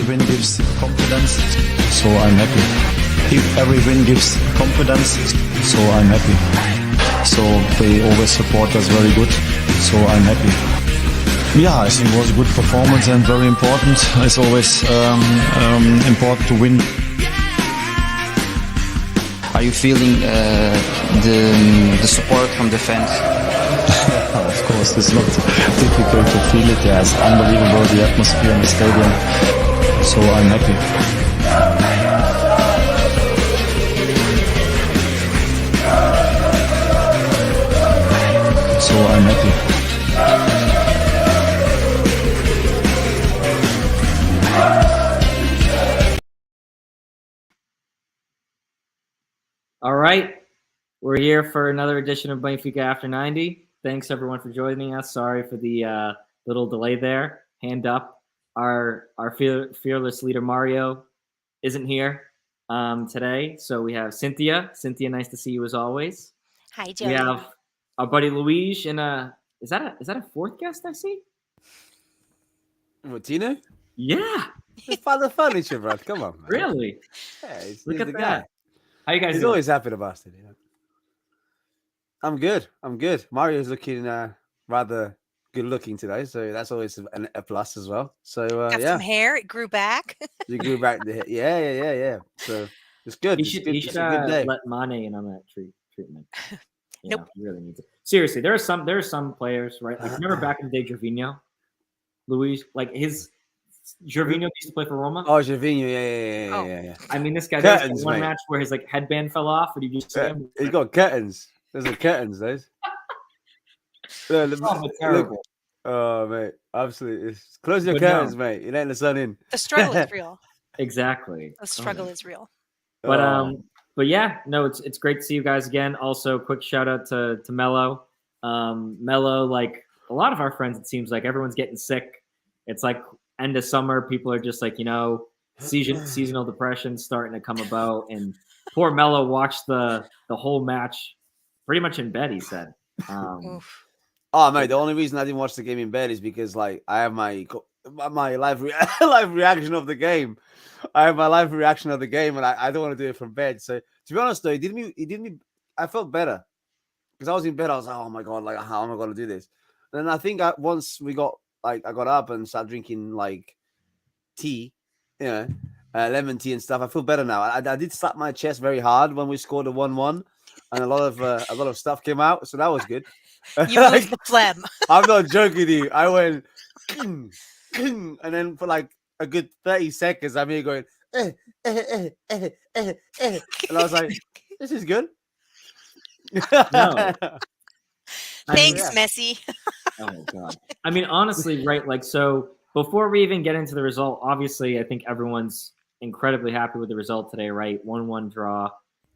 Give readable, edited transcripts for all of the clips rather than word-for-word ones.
every win gives confidence, so I'm happy. If every win gives confidence, so I'm happy. So they always support us very good, so I'm happy. Yeah, I think it was a good performance and very important. It's always important to win. Are you feeling the support from the fans? Of course, it's not difficult to feel it. Yeah, it's unbelievable, the atmosphere in the stadium. So I'm happy. So I'm happy. All right, we're here for another edition of Benfica After 90. Thanks everyone for joining us. Sorry for the little delay there. Hand up. Our fearless leader Mario isn't here today, so we have Cynthia. Cynthia, nice to see you as always. Hi, Joey. We have our buddy Luigi and is that a fourth guest I see? What, Tino? Yeah. It's part of the furniture, bro. Come on, man. Really? Yeah, Look he's at the that. guy. How you guys He's doing? always happy to bastard, you know. I'm good. Mario's looking rather good looking today, so that's always a plus as well. So Got yeah, some hair. It grew back. you grew back the yeah. So it's good. He should It's a good day. let Mane in on that treatment. Yeah, Nope. he really needs it. Seriously, there are some players, right? Like remember back in the day, Gervinho, Luis, like Gervinho used to play for Roma. Oh, Gervinho, yeah. I mean, this guy Curtains, there's one mate. match where his like headband fell off, and he just He's got curtains. There's a curtains, those. terrible. Oh, mate, absolutely. Close your But no. curtains, mate. You're letting the sun in. The struggle is real. Exactly. The struggle is real. But yeah, no, it's great to see you guys again. Also, quick shout out to Mello. Mello, like a lot of our friends, it seems like everyone's getting sick. It's like end of summer, people are just like, seasonal depression starting to come about. And poor Mello watched the whole match pretty much in bed, he said. Oof. Oh, mate, the only reason I didn't watch the game in bed is because, like, I have my live reaction of the game. I have my live reaction of the game, and I don't want to do it from bed. So, to be honest, though, it didn't. I felt better because I was in bed. I was like, oh my god, like, how am I going to do this? And then I think once I got up and started drinking like tea, lemon tea and stuff. I feel better now. I did slap my chest very hard when we scored a 1-1, and a lot of stuff came out, so that was good. You moved the phlegm. I'm not joking with you. I went, and then for like a good 30 seconds, I'm here going, and I was like, this is good. No. Thanks, yeah. Messi. Oh my god. I mean, honestly, right? Like, so before we even get into the result, obviously, I think everyone's incredibly happy with the result today, right? 1-1 draw.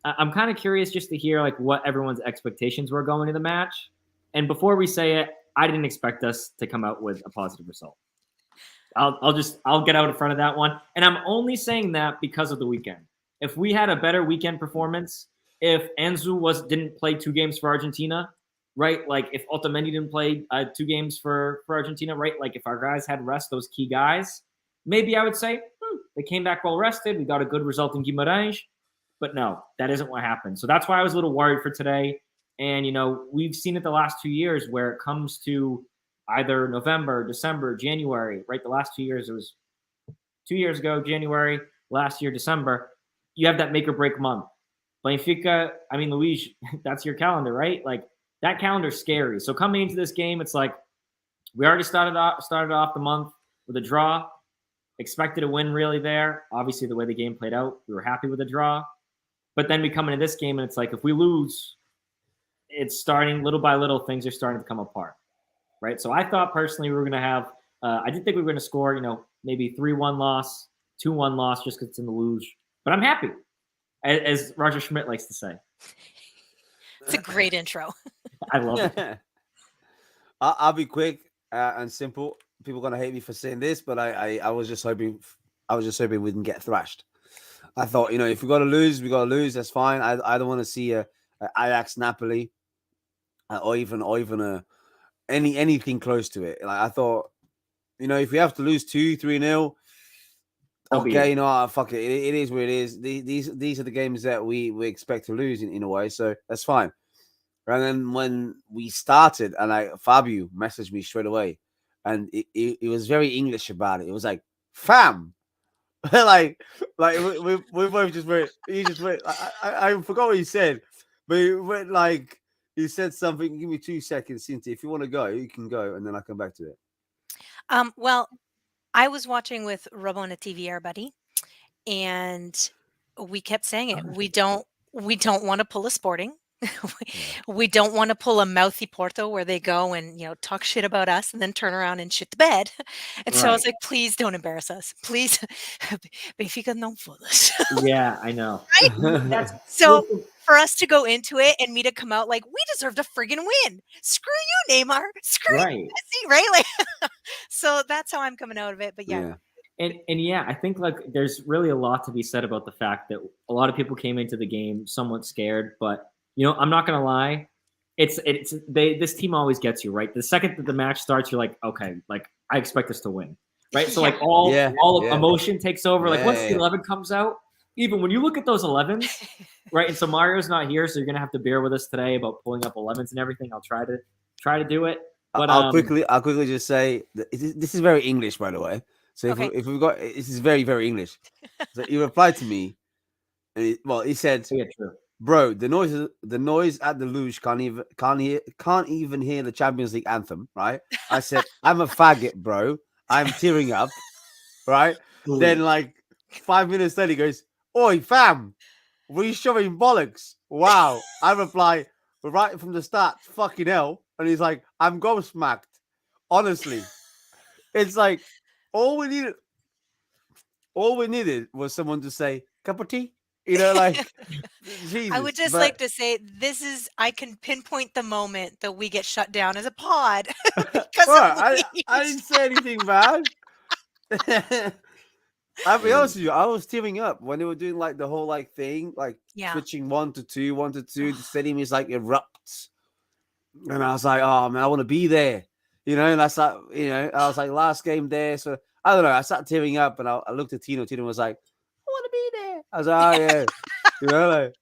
I'm kind of curious just to hear like what everyone's expectations were going into the match. And before we say it, I didn't expect us to come out with a positive result. I'll get out in front of that one. And I'm only saying that because of the weekend. If we had a better weekend performance, if Enzo didn't play 2 games for Argentina, right? Like if Otamendi didn't play 2 games for Argentina, right? Like if our guys had rest, those key guys, maybe I would say they came back well rested. We got a good result in Guimarães. But no, that isn't what happened. So that's why I was a little worried for today. And, we've seen it the last 2 years where it comes to either November, December, January, right? The last 2 years, it was 2 years ago, January, last year, December. You have that make or break month. Benfica, I mean, Luigi, that's your calendar, right? Like that calendar's scary. So coming into this game, it's like we already started off the month with a draw. Expected a win really there. Obviously, the way the game played out, we were happy with the draw. But then we come into this game, and it's like if we lose, it's starting little by little, things are starting to come apart, right? So I thought personally we were going to have I did think we were going to score, maybe 3-1 loss, 2-1 loss just because it's in the luge. But I'm happy, as Roger Schmidt likes to say. It's a great intro. I love it. I'll be quick and simple. People are going to hate me for saying this, but I was just hoping we didn't get thrashed. I thought, if we got to lose, we got to lose. That's fine. I don't want to see a Ajax Napoli or even anything close to it. Like I thought, if we have to lose 2-3-0, Okay, you know what? Fuck it. It is what it is. These are the games that we expect to lose in a way, so that's fine. And then when we started, and Fabio messaged me straight away, and it was very English about it. It was like, "Fam," like we both just went. He just went. I forgot what he said, but he went like he said something. Give me 2 seconds, Cynthia. If you want to go, you can go, and then I'll come back to it. Well, I was watching with Robo on a TV, our buddy, and we kept saying it. We don't want to pull a Sporting. We don't want to pull a mouthy Porto where they go and talk shit about us and then turn around and shit the bed. And so I was like, please don't embarrass us. Please, Benfica não foda-se. Yeah, I know. Right? So for us to go into it and me to come out like we deserved a friggin' win. Screw you, Neymar. Screw you, Messi, right? Like, so that's how I'm coming out of it. But yeah. And yeah, I think like there's really a lot to be said about the fact that a lot of people came into the game somewhat scared, but I'm not gonna lie, this team always gets you, right? The second that the match starts, you're like, okay, like I expect us to win, right? So like all emotion takes over. Like once the 11 comes out, even when you look at those 11s, right? And so Mario's not here, so you're gonna have to bear with us today about pulling up 11s and everything. I'll try to do it. But I'll quickly just say this is very English, by the way. So if we've got this is very, very English. So he replied to me, and he said, yeah, true. Bro, the noise at the luge can't even hear the Champions League anthem, right? I said, I'm a faggot, bro. I'm tearing up, right? Ooh. Then like 5 minutes later, he goes, "Oi, fam, were you shoving bollocks?" Wow. I reply right from the start, fucking hell. And he's like, I'm gobsmacked. Honestly, it's like all we needed was someone to say, "Cup of tea." Like Jesus, I would just like to say I can pinpoint the moment that we get shut down as a pod. I didn't say anything bad. I'll be honest with you, I was tearing up when they were doing like the whole like thing, like switching 1 to 2, 1 to 2. The stadium is like erupts. And I was like, oh man, I want to be there. And that's like, I was like last game there. So I don't know. I started tearing up and I looked at Tino. Tino was like, I want to be there. I was like, oh yeah. Like,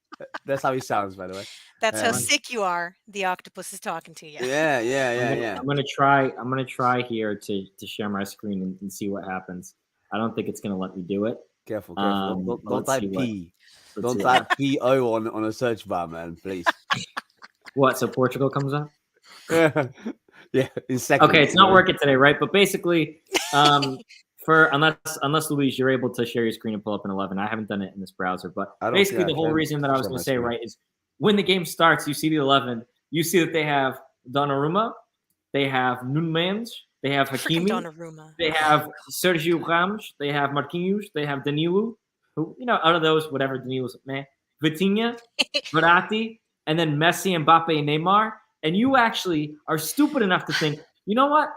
that's how he sounds, by the way. That's how sick you are. The octopus is talking to you. Yeah. I'm gonna try here to share my screen and see what happens. I don't think it's gonna let me do it. Careful. Don't type P. Don't type PO on a search bar, man, please. What? So Portugal comes up? Yeah, in seconds. Okay, it's not working today, right? But basically, unless Luis, you're able to share your screen and pull up an 11. I haven't done it in this browser, but basically the whole reason that I was going to say, right, is when the game starts, you see the 11, you see that they have Donnarumma, they have Núñez, they have Hakimi, they have Sergio Ramos, they have Marquinhos, they have Danilo, who, out of those, whatever Danilo's, Vitinha, Verratti, and then Messi, Mbappe, and Neymar. And you actually are stupid enough to think, you know what?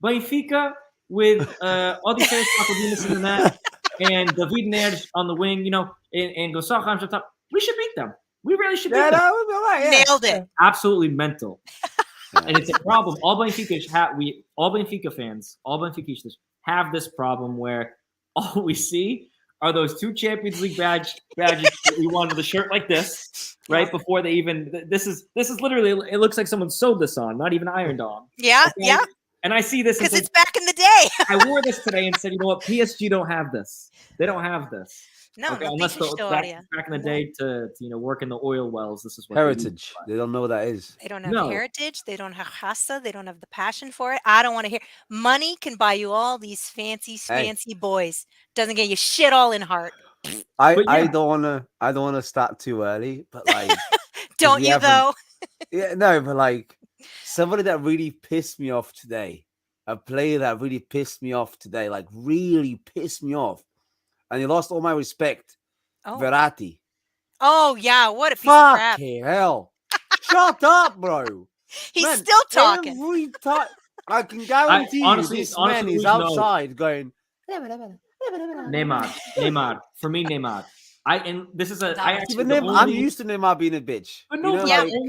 Benfica with Odysseus Papadimos in the net and David Neres on the wing, and Gonçalo Ramos on top. We should beat them. We really should beat them. Nailed it. Absolutely mental. And it's a problem. All Benfica fans, all Benfica have this problem where all we see are those 2 Champions League badges that we won with a shirt like this, right? Before they even, this is literally, it looks like someone sewed this on, not even ironed on. Yeah, okay? Yeah. And I see this because it's back in the day. I wore this today and said, you know what? PSG don't have this. They don't have this. No, unless back in the day to work in the oil wells. This is what heritage. They don't know what that is. They don't have heritage. They don't have hasa. They don't have the passion for it. I don't want to hear. Money can buy you all these fancy boys. Doesn't get you shit all in heart. I don't wanna start too early, but like don't you though? Yeah, no, but like somebody that really pissed me off today, a player that really pissed me off today, like really pissed me off. And he lost all my respect. Verratti. Oh, yeah. What a piece of crap. Fucking hell. Shut up, bro. He's still talking. I can guarantee this man is outside going. Neymar. For me, Neymar. I'm used to Neymar being a bitch. But no,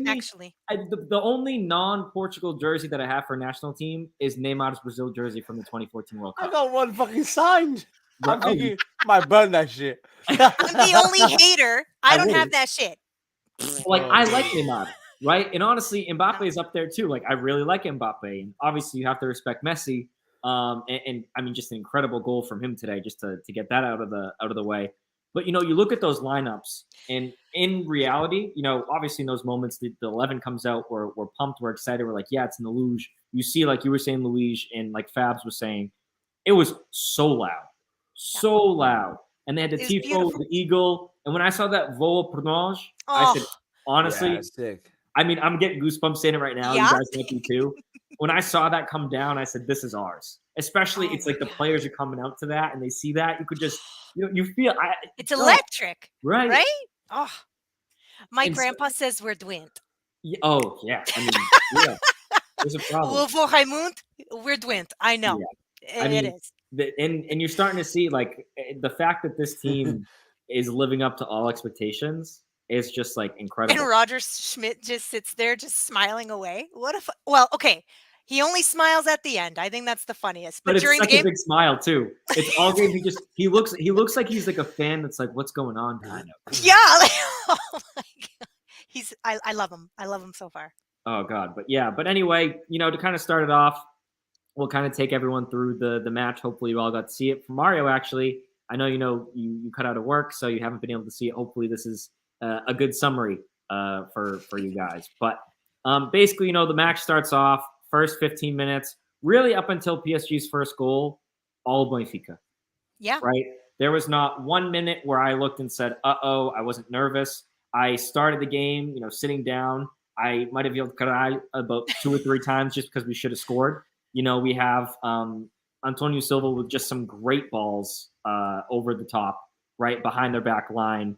actually. The only non-Portugal jersey that I have for national team is Neymar's Brazil jersey from the 2014 World Cup. I got one fucking signed. I'm thinking, might burn that shit. I'm the only hater. I don't have would. that shit. Like, I like Neymar, right? And honestly, Mbappe is up there too. Like, I really like Mbappe. And obviously, you have to respect Messi. And I mean, just an incredible goal from him today, just to get that out of the way. But you look at those lineups, and in reality, obviously in those moments, the 11 comes out, we're pumped, we're excited, we're like, yeah, it's in the luge. You see, like you were saying, Luigi, and like Fabs was saying, it was so loud, and they had the It was tifo, beautiful. the eagle, and when I saw that vol pronage, I said, Oh, honestly, Yeah, sick. I mean, I'm getting goosebumps saying it right now. Yeah. You guys might be too. When I saw that come down, I said, this is ours. Especially, Oh it's my like the God. players are coming out to that, and they see that. You could just, you feel, it's electric, right? right? Oh, my And so- grandpa says we're dwint. Oh, yeah. I mean, yeah. There's a problem. Well, for Raimund, we're dwint. I know. I mean, it is. And you're starting to see, like, the fact that this team is living up to all expectations is just, like, incredible. And Roger Schmidt just sits there just smiling away. Well, okay. He only smiles at the end. I think that's the funniest. But it's during such the game, a big smile too. It's all game. He looks like he's like a fan that's like, what's going on? Kind of. yeah. Like, oh my God. I love him. I love him so far. Oh God, but yeah. But anyway, to kind of start it off, we'll kind of take everyone through the match. Hopefully, you all got to see it. For Mario, actually, I know you cut out of work, so you haven't been able to see it. Hopefully, this is a good summary for you guys. But basically, the match starts off. First 15 minutes, really up until PSG's first goal, all Benfica. Yeah. Right? There was not 1 minute where I looked and said, uh-oh, I wasn't nervous. I started the game, sitting down. I might have yelled caray about 2 or 3 times just because we should have scored. We have Antonio Silva with just some great balls over the top, right behind their back line.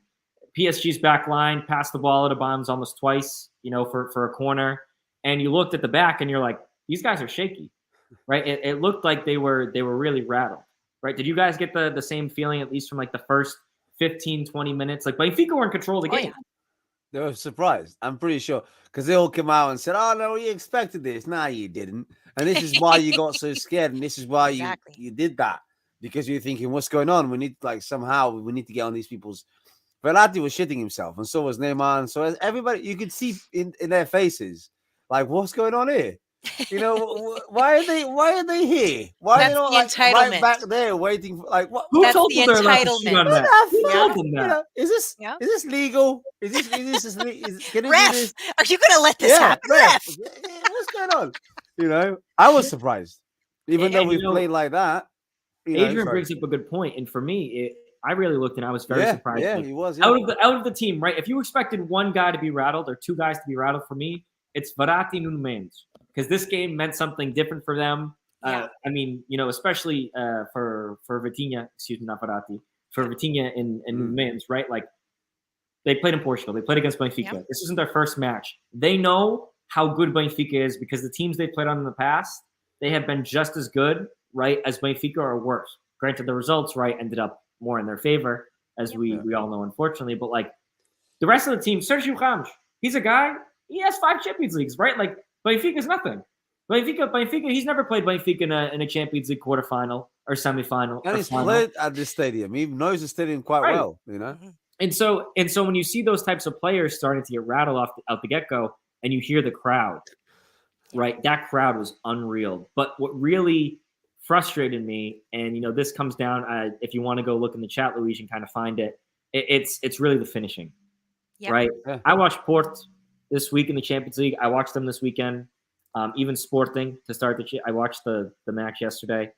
PSG's back line passed the ball out of bounds almost twice, for a corner. And you looked at the back and you're like, these guys are shaky, right? It looked like they were really rattled, right? Did you guys get the same feeling, at least from like the first 15, 20 minutes? Like Benfica were in control of the game. Yeah. They were surprised, I'm pretty sure, because they all came out and said, "Oh no, you expected this." Nah, you didn't, and this is why you got so scared, and this is why Exactly. you did that, because you're thinking, "What's going on? We need we need to get on these people's." Verratti was shitting himself, and so was Neymar, and so everybody. You could see in their faces, like, what's going on here? Why are they here? Why are they not right back there waiting for what? Who That's told the them they're allowed to shoot on that? Who Yeah. told them that? Is this legal? Can you Ref, do this? are you going to let this happen? Ref. What's going on? I was surprised, even though we played like that. Adrian brings up a good point, and for me, I really looked and I was very surprised. Yeah, like, he was. Out of the team, right? If you expected one guy to be rattled or 2 guys to be rattled, for me, it's Verratti and Nunes, because this game meant something different for them. Yeah. I mean, especially for Vitinha, excuse me, not Verratti, for Vitinha and Nunes, right? Like, they played in Portugal. They played against Benfica. Yeah. This isn't their first match. They know how good Benfica is, because the teams they played on in the past, they have been just as good, right, as Benfica, or worse. Granted, the results, right, ended up more in their favor, as we all know, unfortunately. But like the rest of the team, Sergio Ramos, he's a guy. He has 5 Champions Leagues, right? Like Benfica's nothing. Benfica. He's never played Benfica in a Champions League quarterfinal or semifinal. And he's played at this stadium. He knows the stadium quite well, And so when you see those types of players starting to get rattled out the get-go, and you hear the crowd, right? That crowd was unreal. But what really frustrated me, and this comes down, if you want to go look in the chat, Luigi, and kind of find it, it's really the finishing. Yep. Right? Yeah. I watched Port this week in the Champions League. I watched them this weekend. Even Sporting to start I watched the match yesterday.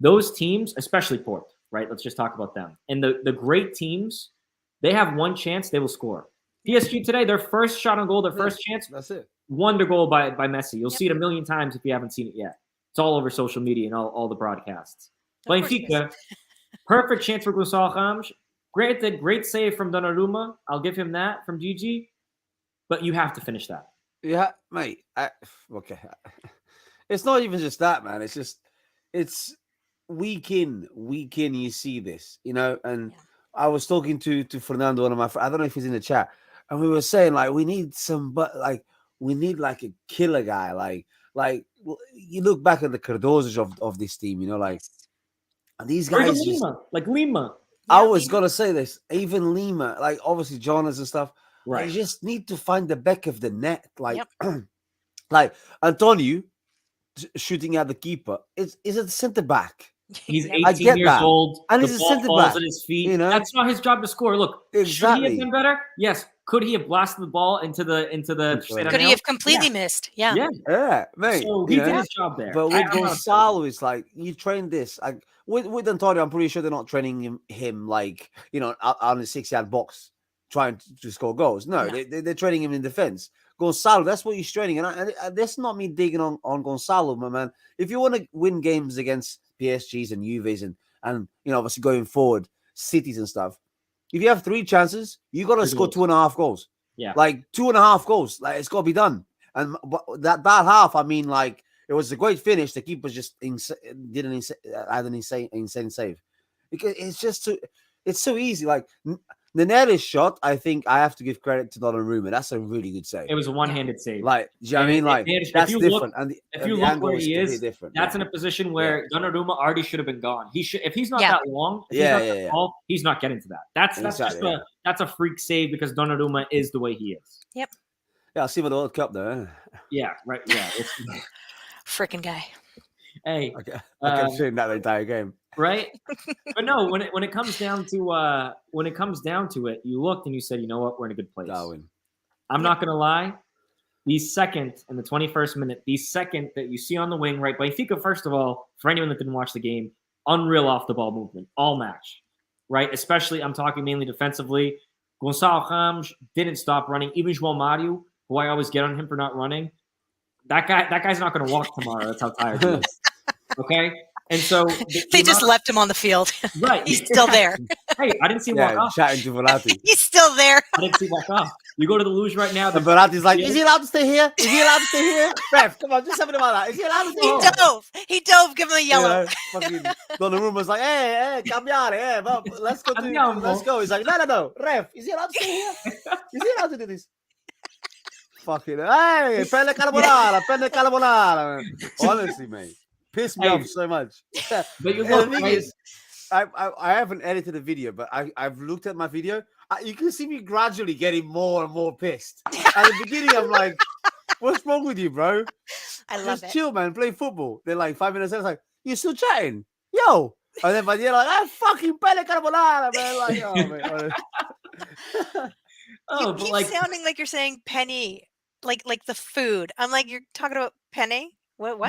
Those teams, especially Port, right? Let's just talk about them. And the great teams, they have one chance, they will score. PSG today, their first shot on goal, their first chance, that's it. Wonder goal by Messi. You'll see it a million times if you haven't seen it yet. It's all over social media and all the broadcasts. Benfica, perfect chance for Gonçalo Ramos. Granted, great save from Donnarumma. I'll give him that from Gigi. But you have to finish that. Yeah, mate. Okay. It's not even just that, man. It's week in, you see this, and I was talking to Fernando, one of my friends. I don't know if he's in the chat, and we were saying, like, we need like a killer guy. Like you look back at the Cardozas of this team, And these Or even guys just, Lima, like Lima. I Yeah, was Lima. gonna say this. Even Lima, like obviously Jonas and stuff, Right. they just need to find the back of the net. Like, Yep. like Antonio shooting at the keeper. Is it the centre back? He's Yep. 18 I get years that. old. And The he's a ball centre falls back, at his feet. you know? That's not his job to score. Look, should he have Exactly. done better? Yes. Could he have blasted the ball into the Could Could he have completely missed? Yeah. Yeah. Yeah, mate. So you he know? did his job there. But with I'm not upset with Gonzalo, it's like you train this. Like with Antonio, I'm pretty sure they're not training him like out on the 6-yard box trying to score goals. No, No. they're training him in defense. Gonzalo, that's what he's training. And that's not me digging on Gonzalo, my man. If you want to win games against PSGs and Juves and obviously going forward, cities and stuff, if you have 3 chances, you got to Three score goals. 2.5 goals. Yeah. Like 2.5 goals. Like it's got to be done. And that bad half, I mean, like it was a great finish. The keeper just had an insane save because it's just it's so easy. Like the Neres shot, I think I have to give credit to Donnarumma. That's a really good save. It was a one-handed save. Like, do you know what I mean? And Like if that's you different. look- And if you the look angle where he completely is, different. that's in a position where Donnarumma already should have been gone. He should, if he's not Yeah. that long, if he's not that tall, he's not getting to that. That's Exactly, just that's a freak save because Donnarumma is the way he is. Yeah, I'll see him at the World Cup though. Yeah, right. Yeah. Freaking guy. Hey, I kept saying that the entire game. right? But no, when it comes down to it, you looked and you said, you know what, we're in a good place. Darwin. I'm not gonna lie. The second in the 21st minute, the second that you see on the wing, right? Benfica, first of all, for anyone that didn't watch the game, unreal off the ball movement, all match, right? Especially, I'm talking mainly defensively. Gonçalo Ramos didn't stop running. Even João Mario, who I always get on him for not running, that guy's not gonna walk tomorrow. That's how tired he is. Okay. And so They just left him on the field. right. He's still there. Hey, I didn't see him walk off. Chatting to Verratti. He's still there. I didn't see him walk off. You go to the luge right now. And Verratti's like, is he allowed to stay here? Is he allowed to stay here? Ref, come on, just something about that. Is he allowed to stay He here? dove. He dove. Give him a yellow. Fucking Donnarumma's like, hey, cambiare, let's go. Andiamo. Let's go. He's like, no, ref, is he allowed to stay here? Is he allowed to do this? Fucking, hey, penne carbonara, man. Honestly, mate, pissed me off so much. But you And look, the thing right? is, I haven't edited the video, but I've looked at my video. You can see me gradually getting more and more pissed. At the beginning, I'm like, what's wrong with you, bro? I love Just it. chill, man. Play football. Then like 5 minutes later, it's like, you still chatting? Yo. And then by the end, like, fucking penne carbonara, man. Like, oh, man. Oh, You but keep like, sounding like you're saying penny, like the food. I'm like, you're talking about penny? What? No,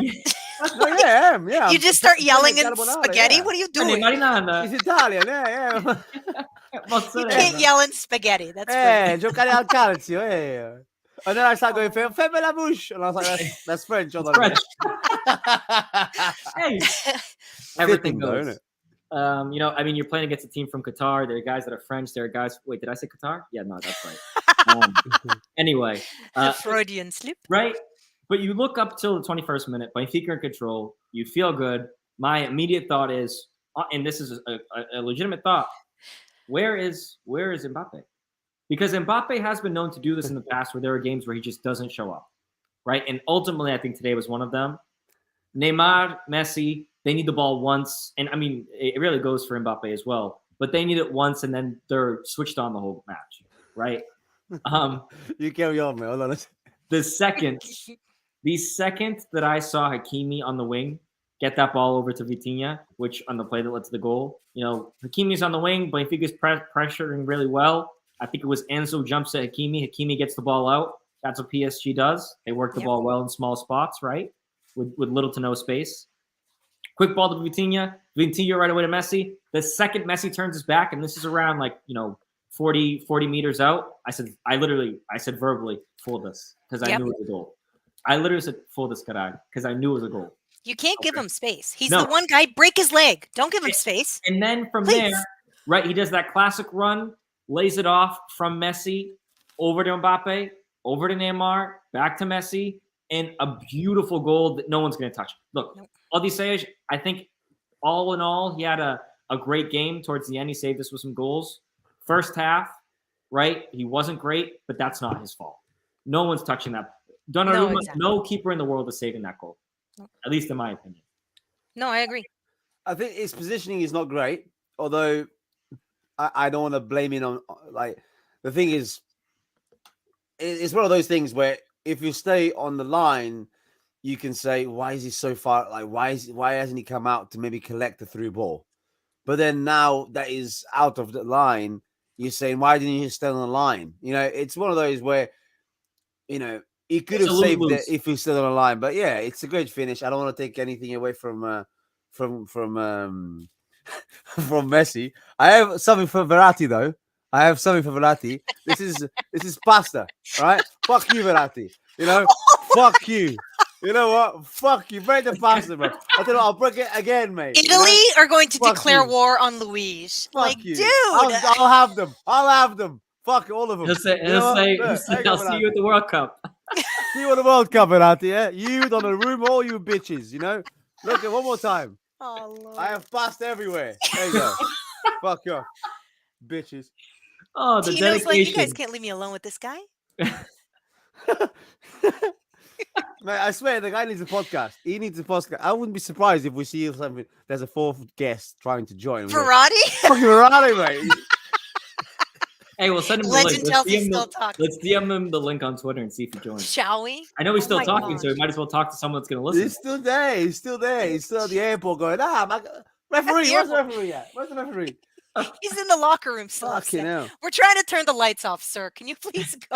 yeah, I am. Yeah. You just start Penne yelling in carbonara, spaghetti? yeah. What are you Penny doing? marinara. He's Italian, yeah. You Mozzarella. can't yell in spaghetti. That's rude. Giocare al calcio, yeah. And then I start going, ferme la bouche. And I was like, that's French. Hold on. French. Hey, everything Fitting though, goes. innit? I mean, you're playing against a team from Qatar. There are guys that are French. There are guys. Wait, did I say Qatar? Yeah, no, that's right. Anyway, Freudian slip. right? But you look up till the 21st minute, Benfica in control. You feel good. My immediate thought is, and this is a legitimate thought, where is Mbappe? Because Mbappe has been known to do this in the past, where there are games where he just doesn't show up, right? And ultimately, I think today was one of them. Neymar, Messi, they need the ball once, and I mean, it really goes for Mbappe as well. But they need it once, and then they're switched on the whole match, right? You carry on, man. Hold on. The second that I saw Hakimi on the wing get that ball over to Vitinha, which on the play that led to the goal, Hakimi's on the wing, Benfica's pressuring really well. I think it was Enzo jumps at Hakimi. Hakimi gets the ball out. That's what PSG does. They work the ball well in small spots, right? With little to no space. Quick ball to Vitinha. Vitinha right away to Messi. The second Messi turns his back, and this is around 40 meters out. I said verbally, full this, because I knew it was a goal. I literally said full this, caray, because I knew it was a goal. You can't give him space. He's No. the one guy. Break his leg. Don't give him space. And then from Please. there, right, he does that classic run, lays it off from Messi over to Mbappe, over to Neymar, back to Messi, and a beautiful goal that no one's going to touch. Look, Odysseus, I think all in all, he had a great game towards the end. He saved us with some goals. First half, right, he wasn't great, but that's not his fault. No one's touching that. Donnarumma, no keeper in the world is saving that goal, at least in my opinion. No, I agree. I think his positioning is not great, although I don't want to blame it on, like, the thing is, it's one of those things where if you stay on the line, you can say, why is he so far? Like, why hasn't he come out to maybe collect the through ball? But then now that is out of the line, you're saying, why didn't he stay on the line? You know, it's one of those where, you know, he could have saved it if he stayed on the line. But yeah, it's a great finish. I don't want to take anything away from from Messi. I have something for Verratti though. I have something for Verratti. This is pasta, right? Fuck you, Verratti. You know, fuck you. You know what? Fuck you. Break the pasta, bro. I tell you, I'll break it again, mate. Italy are going to Fuck declare you. war on Luis. Fuck Like, you. dude. I'll have them. I'll have them. Fuck all of them. He'll say, I'll see you at the World Cup. See you at the World Cup, Verratti, yeah? You on the room, all you bitches, you know? Look at one more time. Oh, Lord. I have pasta everywhere. There you go. Fuck off, bitches. Oh, the Tino's dedication. like, you guys can't leave me alone with this guy. Mate, I swear the guy needs a podcast. He needs a podcast. I wouldn't be surprised if we see something. There's a fourth guest trying to join. Verratti? Fucking Verratti, mate. Hey, we'll send him the Legend link. tells he's still talking. Let's DM him the link on Twitter and see if he joins. Shall we? I know he's Oh still my talking, gosh. so we might as well talk to someone that's going to listen. He's still there. He's still there. He's still at the airport going, my referee, where's the referee at? Where's the referee? He's in the locker room still. Fucking hell. We're trying to turn the lights off, sir. Can you please go?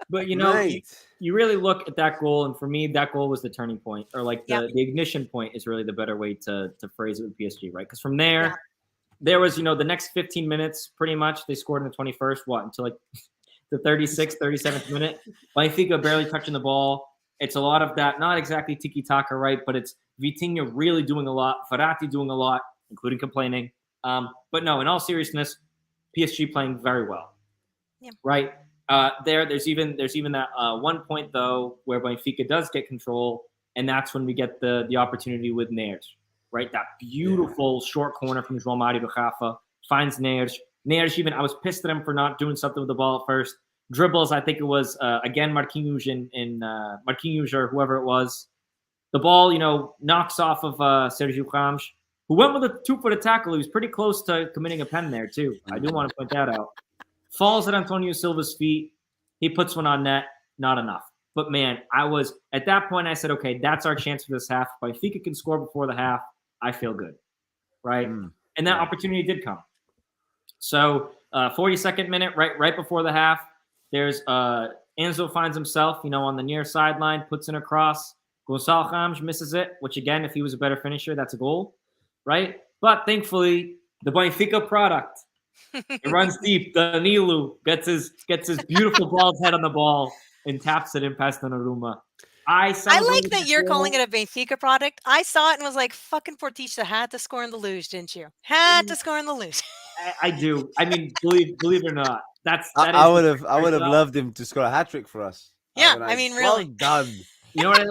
But, you know, Mate. you really look at that goal, and for me, that goal was the turning point, or like the ignition point is really the better way to phrase it with PSG, right? Because from there, there was, you know, the next 15 minutes, pretty much, they scored in the 21st, until like the 36th, 37th minute. Benfica barely touching the ball. It's a lot of that, not exactly tiki-taka, right? But it's Vitinha really doing a lot, Verratti doing a lot, including complaining. But no, in all seriousness, PSG playing very well, right? There's even that one point though where Benfica does get control, and that's when we get the opportunity with Neres, right? That beautiful short corner from João Mário do Rafa finds Neres. Neres even, I was pissed at him for not doing something with the ball at first. Dribbles, I think it was again Marquinhos in Marquinhos or whoever it was. The ball, you know, knocks off of Sergio Ramos, who went with a 2-foot tackle. He was pretty close to committing a pen there too. I do want to point that out. Falls at Antonio Silva's feet. He puts one on net. Not enough. But, man, at that point, I said, okay, that's our chance for this half. If Benfica can score before the half, I feel good, right? And that opportunity did come. So, 42nd minute, right before the half, there's Enzo finds himself, you know, on the near sideline, puts in a cross. Gonçalo Ramos misses it, which, again, if he was a better finisher, that's a goal, right? But, thankfully, the Benfica product, it runs deep. Danilo gets his beautiful bald head on the ball and taps it in past Donnarumma. I like that you're calling it a Benfica product. I saw it and was like, fucking Portisha had to score in the luge, didn't you? Had to score in the luge. I do. I mean, believe it or not, I would have loved him to score a hat trick for us. Yeah, I mean, really. Well done. You know what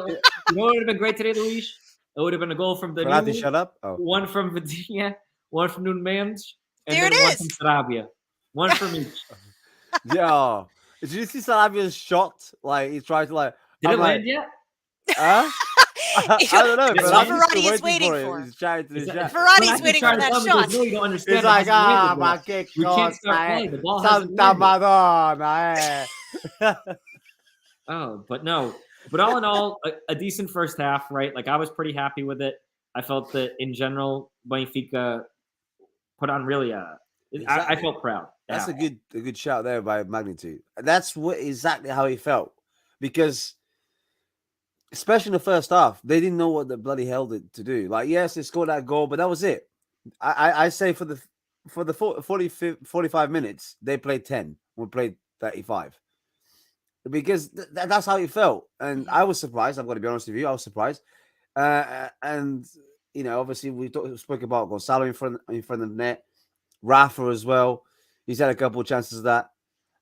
would have been great today, Luis? It would have been a goal from Danilo. Shut up. Oh. One from Vitinha, one from Nuno Mendes, and there then it one is. from Sarabia. One from each. Yeah. Did you see Sarabia's shot? Like, he tried to, like... Did it land yet? Huh? I don't know. That's But what Verratti is waiting for. He's trying to Verratti's waiting for that shot. No, you don't understand. It's like, ma che we can't start playing. The ball hasn't Santa landed. Madonna, Oh, but no. But all in all, a decent first half, right? Like, I was pretty happy with it. I felt that, in general, Benfica put on really I felt proud. That's a good shout there by Magnitude. That's exactly how he felt. Because, especially in the first half, they didn't know what the bloody hell to do. Like, yes, they scored that goal, but that was it. I say for the 45 minutes, they played 10. We played 35. Because that's how he felt. And I was surprised. I'm going to be honest with you. I was surprised. And, you know, obviously we spoke about Gonçalo in front of net. Rafa as well. He's had a couple of chances of that.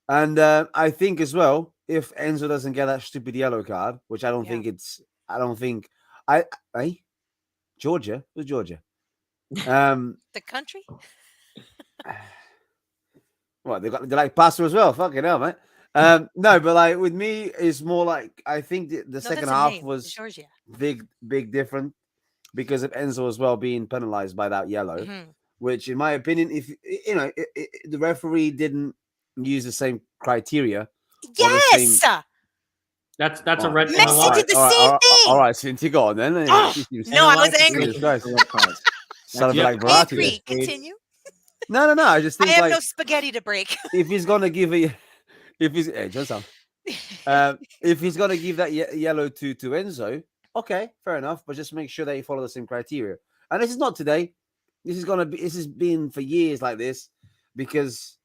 And I think as well, if Enzo doesn't get that stupid yellow card, which I don't think Georgia? Who's Georgia? The country? What, they like pasta as well? Fucking hell, mate. No, but like with me, it's more like I think the second half was big different. because of Enzo as well being penalized by that yellow. Mhm. Which, in my opinion, if the referee didn't use the same criteria or the same. Yes. That's a Oh, red. Messi did the all right, same all thing. right, Cynthia, go on then. Oh, no, I was NLI angry. situation is a red card. Sounded you like have- I Verratti. agree. there. Continue. No. I just I think have like no spaghetti to break. if he's gonna give if he's just if he's gonna give that yellow to Enzo, okay, fair enough. But just make sure that you follow the same criteria. And this is not today. This has been for years like this, because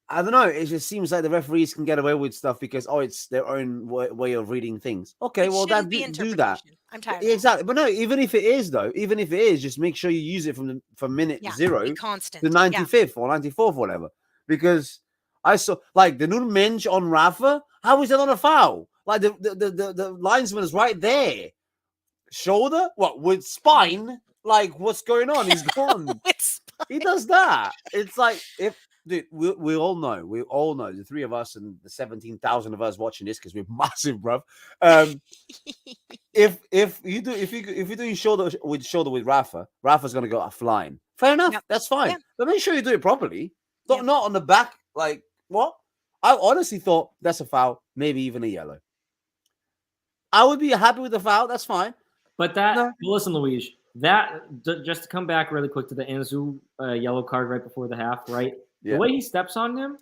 I don't know. It just seems like the referees can get away with stuff because it's their own way of reading things. Okay, It well shouldn't then be do that. interpretation. I'm tired. Yeah, exactly. But no, even if it is, just make sure you use it from minute Yeah, 0 be constant. to 95th or 94th or whatever. Because I saw like the Nun Mensch on Rafa. How is that not a foul? Like the linesman is right there. Shoulder? What, with spine? Like, what's going on? He's gone. He does that. It's like, dude, we all know, the three of us and the 17,000 of us watching this because we're massive, bruv. If you're doing shoulder with Rafa's gonna go flying. Fair enough, that's fine. Yep. But make sure you do it properly. Not on the back. Like what? I honestly thought that's a foul, maybe even a yellow. I would be happy with the foul. That's fine. But listen, Luigi, just to come back really quick to the Anzu yellow card right before the half, right? Yeah. The way he steps on him,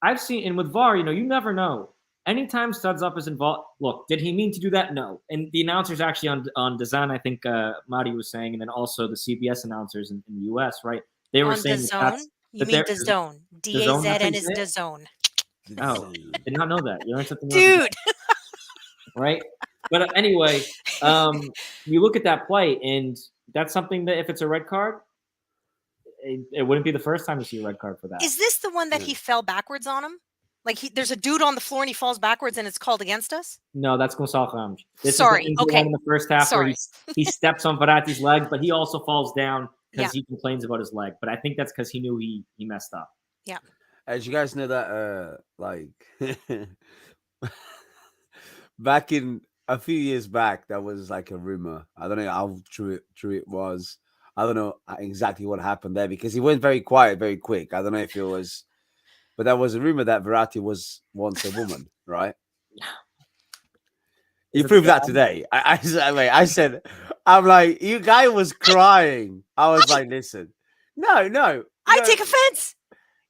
I've seen, and with VAR, you never know. Anytime Studs Up is involved, look, did he mean to do that? No. And the announcers actually on DAZN, I think Madi was saying, and then also the CBS announcers in the US, right? They were saying DAZN? You mean DAZN. DAZN is DAZN. Oh, did not know that. You learned something new. Dude. Right? But anyway, you look at that play, and that's something that if it's a red card, it wouldn't be the first time to see a red card for that. Is this the one that he fell backwards on him? Like there's a dude on the floor and he falls backwards and it's called against us? No, that's Gonçalo Ramos. Sorry. Is Okay. in the first half Sorry. where he steps on Verratti's leg, but he also falls down because he complains about his leg. But I think that's because he knew he messed up. Yeah. As you guys know that, like back in a few years back, that was like a rumor. I don't know how true it was. I don't know exactly what happened there because he went very quiet, very quick. I don't know if it was, but there was a rumor that Verratti was once a woman, right? You proved that today. I said, I'm like, you guy was crying. I was like, listen, no. I take offense.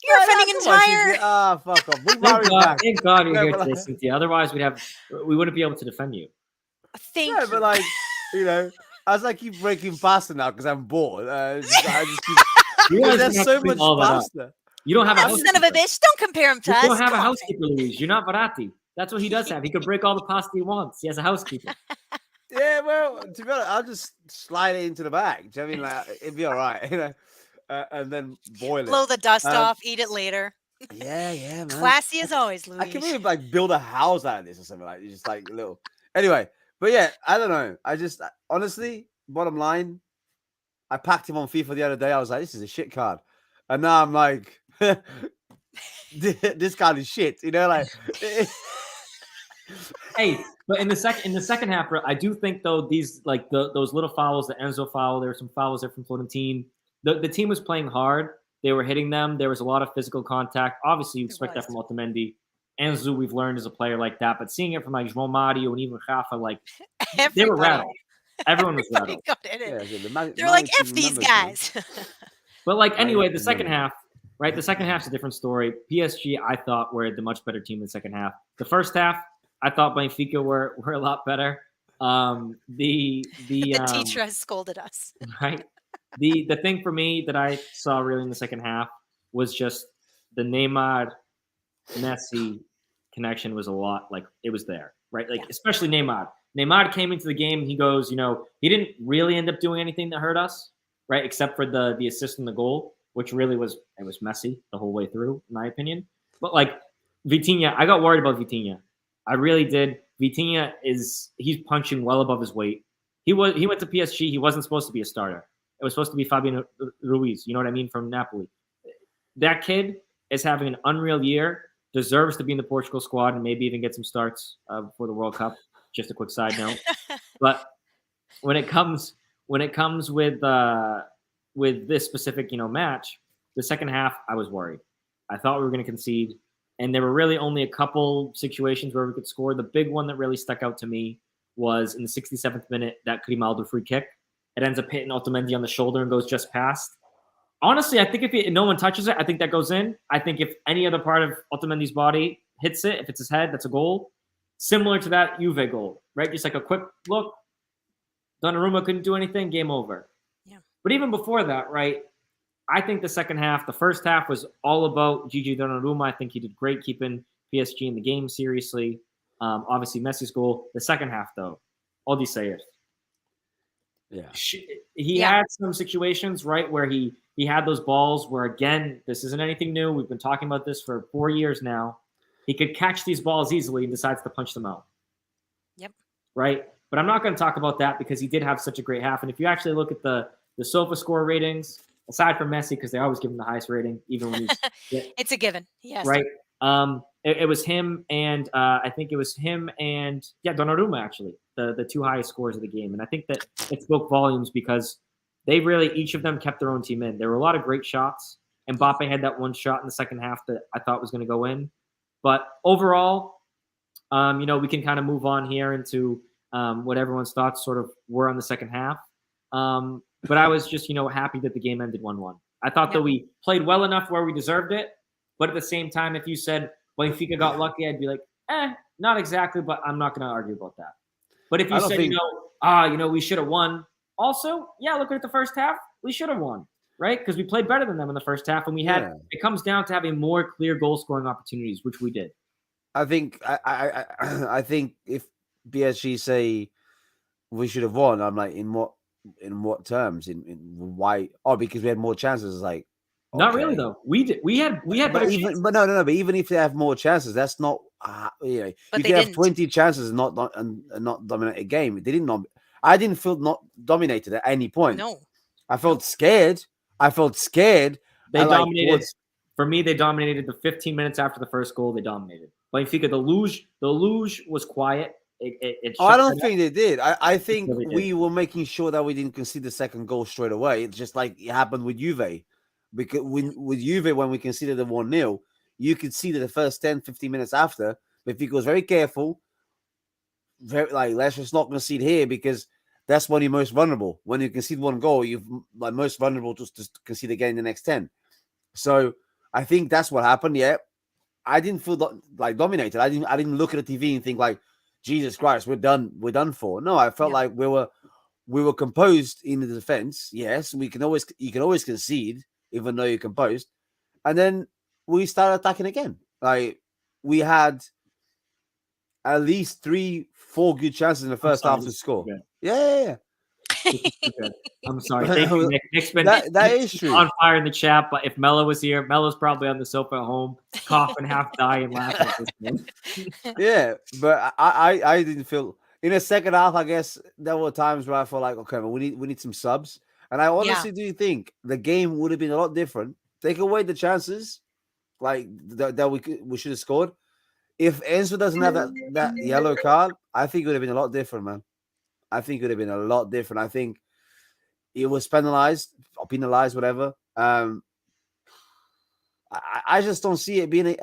You're offending entire. Fuck off. Thank God you're here but today, Cynthia. Otherwise, we wouldn't be able to defend you. Thank you. But like, as I keep breaking pasta now because I'm bored. I just keep. There's so much pasta. You don't have a housekeeper. Son of a bitch! Don't compare him to us. You don't have a housekeeper, Luis. You're not Verratti. That's what he does have. He could break all the pasta he wants. He has a housekeeper. Yeah, well, to be honest, I'll just slide it into the bag. Do you know what I mean, like, it'd be all right, and then boil it. Blow the dust off. Eat it later. Yeah, man. Classy as always, Louis. I can maybe like build a house out of this or something like just like a little. Anyway, but yeah, I don't know. I just honestly, bottom line, I packed him on FIFA the other day. I was like, this is a shit card, and now I'm like, this card is shit. Like. Hey, but in the second half, I do think though these like those little fouls, the Enzo foul, there were some fouls there from Florentine. The team was playing hard. They were hitting them. There was a lot of physical contact. Obviously, you expect that from Otamendi. Enzo, we've learned is a player like that, but seeing it from like João Mario and even Rafa, like they were rattled. Everyone was rattled. They're like, F these guys. But like anyway, the second half, right? The second half's a different story. PSG, I thought, were the much better team in the second half. The first half, I thought Benfica were a lot better. The teacher has scolded us. Right. The thing for me that I saw really in the second half was just the Neymar Messi connection was a lot like it was there, right? Like especially Neymar. Neymar came into the game and he goes, he didn't really end up doing anything that hurt us, right? Except for the assist and the goal, which really was messy the whole way through, in my opinion. But like Vitinha, I got worried about Vitinha. I really did. Vitinha he's punching well above his weight. He went to PSG. He wasn't supposed to be a starter. It was supposed to be Fabian Ruiz. You know what I mean? From Napoli. That kid is having an unreal year. Deserves to be in the Portugal squad and maybe even get some starts for the World Cup. Just a quick side note. But when it comes when it comes with this specific, match, the second half, I was worried. I thought we were going to concede, and there were really only a couple situations where we could score. The big one that really stuck out to me was in the 67th minute, that Grimaldo free kick. It ends up hitting Otamendi on the shoulder and goes just past. Honestly, I think if no one touches it, I think that goes in. I think if any other part of Otamendi's body hits it, if it's his head, that's a goal. Similar to that Juve goal, right? Just like a quick look. Donnarumma couldn't do anything, game over. Yeah. But even before that, right, I think the second half, the first half was all about Gigi Donnarumma. I think he did great keeping PSG in the game seriously. Obviously, Messi's goal. The second half, though, all do you say it? Yeah. He had some situations, right, where he had those balls where, again, this isn't anything new. We've been talking about this for 4 years now. He could catch these balls easily and decides to punch them out. Yep. Right? But I'm not going to talk about that because he did have such a great half. And if you actually look at the SOFA score ratings, aside from Messi, because they always give him the highest rating, even when he's it's a given. Yes. Right. It was him and I think it was him and Donnarumma, actually, the two highest scores of the game. And I think that it spoke volumes because they really, each of them kept their own team in. There were a lot of great shots. Mbappe had that one shot in the second half that I thought was going to go in. But overall, we can kind of move on here into what everyone's thoughts sort of were on the second half. But I was just, happy that the game ended 1-1. I thought that we played well enough where we deserved it. But at the same time, if you said Benfica got lucky, I'd be like, not exactly, but I'm not going to argue about that. But if you said, we should have won. Also, looking at the first half, we should have won, right? Because we played better than them in the first half, and we had. It comes down to having more clear goal scoring opportunities, which we did. I think I think if PSG say we should have won, I'm like, in what terms? In why? Oh, because we had more chances. Like, not really though. We did. We had. But even if they have more chances, that's not. You can have 20 chances and not dominate a game. They didn't. I didn't feel not dominated at any point. No, I felt scared. They dominated. For me, they dominated the 15 minutes after the first goal. They dominated. Benfica, the luge was quiet. I don't think they did. I think we were making sure that we didn't concede the second goal straight away. It's just like it happened with Juve. Because with Juve, when we conceded the 1-0, you could see that the first 10, 15 minutes after, Benfica was very careful. Let's just not concede here because that's when you're most vulnerable. When you concede one goal, you're most vulnerable just to concede again in the next 10. So I think that's what happened. Yeah, I didn't feel dominated. I didn't look at the TV and think like, Jesus Christ, we're done for. No, I felt like we were composed in the defense. Yes, you can always concede even though you're composed, and then we started attacking again. Like we had at least 3-4 good chances in the first half to score. Yeah. I'm sorry. Thank you, Nick. Nick's been that is true. On fire in the chat, but if Mello was here, Mello's probably on the sofa at home, coughing, half dying, laughing at this thing. Yeah, but I didn't feel in the second half. I guess there were times where I felt like, okay, well, we need some subs, and I honestly do think the game would have been a lot different. Take away the chances, like that we should have scored. If Enzo doesn't have that yellow card, I think it would have been a lot different, man. I think it would have been a lot different. I think it was penalized, whatever. I just don't see it being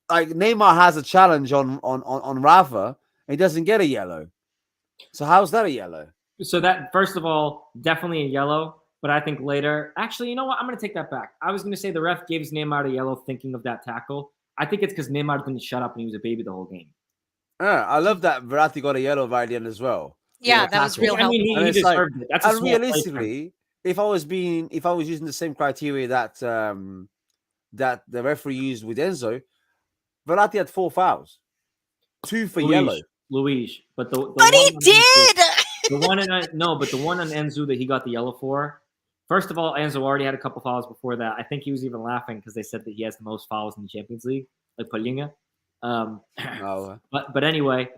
like Neymar has a challenge on Rafa, and he doesn't get a yellow. So how's that a yellow? So that, first of all, definitely a yellow. But I think later, actually, you know what? I'm going to take that back. I was going to say the ref gives Neymar a yellow thinking of that tackle. I think it's because Neymar didn't shut up and he was a baby the whole game. I love that Verratti got a yellow right at the end as well. Yeah, that was real helpful. He deserved it. That's and realistically, if I was using the same criteria that that the referee used with Enzo, Verratti had 4 fouls, 2 for yellow. Luis, but he did. The one on Enzo that he got the yellow for. First of all, Enzo already had a couple fouls before that. I think he was even laughing because they said that he has the most fouls in the Champions League, like Palinha. But anyway,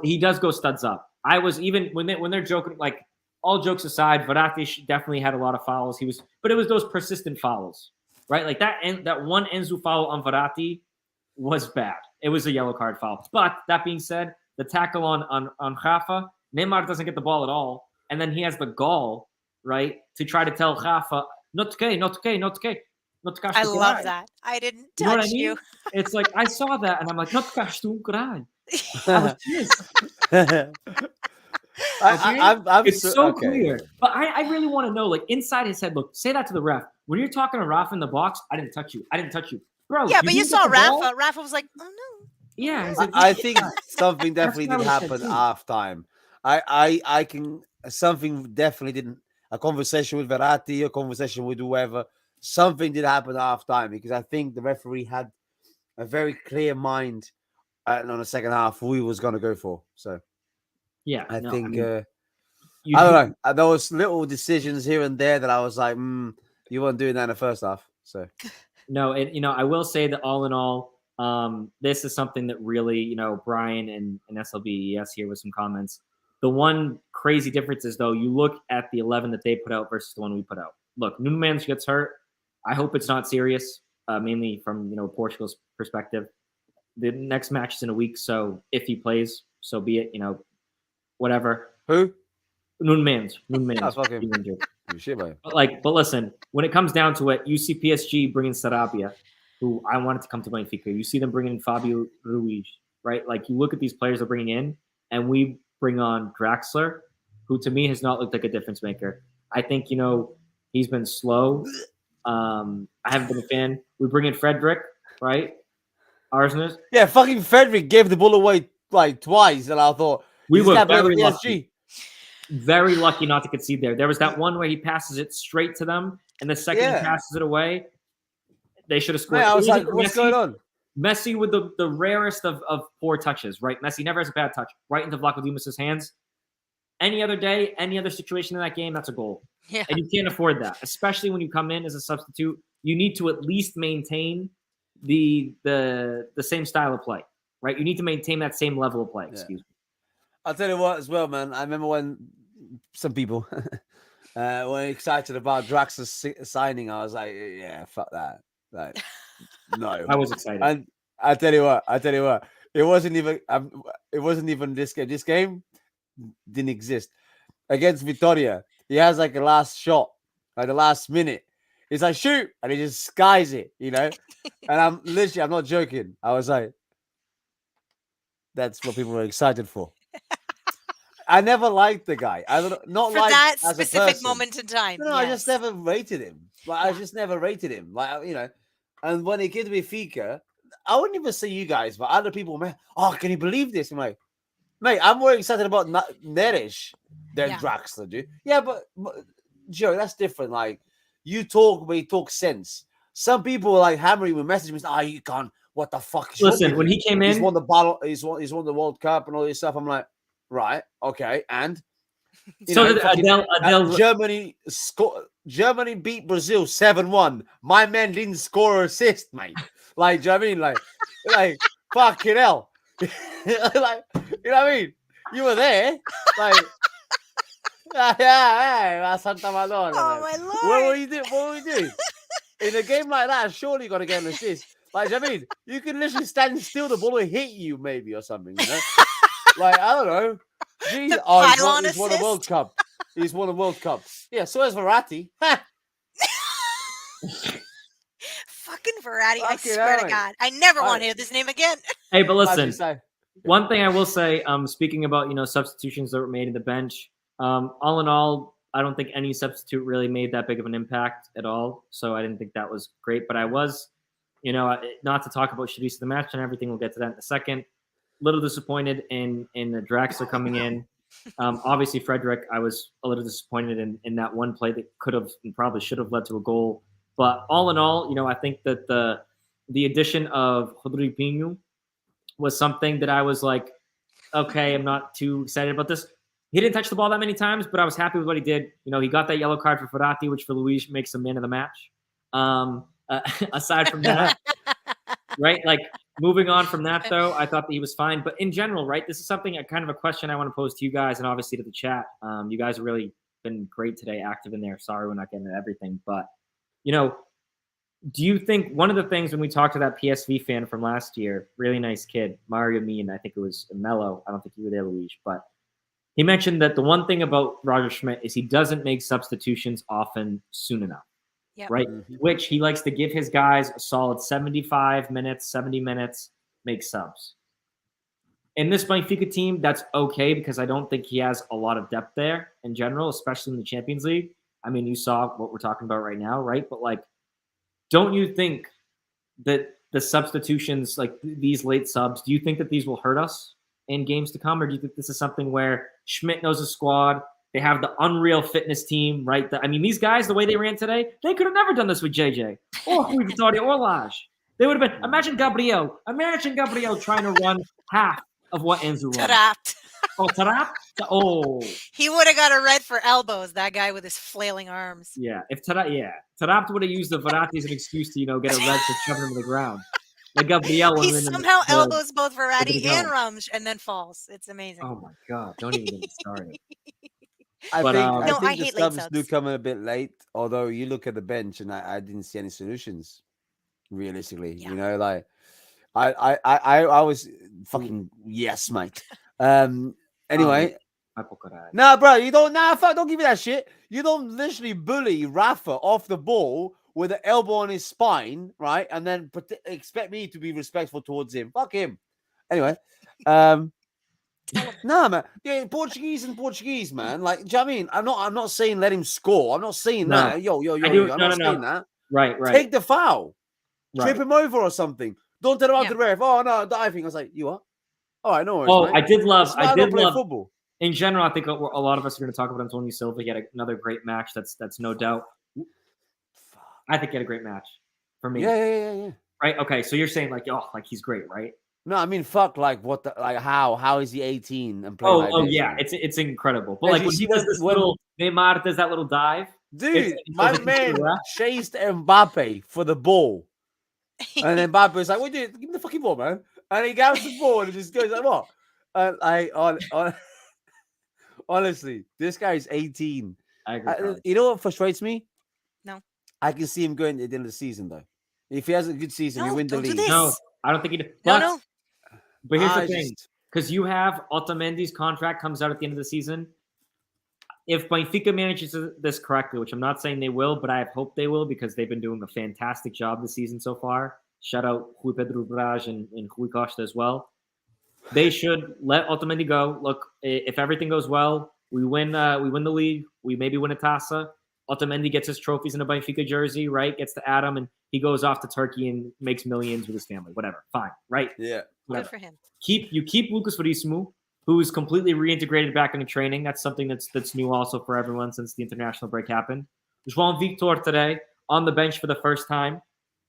he does go studs up. I was even when they're joking, like all jokes aside, Verratti definitely had a lot of fouls. But it was those persistent fouls, right? Like that one Enzo foul on Verratti was bad. It was a yellow card foul. But that being said, the tackle on Rafa, Neymar doesn't get the ball at all. and then he has the gall, right, to try to tell Rafa, not okay, not okay, not okay. I love that. I didn't touch You know what I mean? you. It's like I saw that and I'm like, not tu caralho. I was pissed. It's so clear. But I really want to know, like, inside his head, look, say that to the ref. When you're talking to Rafa in the box, I didn't touch you. I didn't touch you. Bro, Yeah, but you saw Rafa. Rafa was like, oh no. Yeah. Like, I think something definitely did happen half time. I can, something definitely didn't, a conversation with Verratti, a conversation with whoever, something did happen half time, because I think the referee had a very clear mind on the second half who he was going to go for. So yeah, I think, I don't know. There was little decisions here and there that I was like, you weren't doing that in the first half. So no, and I will say that all in all, this is something that really, Brian and SLBES here with some comments. The one crazy difference is, though, you look at the 11 that they put out versus the one we put out. Look, Nuno Mendes gets hurt. I hope it's not serious, mainly from Portugal's perspective. The next match is in a week, so if he plays, so be it. Whatever. Who? Nuno Mendes. But listen, when it comes down to it, you see PSG bringing Sarabia, who I wanted to come to Benfica. You see them bringing in Fabio Ruiz, right? Like, you look at these players they're bringing in, and we bring on Draxler, who to me has not looked like a difference maker. I think, he's been slow. I haven't been a fan. We bring in Frederick, right? Arsenal. Yeah, fucking Frederick gave the ball away like twice, and I thought we were very lucky. Very lucky not to concede there. There was that one where he passes it straight to them, and the second he passes it away, they should have scored. Man, I was like, what's going on? Messi with the rarest of poor touches, right? Messi never has a bad touch. Right into Vlaco Dimas' hands. Any other day, any other situation in that game, that's a goal. Yeah. And you can't afford that, especially when you come in as a substitute. You need to at least maintain the same style of play, right? You need to maintain that same level of play. Excuse me. I'll tell you what, as well, man. I remember when some people were excited about Draxler's signing. I was like, yeah, fuck that. Like, no. I was excited. And I tell you what, it wasn't even this game. This game didn't exist. Against Vitoria, he has like a last shot, like the last minute. He's like, shoot, and he just skies it, And I'm not joking. I was like, that's what people were excited for. I never liked the guy. Not for like that as specific a moment in time. No, I just never rated him. I just never rated him. And when he came to Benfica, I wouldn't even say you guys, but other people, man, can you believe this? I'm like, mate, I'm more excited about Neres than Draxler, dude. Yeah, but Joe, that's different. Like, you talk, but you talk sense. Some people are like hammering with messages. You can't. What the fuck? Listen, when he came in, he's won the battle. He's won the World Cup and all this stuff. I'm like, right, okay, and Adele Germany beat Brazil 7-1. My man didn't score or assist, mate. Like, do you know what I mean? Like fucking hell. Like, you know what I mean? You were there, like. Yeah, Santa Madonna. Oh, my Lord. What were you doing? In a game like that, surely you got to get an assist. Like, I mean, you can literally stand still, the ball will hit you, maybe, or something, Like, I don't know. Jeez. He's won a World Cup. He's won a World Cup. Yeah, so has Verratti. Fucking Verratti, I swear to God. I never want to hear this name again. Hey, but listen, one thing I will say, speaking about, substitutions that were made in the bench, all in all, I don't think any substitute really made that big of an impact at all. So I didn't think that was great. But I was, not to talk about Shadis of the match and everything. We'll get to that in a second. Little disappointed in the Draxler coming in. Obviously, Frederick, I was a little disappointed in that one play that could have and probably should have led to a goal. But all in all, I think that the addition of Rodrigo was something that I was like, okay, I'm not too excited about this. He didn't touch the ball that many times, but I was happy with what he did. He got that yellow card for Verratti, which for Luis makes him man of the match. Aside from that, right? Like, moving on from that, though, I thought that he was fine. But in general, right, this is something, kind of a question I want to pose to you guys and obviously to the chat. You guys have really been great today, active in there. Sorry we're not getting to everything. But, do you think one of the things when we talked to that PSV fan from last year, really nice kid, Mario Mean, I think it was Mello. I don't think you were there, Luis. But He mentioned that the one thing about Roger Schmidt is he doesn't make substitutions often soon enough. Yep. Right? Which he likes to give his guys a solid 75 minutes, 70 minutes, make subs. In this Benfica team, that's okay because I don't think he has a lot of depth there in general, especially in the Champions League. I mean, you saw what we're talking about right now, right? But like, don't you think that the substitutions, like these late subs, do you think that these will hurt us in games to come? Or do you think this is something where Schmidt knows the squad? They have the unreal fitness team, right? I mean, these guys, the way they ran today, they could have never done this with JJ or Rui Vitória or Lage. They would have been, imagine Gabriel trying to run half of what Enzo runs. Taarabt. Oh, Taarabt? Oh. He would have got a red for elbows, that guy with his flailing arms. Yeah, if Taarabt would have used the Verratti as an excuse to, get a red for shoving him to the ground. Like Gabriel. He somehow elbows both Verratti and Ramj and then falls. It's amazing. Oh my God, don't even get me started. I think hate the subs late do subs. come in a bit late, although you look at the bench and I didn't see any solutions, realistically. Yeah. Like I was fucking yes, mate. Anyway. Nah, bro, you don't don't give me that shit. You don't literally bully Rafa off the ball with an elbow on his spine, right? And then expect me to be respectful towards him. Fuck him. Anyway, nah, man. Yeah, Portuguese, man. Like, do you know what I mean? I'm not saying let him score. I'm not saying that. Yo. I'm not saying that. Right. Take the foul. Right. Trip him over or something. Don't tell him out the ref. Oh no, diving. I was like, you are? All right, no worries. Oh, mate. I did love football. In general, I think a lot of us are going to talk about Antonio Silva. He had another great match. That's no doubt. I think he had a great match for me. Yeah. Right. Okay. So you're saying like he's great, right? No, I mean, fuck, like what the, like how is he 18 and playing like this? Yeah, man? it's incredible. But like when he does this little Neymar does that little dive, dude, my man chased Mbappe for the ball, and then Mbappe was like, "What do? Give me the fucking ball, man!" And he grabs the ball and just goes like, "What?" And honestly, this guy is 18. I agree. You know what frustrates me? No, I can see him going at the end of the season though. If he has a good season, he win the league. No, I don't think he. No. But here's the thing, because you have Otamendi's contract comes out at the end of the season. If Benfica manages this correctly, which I'm not saying they will, but I have hope they will because they've been doing a fantastic job this season so far. Shout out Rui Pedro Braz and Rui Costa as well. They should let Otamendi go. Look, if everything goes well, we win the league. We maybe win a Taça. Otamendi gets his trophies in a Benfica jersey, right? Gets to Adam, and he goes off to Turkey and makes millions with his family. Whatever, fine, right? Yeah, good for him. Keep Lucas Verissimo, who's completely reintegrated back into training. That's something that's new also for everyone since the international break happened. João Victor today on the bench for the first time,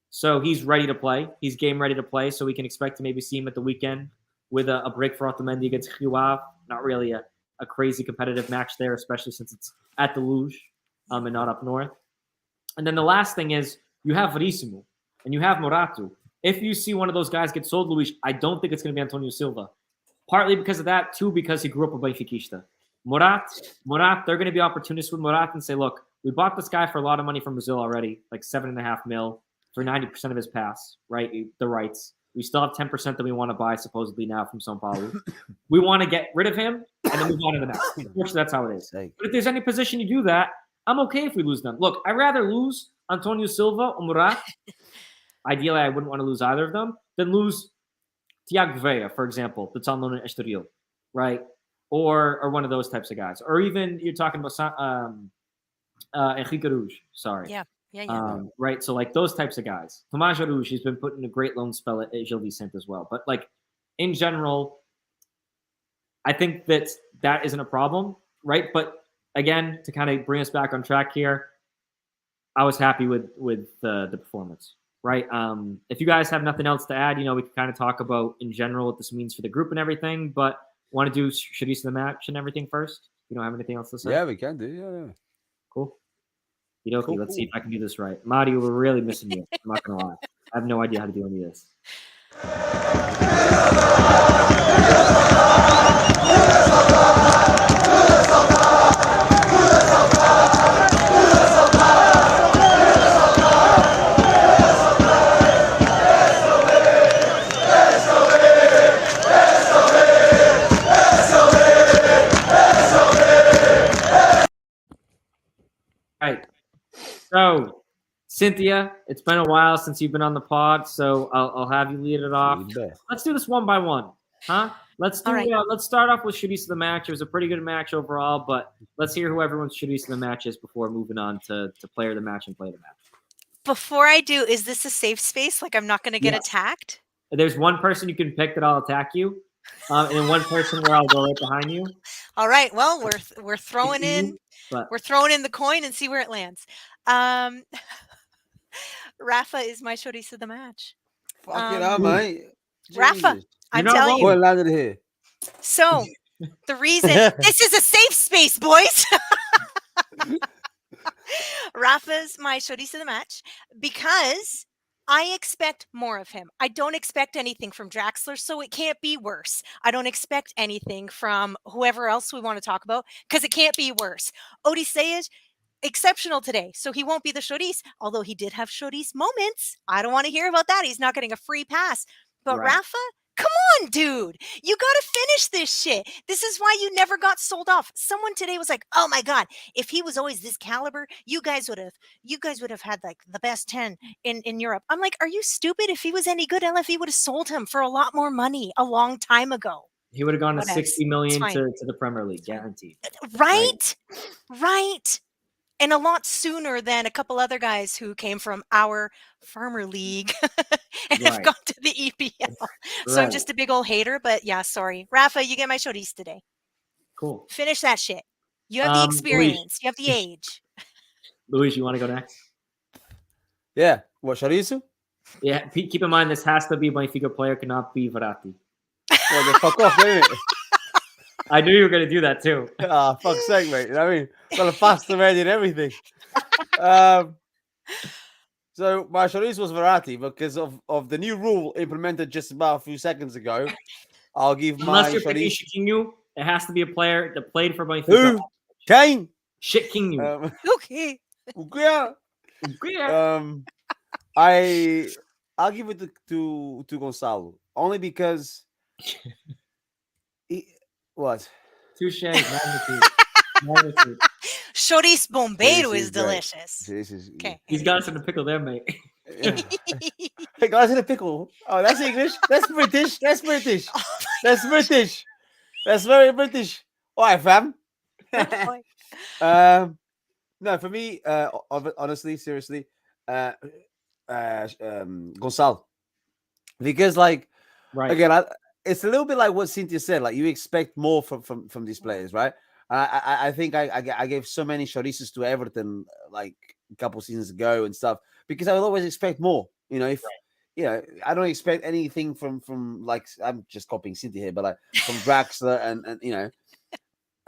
so he's ready to play. He's game ready to play, so we can expect to maybe see him at the weekend with a break for Otamendi against Rio Ave. Not really a crazy competitive match there, especially since it's at the Luge. And not up north. And then the last thing is you have Verissimo and you have Morato. If you see one of those guys get sold, Luis, I don't think it's going to be Antonio Silva. Partly because of that, too, because he grew up a Benfiquista. Morat, they're going to be opportunists with Morat and say, look, we bought this guy for a lot of money from Brazil already, like $7.5 million for 90% of his pass, right? The rights. We still have 10% that we want to buy supposedly now from São Paulo. We want to get rid of him and then move on to the next. Unfortunately, that's how it is. But if there's any position you do that, I'm okay if we lose them. Look, I'd rather lose Antonio Silva or Murat. Ideally, I wouldn't want to lose either of them than lose Tiago Veia, for example, that's on loan at Estoril, right? Or one of those types of guys. Or even you're talking about Henrique Rouge, sorry. Yeah. Right, so like those types of guys. Tomás Rouge, he's been put in a great loan spell at Gil Vicente as well. But like in general, I think that isn't a problem, right? But again, to kind of bring us back on track here, I was happy with the performance, right? If you guys have nothing else to add, we can kind of talk about in general what this means for the group and everything. But want to do Shadis the match and everything first? You don't have anything else to say? Yeah, we can do. Yeah. Cool. Cool. Let's see if I can do this right. Mario, we're really missing you. I'm not gonna lie. I have no idea how to do any of this. Cynthia, it's been a while since you've been on the pod, so I'll have you lead it off. Let's do this one by one, huh? Let's do. Right. Let's start off with shitties of the match. It was a pretty good match overall, but let's hear who everyone's shitties of the match is before moving on to player of the match and play the match. Before I do, is this a safe space? Like I'm not going to get attacked? There's one person you can pick that I'll attack you, and then one person where I'll go right behind you. All right. Well, we're throwing in But we're throwing in the coin and see where it lands. Rafa is my shorties of the match. Fuck it up, mate. Rafa, Jesus. I'm not telling wrong. you. What landed here? So the reason this is a safe space, boys. Rafa's my shorties of the match because I expect more of him. I don't expect anything from Draxler, so it can't be worse. I don't expect anything from whoever else we want to talk about because it can't be worse. Odysseus, exceptional today, so he won't be the shorties, although he did have shorties moments. I don't want to hear about that. He's not getting a free pass. But Right. Rafa, come on, dude. You got to finish this shit. This is why you never got sold off. Someone today was like, oh my God, if he was always this caliber, you guys would have had like the best 10 in Europe. I'm like, are you stupid? If he was any good, LFE would have sold him for a lot more money a long time ago. he would have gone to Whatevs. 60 million It's to the Premier League, guaranteed. Right? Right. And a lot sooner than a couple other guys who came from our farmer league and have Right. gone to the EPL. So I'm Right. just a big old hater, but yeah, sorry. Rafa, you get my shorties today. Cool. Finish that shit. You have the Luis. experience. You have the age. Luis, you want to go next? Yeah. What, Chorizo? Yeah. Keep in mind, this has to be Benfica player, cannot be Verratti. Well, the fuck off, ain't it? I knew you were going to do that too. Ah, fuck's sake, mate. You know what I mean? Got a faster ready and everything. So my Chorizo was Verratti because of the new rule implemented just about a few seconds ago. I'll give Unless my you're picking Chorizo. Chiquinho, it has to be a player that played for Benfica. Who? Kane. Chiquinho. Okay. Yeah. Yeah. I'll give it to Gonçalo only because what? Touche. Magnitude. Choris Bombeiro This is is great. delicious. This is Okay. He's got us in a pickle there, mate. Yeah. Hey guys, in a pickle. Oh, that's English. That's British. That's British. That's British. That's very British. All right, fam. No, for me, honestly, seriously, Gonçalo, because like Right. again, it's a little bit like what Cynthia said. Like you expect more from these players, right? I think I gave so many chorizos to Everton like a couple seasons ago and stuff because I would always expect more. You know, if you know, I don't expect anything from like I'm just copying Cynthia here, but like from Draxler and you know.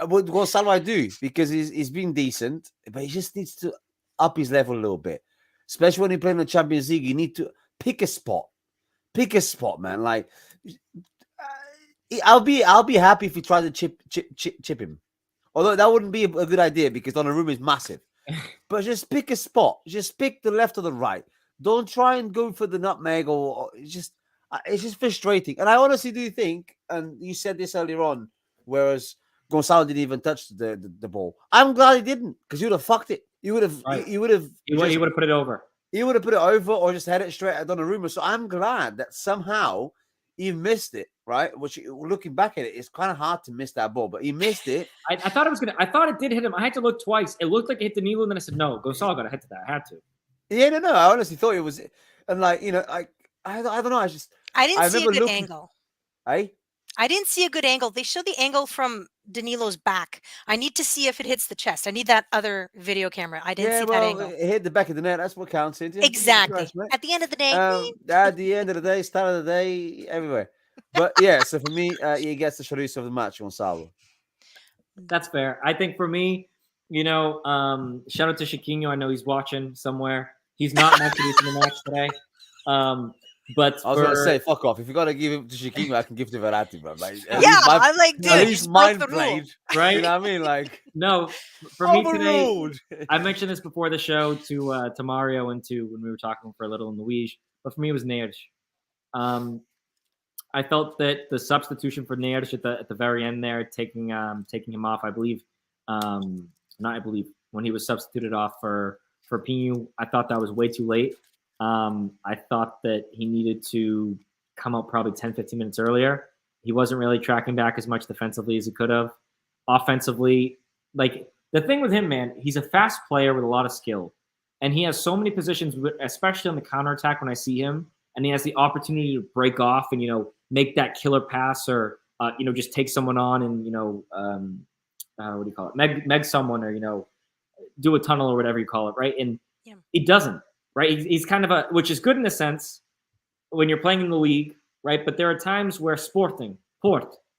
What Gonçalo I do because he's been decent, but he just needs to up his level a little bit. Especially when you play in the Champions League, you need to pick a spot. Pick a spot, man. Like I'll be happy if you try to chip him. Although that wouldn't be a good idea because Donnarumma is massive. But just pick a spot. Just pick the left or the right. Don't try and go for the nutmeg or it's just frustrating. And I honestly do think, and you said this earlier on, whereas Gonçalo didn't even touch the ball. I'm glad he didn't because he would have fucked it. He would have. Right. He would have put it over. He would have put it over or just had it straight at Donnarumma. So I'm glad that somehow he missed it. Right, which looking back at it, it's kind of hard to miss that ball, but he missed it. I thought it was gonna. I thought it did hit him. I had to look twice. It looked like it hit Danilo, and then I said, "No, Gonçalo got to hit to that. I had to." Yeah, no. I honestly thought it was, and like you know, I don't know. I didn't see a good angle. Eh? I didn't see a good angle. They showed the angle from Danilo's back. I need to see if it hits the chest. I need that other video camera. I didn't see that angle. It hit the back of the net. That's what counts. Exactly. At the end of the day. At the end of the day, start of the day, everywhere. But yeah, so for me, he gets the chorizo of the match, Gonçalo. That's fair. I think for me, you know, shout out to Chiquinho. I know he's watching somewhere. He's not my chorizo of the match today. But I was going to say, fuck off. If you got to give it to Chiquinho, I can give it to Verratti, bro. Like, I'm like, dude, at least mind played, right? You know what I mean? Like, no, for me today, I mentioned this before the show to Mario and to when we were talking for a little in Luis, but for me it was Neres. I felt that the substitution for Neres at the very end there, taking him off, when he was substituted off for for Pinu. I thought that was way too late. I thought that he needed to come out probably 10, 15 minutes earlier. He wasn't really tracking back as much defensively as he could have. Offensively, like the thing with him, man, he's a fast player with a lot of skill. And he has so many positions, especially on the counterattack when I see him, and he has the opportunity to break off and, make that killer pass or, just take someone on and, what do you call it? Meg someone or, do a tunnel or whatever you call it, right? And he doesn't, right? He's kind of which is good in a sense when you're playing in the league, right? But there are times where Port,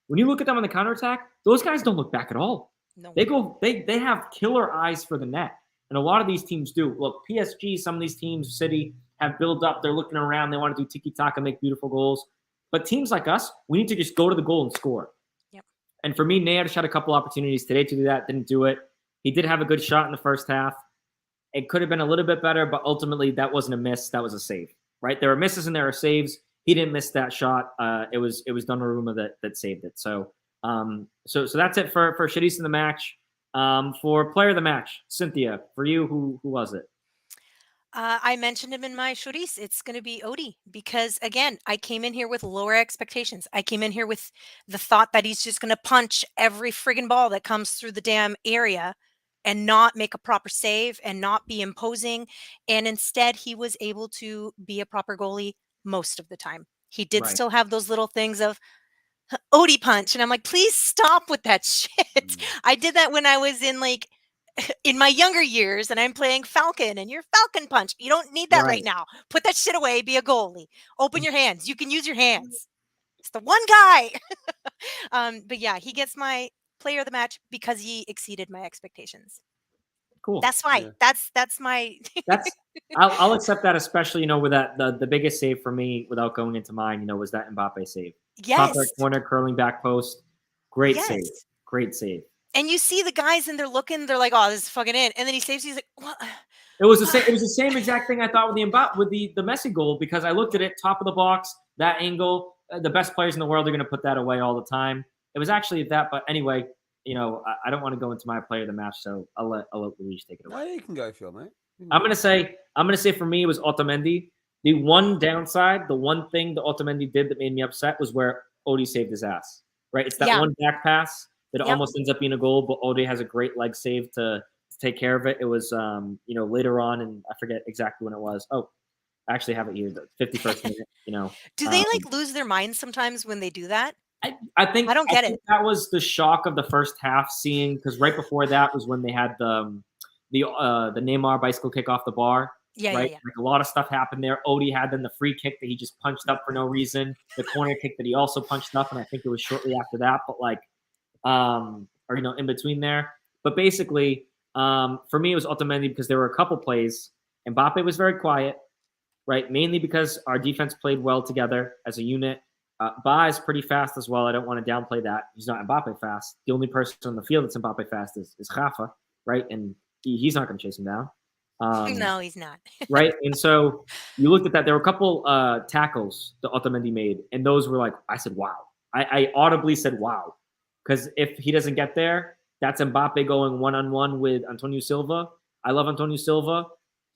when you look at them on the counterattack, those guys don't look back at all. No. They have killer eyes for the net. And a lot of these teams do. Look, PSG, some of these teams, City, have built up. They're looking around. They want to do tiki-taka, make beautiful goals. But teams like us, we need to just go to the goal and score. Yep. And for me, Neres had a couple opportunities today to do that. Didn't do it. He did have a good shot in the first half. It could have been a little bit better, but ultimately that wasn't a miss. That was a save, right? There were misses and there were saves. He didn't miss that shot. It was Donnarumma that saved it. So that's it for Shadis in the match. For player of the match, Cynthia, for you, who was it? I mentioned him in my Choris. It's going to be Odie because, again, I came in here with lower expectations. I came in here with the thought that he's just going to punch every friggin' ball that comes through the damn area and not make a proper save and not be imposing. And instead, he was able to be a proper goalie most of the time. He did still have those little things of Odie punch. And I'm like, please stop with that shit. I did that when I was in my younger years and I'm playing Falcon and you're Falcon punch. You don't need that right now. Put that shit away. Be a goalie. Open your hands. You can use your hands. It's the one guy. But yeah, he gets my player of the match because he exceeded my expectations. Cool. That's why. Yeah. That's my. I'll accept that, especially with that the biggest save for me, without going into mine, was that Mbappe save. Yes. Top right corner, curling back post. Great save. Great save. And you see the guys and they're like, oh, this is fucking in. And then he saves. He's like, what? It was the same. It was the same exact thing I thought with the Messi goal, because I looked at it, top of the box, that angle. The best players in the world are going to put that away all the time. It was actually that, but anyway, I don't want to go into my player of the match, so I'll let Luis take it away. No, you can go, Phil, mate. I'm gonna say for me it was Otamendi. The one downside, the one thing that Otamendi did that made me upset was where Odie saved his ass. Right, it's that one back pass that almost ends up being a goal, but Odie has a great leg save to take care of it. It was later on, and I forget exactly when it was. Oh, I actually have it here, the 51st minute. Do they lose their minds sometimes when they do that? I think I don't get it. That was the shock of the first half, seeing, because right before that was when they had the Neymar bicycle kick off the bar. Yeah, right? Yeah. Like a lot of stuff happened there. Odie had then the free kick that he just punched up for no reason, the corner kick that he also punched up, and I think it was shortly after that, but in between there. But basically, for me, it was Otamendi because there were a couple plays. Mbappe was very quiet, right? Mainly because our defense played well together as a unit. Ba is pretty fast as well. I don't want to downplay that. He's not Mbappe fast. The only person on the field that's Mbappe fast is Rafa, right? And he's not going to chase him down. No, he's not. Right? And so you looked at that. There were a couple tackles that Otamendi made, and those were like, I said, wow. I audibly said, wow. Because if he doesn't get there, that's Mbappe going one-on-one with Antonio Silva. I love Antonio Silva,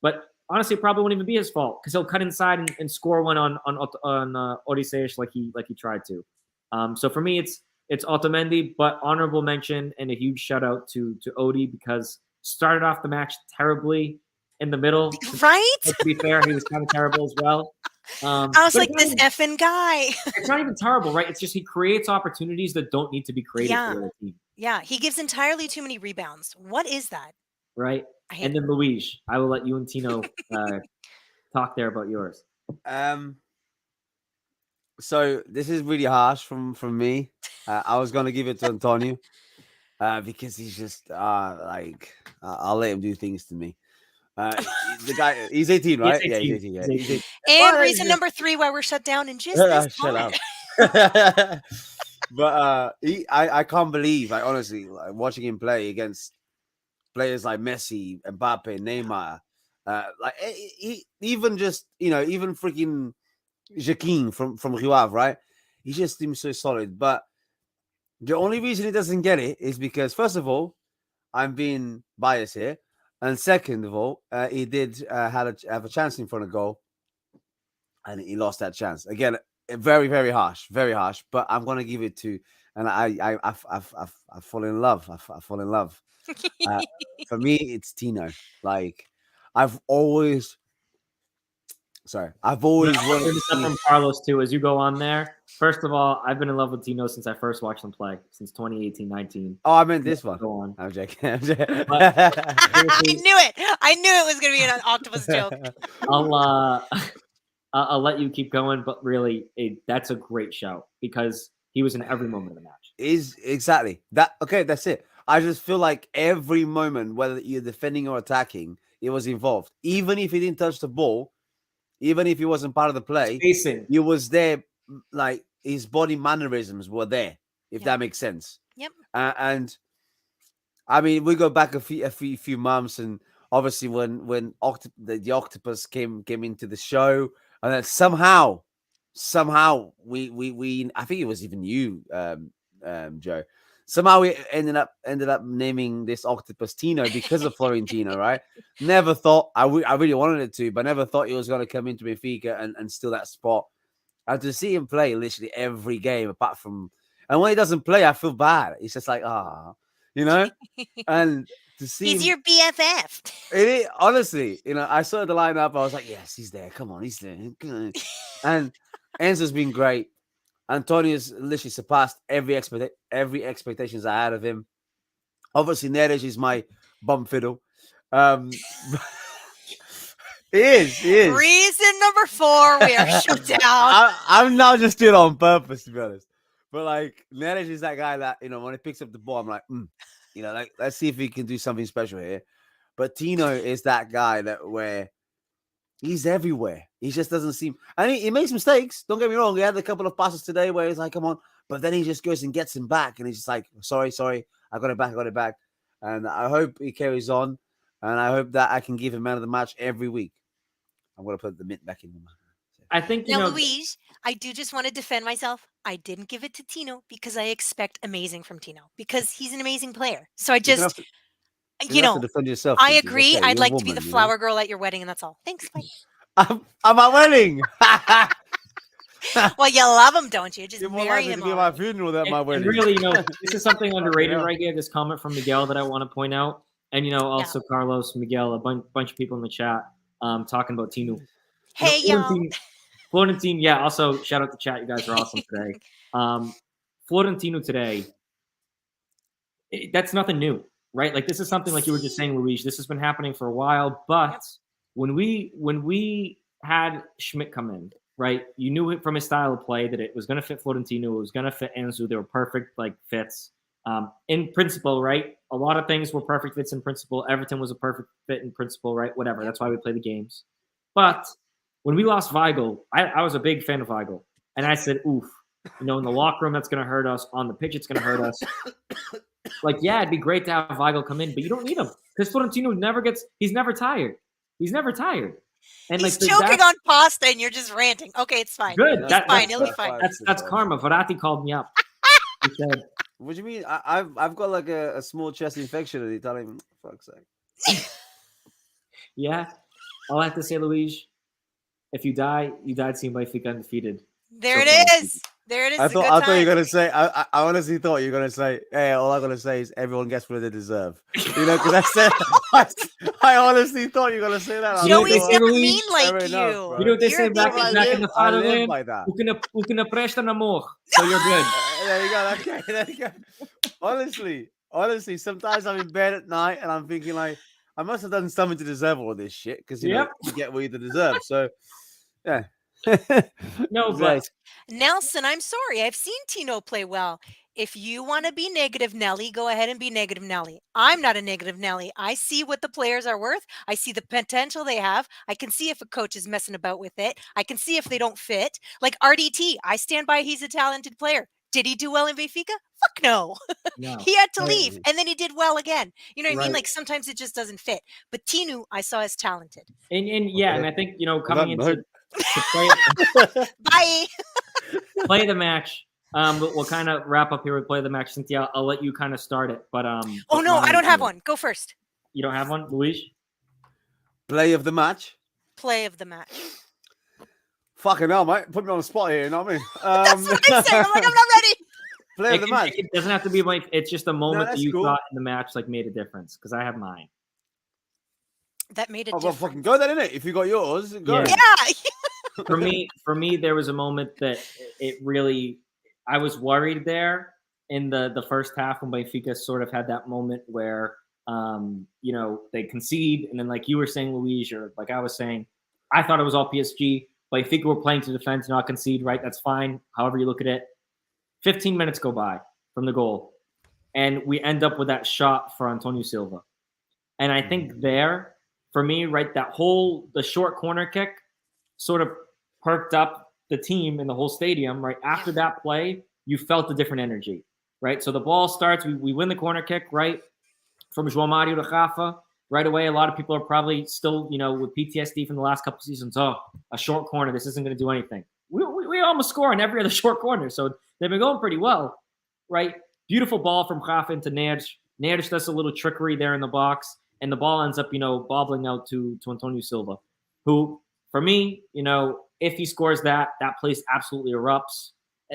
but honestly, it probably won't even be his fault because he'll cut inside and score one on Odysseus like he tried to. So for me, it's Otamendi, but honorable mention and a huge shout out to Odie because started off the match terribly in the middle. Right? To be fair, he was kind of terrible as well. I was like, this effing guy. It's not even terrible, right? It's just he creates opportunities that don't need to be created for the team. Yeah, he gives entirely too many rebounds. What is that? Right? And then Luis, I will let you and Tino talk there about yours. So this is really harsh from me. I was going to give it to Antonio because he's just I'll let him do things to me. The guy, he's 18, right? He's 18. Yeah, he's 18. Yeah. He's 18. And reason number 3 why we're shut down in just this shut moment. up. But I can't believe, honestly, watching him play against players like Messi, Mbappe, Neymar, even freaking Joaquin from Rio Ave, right? He just seems so solid. But the only reason he doesn't get it is because, first of all, I'm being biased here. And second of all, he did have a chance in front of goal, and he lost that chance. Again, very, very harsh, very harsh. But I'm gonna give it to, and I fall in love. I fall in love. For me, it's Tino. Like I've always wanted This to is up see. from Carlos too. As you go on there, first of all, I've been in love with Tino since I first watched him play, since 2018-19. Oh, I meant this one. Go on. I'm joking. I'm joking. I knew it. I knew it was going to be an octopus joke. I'll let you keep going, but really, that's a great shout because he was in every moment of the match. Is exactly that. Okay, that's it. I just feel like every moment, whether you're defending or attacking, he was involved. Even if he didn't touch the ball, even if he wasn't part of the play, Spacing. he was there. Like his body mannerisms were there, if that makes sense. Yep. And I mean, we go back a few months, and obviously when the octopus came into the show, and then somehow we I think it was even you, Joe. Somehow we ended up naming this octopus Tino because of Florentino, right? Never thought I really wanted it to, but never thought he was going to come into Benfica and steal that spot. And to see him play literally every game, apart from, and when he doesn't play, I feel bad. It's just like, and to see He's him, your BFF. it is, honestly, I saw the lineup. I was like, yes, he's there. Come on, he's there. And Enzo's been great. Antonio's literally surpassed every expectations I had of him. Obviously, Neres is my bum fiddle. He is. Reason number 4, we are shut down. I'm not just doing it on purpose, to be honest. But like, Neres is that guy that, when he picks up the ball, I'm like, like, let's see if he can do something special here. But Tino is that guy where he's everywhere. He just doesn't seem, and he makes mistakes. Don't get me wrong. He had a couple of passes today where he's like, come on. But then he just goes and gets him back. And he's just like, sorry. I got it back. And I hope he carries on. And I hope that I can give him man of the match every week. I'm going to put the mint back in him. I think, Now, Luis, I do just want to defend myself. I didn't give it to Tino because I expect amazing from Tino because he's an amazing player. So I just, you have to defend yourself. I agree. I'd like to be the flower girl at your wedding, and that's all. Thanks. Bye. I'm at wedding. Well, you love him, don't you? Just You're more marry likely him. to be at my funeral than my wedding. And really, this is something underrated right here. This comment from Miguel that I want to point out, and also Carlos, Miguel, a bunch of people in the chat talking about Tino. Hey, y'all. Florentino, yeah. Also, shout out to chat. You guys are awesome today. Florentino today. That's nothing new, right? Like this is something like you were just saying, Luis. This has been happening for a while, but when we had Schmidt come in, right? You knew it from his style of play that it was going to fit Florentino. It was going to fit Enzo. They were perfect fits. In principle, right? A lot of things were perfect fits in principle. Everton was a perfect fit in principle, right? Whatever. That's why we play the games. But when we lost Weigl, I was a big fan of Weigl. And I said, oof, in the locker room, that's going to hurt us. On the pitch, it's going to hurt us. It'd be great to have Weigl come in, but you don't need him. Because Florentino he's never tired. He's never tired. And he's choking on pasta and you're just ranting. Okay, it's fine. Good. That's fine. It'll be fine. That's karma. Verratti called me up. He said, what do you mean? I've got like a small chest infection, and he told him, fuck's sake. Yeah. All I have to say, Luis, if you died seeing Benfica undefeated. There it is. There it is. I thought you were gonna say. I honestly thought you were gonna say. Hey, all I'm gonna say is everyone gets what they deserve. Because I said. I honestly thought you were gonna say that. Joey's not mean like Fair you. Enough, You know what they say back in the fatherland? Like Ukina presta namor. So you're good. There you go. Okay, there you go. Honestly, sometimes I'm in bed at night and I'm thinking like, I must have done something to deserve all this shit because you get what you deserve. So, yeah. No, but Nelson, I'm sorry. I've seen Tino play well. If you want to be negative Nelly, go ahead and be negative Nelly. I'm not a negative Nelly. I see what the players are worth. I see the potential they have. I can see if a coach is messing about with it. I can see if they don't fit. Like RDT, I stand by he's a talented player. Did he do well in Benfica? Fuck no. He had to leave, and then he did well again. You know what I mean? Like sometimes it just doesn't fit. But Tino, I saw as talented. And I think coming into play the match. We'll kind of wrap up here with play the match. Cynthia, I'll let you kind of start it. But oh no, I don't have one. Go first. You don't have one, Luis? Play of the match. Play of the match. Fucking hell, mate. Put me on the spot here, you know what I mean? That's what I'm saying. I'm like, I'm not ready. Play of the match. It doesn't have to be like, it's just a moment that that's you cool. thought in the match like made a difference. Because I have mine. That made a Oh, difference. well, fucking go then, innit? If you got yours, go. Yeah. Yeah. For me, there was a moment that it really, I was worried there in the first half when Benfica sort of had that moment where, you know, they concede. And then like you were saying, Luis, or like I was saying, I thought it was all PSG. Benfica were playing to defend, to not concede, right? That's fine. However you look at it. 15 minutes go by from the goal. And we end up with that shot for Antonio Silva. And I think there, for me, right, the short corner kick sort of perked up the team and the whole stadium, right? After that play, you felt a different energy, right? So the ball starts, we win the corner kick, right? From João Mario to Rafa, right away, a lot of people are probably still, you know, with PTSD from the last couple seasons. Oh, a short corner, this isn't going to do anything. We almost score on every other short corner, so they've been going pretty well, right? Beautiful ball from Rafa into Neres. Neres does a little trickery there in the box, and the ball ends up, you know, bobbling out to Antonio Silva, who, for me, you know, if he scores that place absolutely erupts.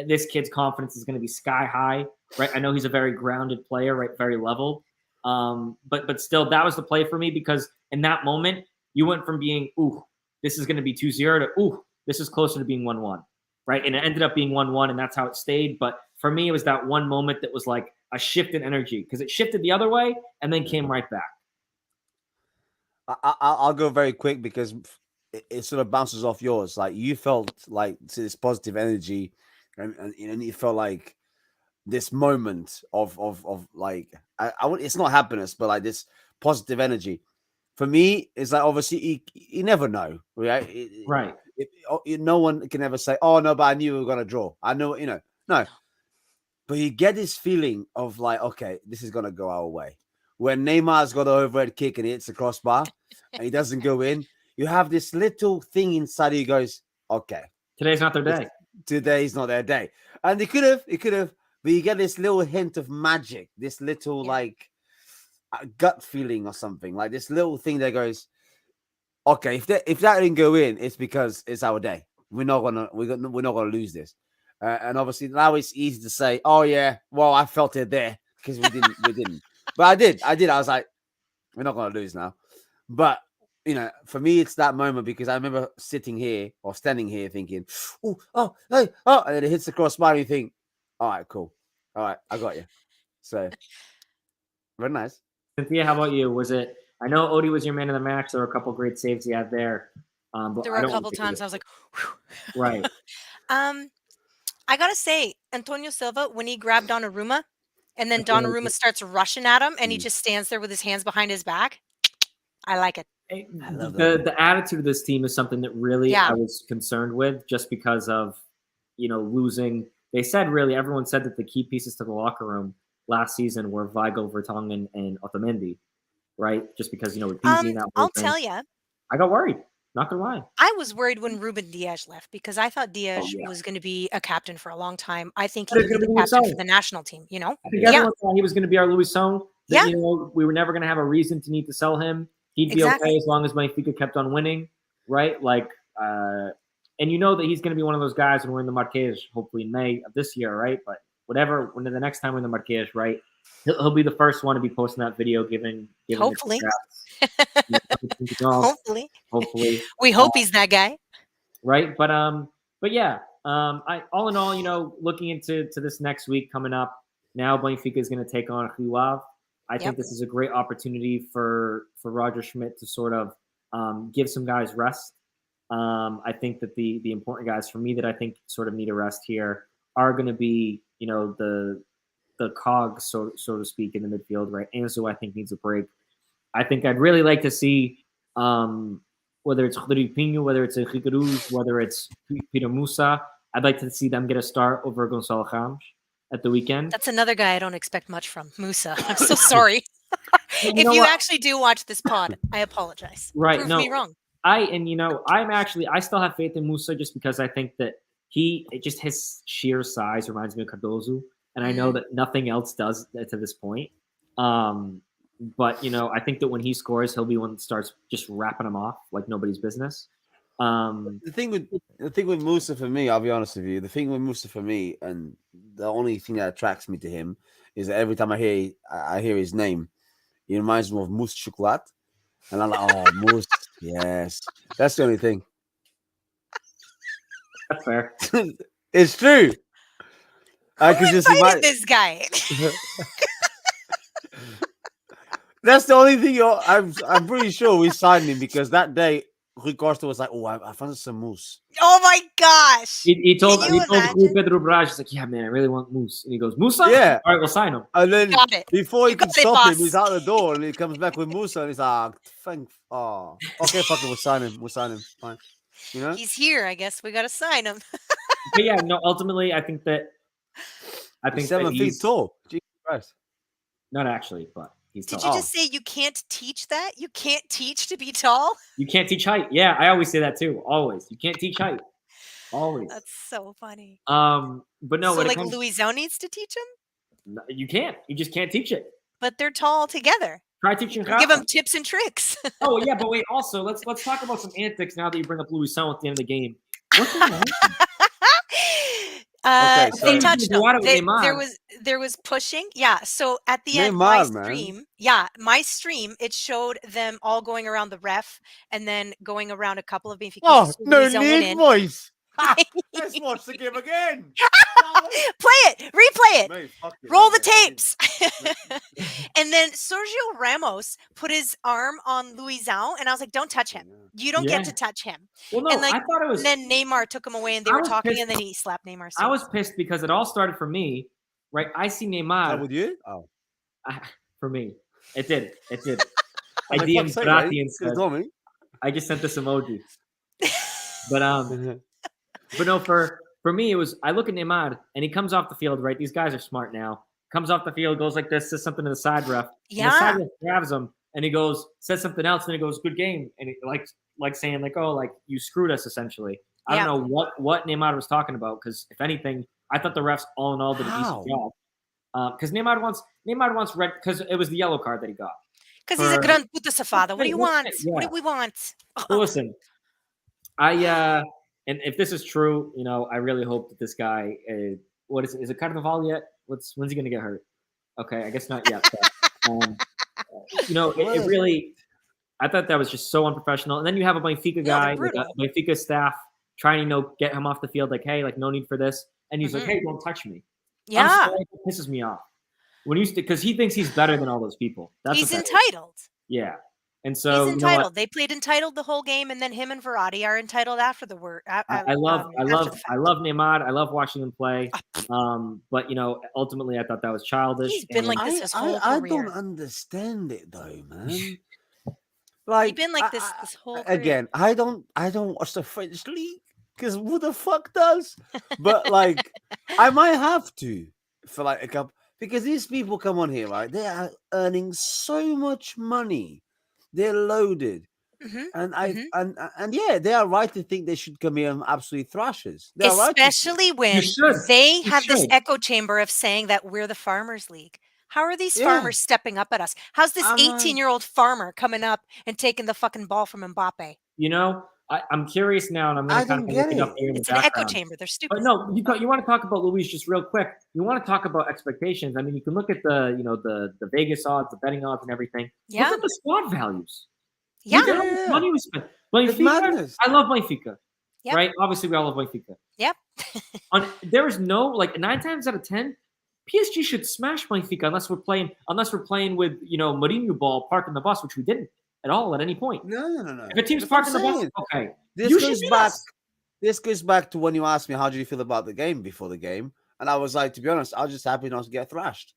This kid's confidence is going to be sky high, right? I know he's a very grounded player, right? Very level. But still, that was the play for me because in that moment, you went from being, ooh, this is going to be 2-0 to, ooh, this is closer to being 1-1, right? And it ended up being 1-1, and that's how it stayed. But for me, it was that one moment that was like a shift in energy because it shifted the other way and then came right back. I'll go very quick because it sort of bounces off yours. Like you felt like this positive energy, and you felt like this moment of like it's not happiness, but like this positive energy. For me, it's like obviously you never know, right? Right. No one can ever say, "Oh no," but I knew we were gonna draw. I know, you know, no. But you get this feeling of like, okay, this is gonna go our way. When Neymar's got an overhead kick and he hits the crossbar and he doesn't go in, you have this little thing inside you goes, okay, today's not their day. Today's not their day. And it could have, but you get this little hint of magic, this little like gut feeling or something, like this little thing that goes, okay, if that didn't go in, it's because it's our day. We're not gonna lose this. And obviously now it's easy to say, oh yeah, well I felt it there because we didn't. But I did. I was like, we're not gonna lose now. But you know, for me, it's that moment because I remember standing here thinking, oh, hey, oh, and then it hits the crossbar and you think, all right, cool. All right, I got you. So very nice. Cynthia, how about you? Was it? I know Odie was your man of the match. There were a couple great saves he had there. But There were a couple times I was like, whew. Right. I gotta say, Antonio Silva, when he grabbed Donnarumma, and then Donnarumma starts rushing at him, and he just stands there with his hands behind his back. I like it. I love that. The attitude of this team is something that really I was concerned with, just because of, you know, losing. They said really everyone said that the key pieces to the locker room last season were Weigl, Vertonghen, and Otamendi, right? Just because, you know, with Pizzi and that whole thing. I'll tell you, I got worried. Not gonna lie. I was worried when Ruben Dias left because I thought Dias was going to be a captain for a long time. I think he could be the captain for the national team. You know, I think everyone thought he was going to be our Louis Song. Yeah, you know, we were never going to have a reason to need to sell him. He'd be okay as long as Benfica kept on winning, right? Like, and you know that he's going to be one of those guys when we're in the Marquês, hopefully in May of this year, right? But whatever, when the next time we're in the Marquês, right? He'll be the first one to be posting that video, giving hopefully. Hopefully. We hope he's that guy. Right. But yeah, I all in all, you know, looking into this next week coming up, now Benfica is going to take on Rio Ave. I think this is a great opportunity for Roger Schmidt to sort of give some guys rest. I think that the important guys for me that I think sort of need a rest here are going to be, you know, the cogs, so to speak, in the midfield, right? Enzo, I think, needs a break. I think I'd really like to see whether it's Rodrigo Pinho, whether it's Enrique Cruz, whether it's Peter Musa. I'd like to see them get a start over Gonzalo Ramos at the weekend. That's another guy I don't expect much from, Musa. I'm so sorry. If you actually do watch this pod, I apologize. Right. Prove me wrong. I still have faith in Musa just because I think that his sheer size reminds me of Cardozo. And I know that nothing else does to this point. But I think that when he scores, he'll be one that starts just wrapping them off like nobody's business. The thing with Musa for me, I'll be honest with you. The thing with Musa for me, and the only thing that attracts me to him is that every time I hear his name, he reminds me of Mousse Chocolat, and I'm like, oh, Mousse, yes. That's the only thing. That's fair. It's true. I Who could just invited this guy? That's the only thing. I'm pretty sure we signed him because that day Rui Costa was like, "Oh, I found some mousse." Oh my gosh! He told Can you imagine? Pedro Braz, he's like, "Yeah, man, I really want Moose," and he goes, "Musa, Yeah. all right, we'll sign him." And then Got it. before he You could got it, stop him, boss. he's out the door and he comes back with Musa and he's like, okay, fuck it, we'll sign him. Fine. He's here. I guess we got to sign him. But yeah, no. Ultimately, I think He's that 7 feet he's tall. Jesus Christ. not actually, but he's tall. Did you just say you can't teach that? You can't teach to be tall? You can't teach height. Yeah, I always say that too. Always, you can't teach height. Always. That's so funny. But no, So when like it comes, Louisão needs to teach him, no, you can't. You just can't teach it. but they're tall together. Try teaching Give them Rafa. tips and tricks. Oh yeah, but wait. Also, let's talk about some antics now that you bring up Louisão at the end of the game. What's going on? Okay, so- They touched him. Eduardo There Neymar. was pushing. Yeah. So at the end, Neymar, my man. stream, my stream, it showed them all going around the ref and then going around a couple of Benfica. Oh, so no Louisão went need, in. boys. Let's watch the game again. Play it, replay it. Mate, fuck it, Roll the okay, I think- tapes. And then Sergio Ramos put his arm on Louisão, and I was like, "Don't touch him. You don't Yeah. get to touch him." Well, no, and like, I thought it was. And then Neymar took him away, and they I were was talking, pissed- and then he slapped Neymar's I face. was pissed because it all started for me, right? I see How Neymar. would you? Oh, For me, it did. It did. I like, DM'd fuck's sake, Berati mate. and Just said, told me. I just sent this emoji. But no, for me, it was, I look at Neymar and he comes off the field, right? These guys are smart now. Comes off the field, goes like this, says something to the side ref. And the side Yeah. ref grabs him and he goes, says something else, and he goes, "Good game." And he, like saying like, "Oh, like you screwed us," essentially. I Yeah. don't know what Neymar was talking about, because if anything, I thought the refs all in all did a How? decent job. Because Neymar wants red, because it was the yellow card that he got. Because he's a for- gran puta safada. What do you Wait, want? yeah. What do we want? Well, listen, and if this is true, I really hope that this guy, what is it? Is it Carnival yet? When's he gonna get hurt? Okay, I guess not yet. But, it really, I thought that was just so unprofessional. And then you have a Benfica guy, like a Benfica staff, trying to get him off the field, like, "Hey, like, no need for this," and he's like, "Hey, don't touch me." Yeah, I'm sorry, it pisses me off when because he thinks he's better than all those people. That's he's what that is. entitled. Yeah, and so He's entitled. They played entitled the whole game, and then him and Verratti are entitled after the word. I love Neymar. I love watching him play. But ultimately, I thought that was childish. He's been like this his whole I career. don't understand it though, man. Like He's been like this this whole career. again. I don't watch the French league because who the fuck does? But like, I might have to for like a couple, because these people come on here, right? They are earning so much money. They're loaded. And and yeah, they are right to think they should come here and absolutely thrashers. They are right to- Especially when they have this echo chamber of saying that we're the farmers league. How are these farmers stepping up at us? How's this 18-year-old farmer coming up and taking the fucking ball from Mbappe? I'm curious now, and I'm going to kind of look it up here in the It's an echo background. chamber. They're stupid. But no, you want to talk about Luis just real quick. You want to talk about expectations. I mean, you can look at the Vegas odds, the betting odds, and everything. Yeah. Look at the squad values. Yeah. Look at how much money we spent. It's Benfica, madness. I love Benfica. Yep. Right? Obviously, we all love Benfica. Yep. There is no 9 times out of 10, PSG should smash Benfica unless we're playing with Mourinho ball parking the bus, which we didn't at all at any point. No. If a team's That's what I'm parking the bus, saying. okay. This goes back to when you asked me how did you feel about the game before the game, and I was like, to be honest, I was just happy not to get thrashed,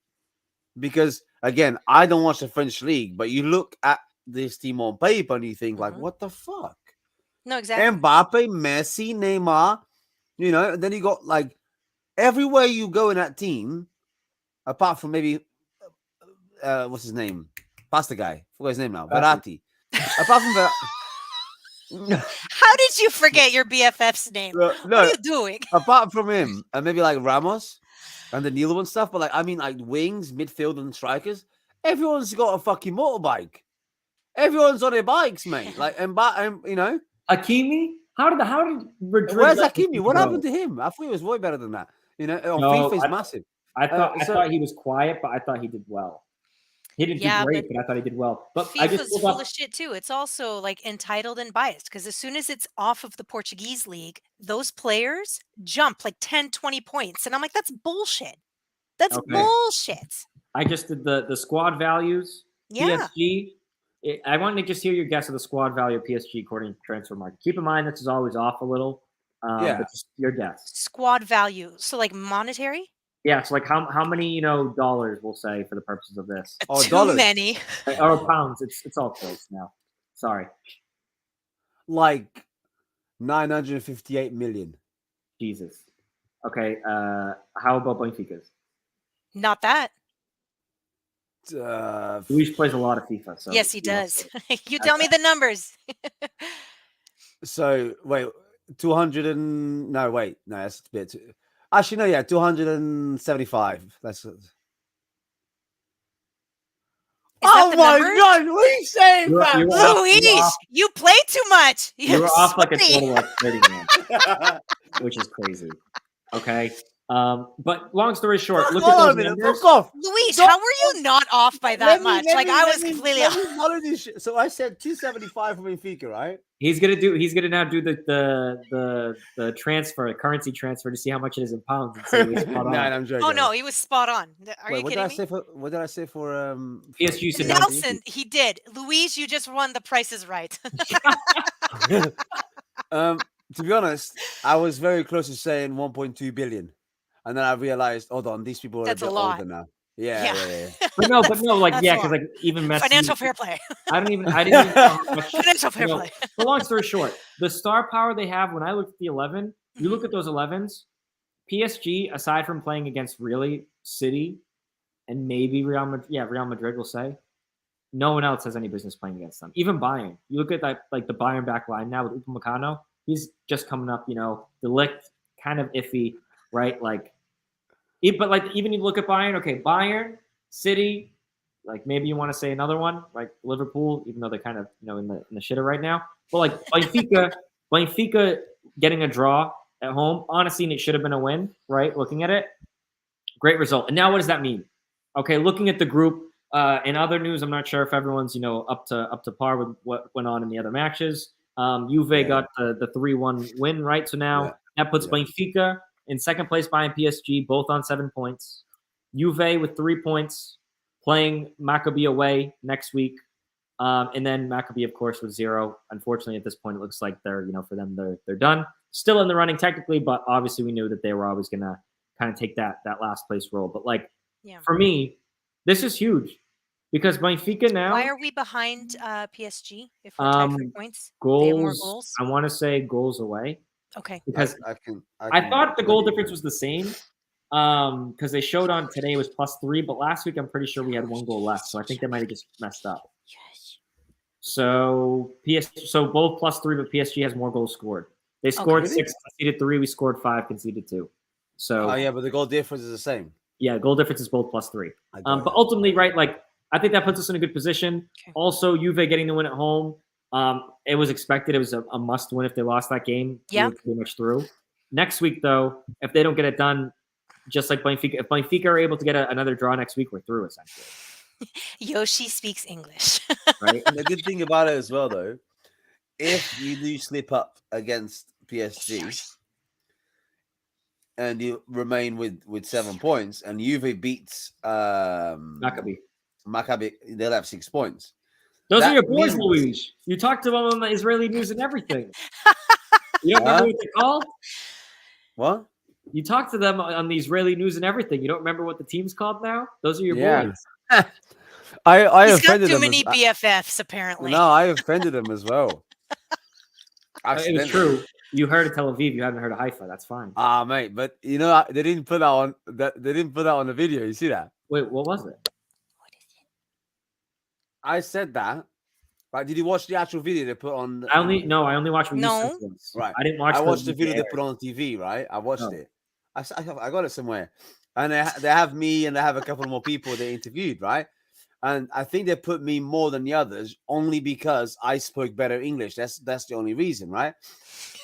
because again, I don't watch the French league, but you look at this team on paper and you think like, what the fuck? No, exactly. Mbappe, Messi, Neymar, and then you got like everywhere you go in that team, apart from maybe what's his name? Pasta guy. Forgot his name now. Verratti. Apart from that. How did you forget your BFF's name? No, What are you doing? apart from him, and maybe like Ramos and the Nilo and stuff, but like I mean, like wings, midfield, and strikers, Everyone's got a fucking motorbike. Everyone's on their bikes, mate. Like, you know, Hakimi? How did Madrid where's let Hakimi? Hakimi What go? happened to him? I thought he was way better than that. You know, on No, FIFA, he's massive. I so- thought he was quiet, but I thought he did well. He didn't Yeah, do great, but I thought he did well. But I just FIFA's pulled full up. of shit too. It's also like entitled and biased because as soon as it's off of the Portuguese league, those players jump like 10, 20 points. And I'm like, that's bullshit. That's Okay. bullshit. I just did the squad values. Yeah. PSG. I wanted to just hear your guess of the squad value of PSG according to Transfer Market. Keep in mind this is always off a little. Yeah. But just your guess. Squad value. So like monetary? Yeah, so like how many dollars we'll say for the purposes of this, Oh, Too dollars. many. or pounds? It's all close now. Sorry, Like 958 million. Jesus. Okay, how about Benfica's? Not that. Luis plays a lot of FIFA. So Yes, he does. You tell me the numbers. So wait, 200 and no, wait, no, that's a bit. Actually, no, yeah, 275. That's. that the my numbers? god, what are you saying, You're- man? you're off- Luis, you play too much. You're off like a sweaty. total of 30 man, which is crazy. Okay, but long story short, look Hold on at a those minute, numbers. fuck off. Luis, Don't- how were you not off by that much? Like I was completely off. Follow this shit. So I said 275 for Benfica, right? He's gonna now do the transfer, currency transfer to see how much it is in pounds and see if he's spot on. I'm joking. Oh no, he was spot on. Are Wait, you kidding me? What did I say for PSG said Nelson, he did. Luis, you just won. The Price is Right. To be honest, I was very close to saying 1.2 billion, and then I realized, hold on, these people are That's a a bit lot. older now. Yeah. But no, like That's yeah, a because lot. like even Messi. Financial fair play. I didn't even know how much. Financial fair you know, play. But long story short, the star power they have. When I look at the 11, you Mm-hmm. look at those 11s. PSG, aside from playing against really City and maybe Real Madrid, will say, no one else has any business playing against them. Even Bayern. You look at that, like the Bayern back line now with Upamecano. He's just coming up. The lick kind of iffy, right? Like, but like even you look at Bayern. Okay, Bayern, City. Like maybe you want to say another one, like Liverpool, even though they're kind of in the shitter right now. But like Benfica getting a draw at home. Honestly, it should have been a win, right? Looking at it, great result. And now what does that mean? Okay, looking at the group. In other news, I'm not sure if everyone's up to par with what went on in the other matches. Juve got the 3-1 win, right? So now that puts Benfica in second place behind PSG, both on 7 points. Juve with 3 points, playing Maccabi away next week. And then Maccabi, of course, with 0. Unfortunately, at this point, it looks like they're they're done. Still in the running technically, but obviously we knew that they were always going to kind of take that last place role. But like for me, this is huge because Benfica now. Why are we behind PSG if we're tied for points? Goals. They have more goals. I want to say goals away. Okay. Because I thought the goal difference was the same. Because they showed on today was +3, but last week I'm pretty sure we had 1 goal left, so I think they might have just messed up. Yes. So both +3, but PSG has more goals scored. They scored 6, conceded 3. We scored 5, conceded 2. So but the goal difference is the same. Yeah, goal difference is both +3. But ultimately, right, like I think that puts us in a good position. Okay. Also, Juve getting the win at home. It was expected. It was a must win if they lost that game. Yeah. We were pretty much through. Next week, though, if they don't get it done, just like Benfica, if Benfica are able to get another draw next week, we're through essentially. Yoshi speaks English. Right? And the good thing about it as well, though, if you do slip up against PSG and you remain with 7 points, and Juve beats Maccabi. they'll have 6 points. Those are That your boys, means- Luis. You talked to them on the Israeli news and everything. You don't remember what they're called? What? You talked to them on the Israeli news and everything. You don't remember what the team's called now? Those are your boys. I He's got offended too them. many BFFs, apparently. No, I offended them as well. It was true. You heard of Tel Aviv. You haven't heard of Haifa. That's fine. Mate, but they didn't put that on. They didn't put that on the video. You see that? Wait, what was it? I said that. Right? Did you watch the actual video they put on? I only watched what you No. sent to us. Right. I didn't watch. I watched the video they air. put on TV. Right? I watched Oh. it. I got it somewhere, and they have me and they have a couple more people they interviewed. Right? And I think they put me more than the others only because I spoke better English. That's the only reason, right?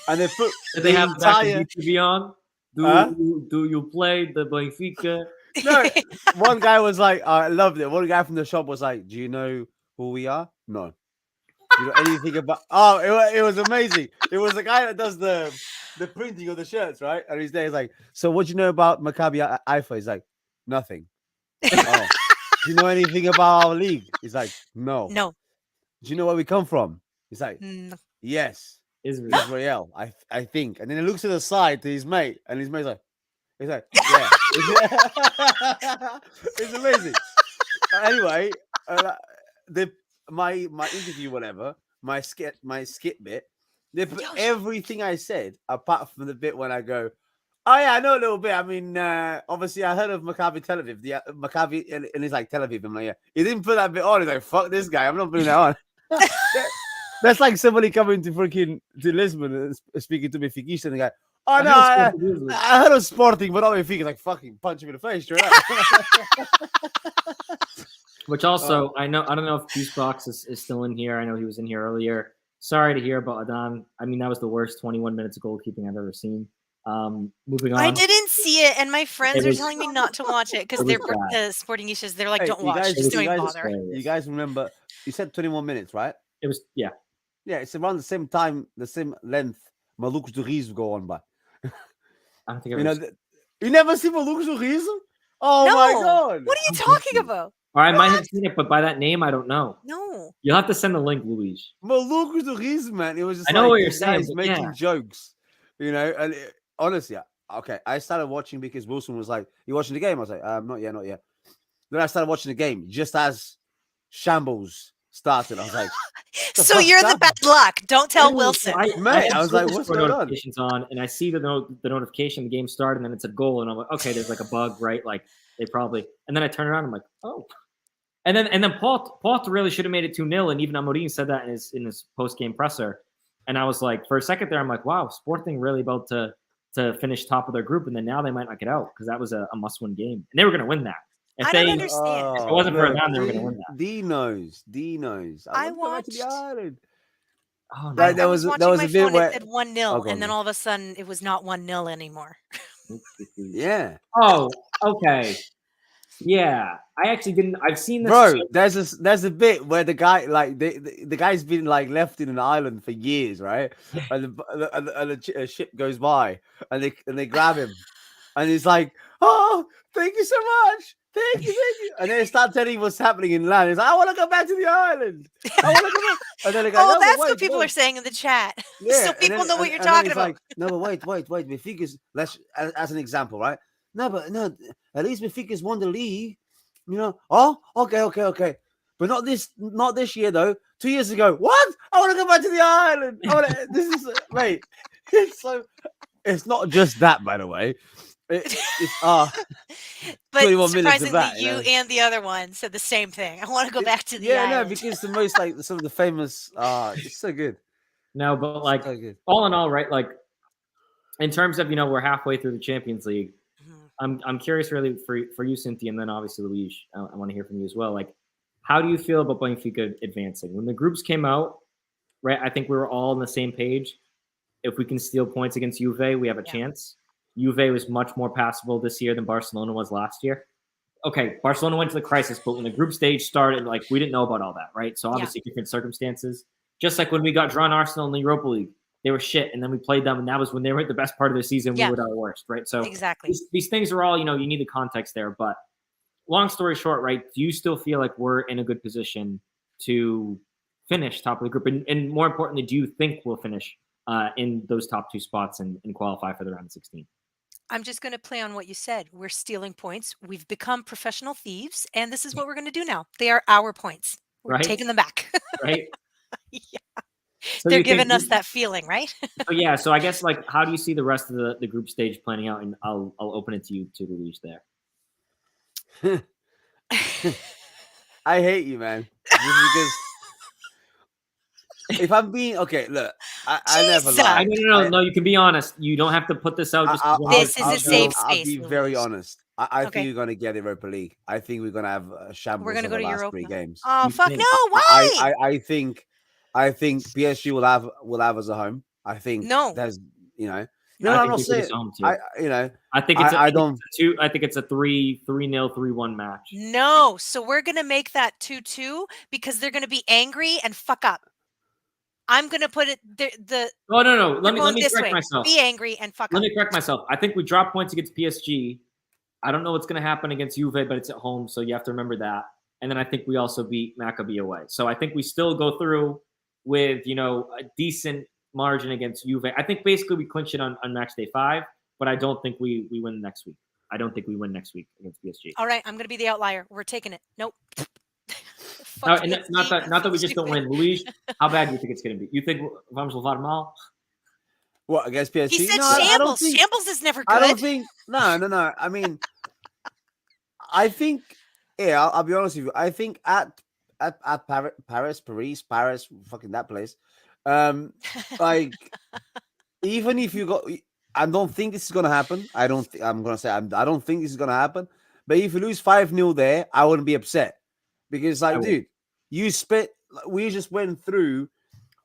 And they put Did they the have back entire. to be on? Huh? Do you play the Benfica? No, one guy was like, I loved it. One guy from the shop was like, "Do you know who we are?" No. Do you know anything about? Oh, it was amazing. It was the guy that does the printing of the shirts, right? And he's there. He's like, "So what do you know about Maccabi Haifa?" He's like, "Nothing." Oh, do you know anything about our league? He's like, "No." No. Do you know where we come from? He's like, No. "Yes, Israel. Israel. I think." And then he looks to the side to his mate, and his mate's like, "He's like, yeah." It's amazing. Anyway, my interview, whatever, my skit bit, they put everything I said apart from the bit when I go, "Oh yeah, I know a little bit. I mean, obviously I heard of Maccabi Tel Aviv, the Maccabi, and it's like Tel Aviv." I'm like, yeah, he didn't put that bit on. He's like, "Fuck this guy, I'm not putting that on." That's like somebody coming to Lisbon and speaking to me Benfica and the guy, "Oh no, I heard of Sporting, but not Benfica." Like, fucking punch him in the face straight up. Which also, I don't know if Juice Box is still in here. I know he was in here earlier. Sorry to hear about Adan. I mean, that was the worst 21 minutes of goalkeeping I've ever seen. Moving on. I didn't see it, and my friends are telling me not to watch it because they're sporting issues. They're like, "Don't watch, just don't even bother." You guys remember? You said 21 minutes, right? It was, yeah. Yeah, it's around the same time, the same length Malucos do Riso go on by. I don't think you never see Malucos do Riso? Oh No. my god! What are you talking about? Or I might have seen it, but by that name, I don't know. No. You'll have to send the link, Luis. Malucos do Riso, man. It was just I know like what you're these saying, guys but making yeah. jokes, and honestly, okay, I started watching because Wilson was like, "You watching the game?" I was like, not yet. Then I started watching the game just as Shambles started. I was like, So you're the bad luck. Don't tell Wilson. I was like, what's going on? Notifications on, and I see the notification, the game started, and then it's a goal, and I'm like, okay, there's like a bug, right? Like they probably, and then I turn around, I'm like, oh, and then Paul really should have made it 2-0, and even Amorim said that in his post game presser, and I was like, for a second there, I'm like, wow, Sporting really about to finish top of their group, and then now they might not get out because that was a must-win game, and they were going to win that. I don't understand. If it wasn't for them, they were going to win that. D knows. I watched. Oh, no. Like, there was a bit where it said 1-0, and then all of a sudden it was not 1-0 anymore. Yeah. Oh, okay. Yeah, I actually didn't. I've seen this. Bro, there's a bit where the guy, like the guy's been like left in an island for years, right? And a ship goes by, and they grab him, and he's like, "Oh, thank you so much, thank you." And then they start telling him what's happening in land. He's like, "I want to go back to the island. I want to go back." And then they go, "No, that's wait, what people are saying in the chat. Yeah, So people know what you're then talking he's about. like, "No, but wait. Benfica's, let's as an example, right? No, at least Benfica's won the league, you know." "Oh, okay. But not this year though. 2 years ago. What? I want to go back to the island. This is mate. It's not just that, by the way. It's But 21 minutes of surprisingly, that, you and the other one said the same thing. I want to go back to the island. no, because the most like some of the famous. It's so good. No, but like So good. all in all, right? Like in terms of we're halfway through the Champions League. I'm curious really for you, Cynthia, and then obviously Luis. I want to hear from you as well. Like, how do you feel about Benfica advancing? When the groups came out, right? I think we were all on the same page. If we can steal points against Juve, we have a chance. Juve was much more passable this year than Barcelona was last year. Okay, Barcelona went to the crisis, but when the group stage started, like we didn't know about all that, right? So obviously different circumstances. Just like when we got drawn Arsenal in the Europa League, they were shit, and then we played them, and that was when they were at the best part of their season. We were at our worst, right? So exactly, these things are all you need the context there. But long story short, right? Do you still feel like we're in a good position to finish top of the group, and more importantly, do you think we'll finish in those top two spots and qualify for the round of 16? I'm just going to play on what you said. We're stealing points. We've become professional thieves, and this is what we're going to do now. They are our points. We're taking them back. Right? Yeah. So they're giving us that feeling, right? So I guess like how do you see the rest of the group stage planning out? And I'll open it to you to Luis there. I hate you, man. Just because if I'm being okay, look, I never lie. No, you can be honest. You don't have to put this out. This is a safe space. I'll be very honest. I Okay. think we're going to get Europa League. I think we're going to have a shambles We're gonna of go the to last Europa. 3 games. Oh You fuck think- no! Why? I think PSG will have us at home. I think No. there's no, I I'm think not we put us saying home too. I I think it's I don't. I think it's a 3-0, 3-1 match. No. So we're gonna make that 2-2 because they're gonna be angry and fuck up. I'm gonna put it the Oh no. we're Let going me this correct way. myself. Be angry and fuck Let up. me correct myself. I think we drop points against PSG. I don't know what's going to happen against Juve, but it's at home, so you have to remember that. And then I think we also beat Maccabi away. So I think we still go through with a decent margin against Juve. I think basically we clinch it on match day 5, but I don't think we win next week. I don't think we win next week against PSG. All right, I'm gonna be the outlier. We're taking it. Nope. No, Fuck and PSG. not that we just don't win. Luis, how bad do you think it's going to be? You think vamos levar mal? What against PSG? He said No, I don't shambles. think. Shambles is never good. I don't think. No. I mean, I think. Yeah, I'll be honest with you. I think at Paris, fucking that place. Like, even if you got, I don't think this is gonna happen. I don't think this is gonna happen. But if you lose 5-0 there, I wouldn't be upset because, like, dude, we just went through.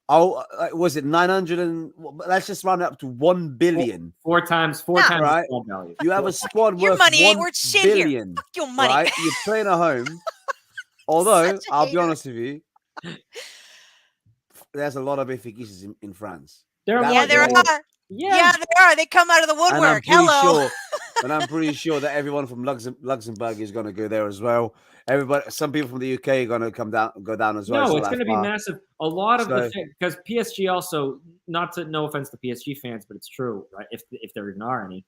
Oh, was it 900 and let's just round it up to 1 billion. Four times right? the value. You have a squad Your worth money ain't 1 worth shit here. billion, Fuck your money. right? You're playing at home. Although Such a I'll be hater. honest with you, there's a lot of Benfiquistas in France. There are That Yeah, more- there was- are. Yeah. Yeah, they are. They come out of the And I'm woodwork. pretty Hello. sure, and I'm pretty sure that everyone from Luxembourg is going to go there as well. Some people from the UK are going to go down as well. No, so it's going to be massive. A lot of So- because PSG also, no offense to PSG fans, but it's true, right? If there even are any,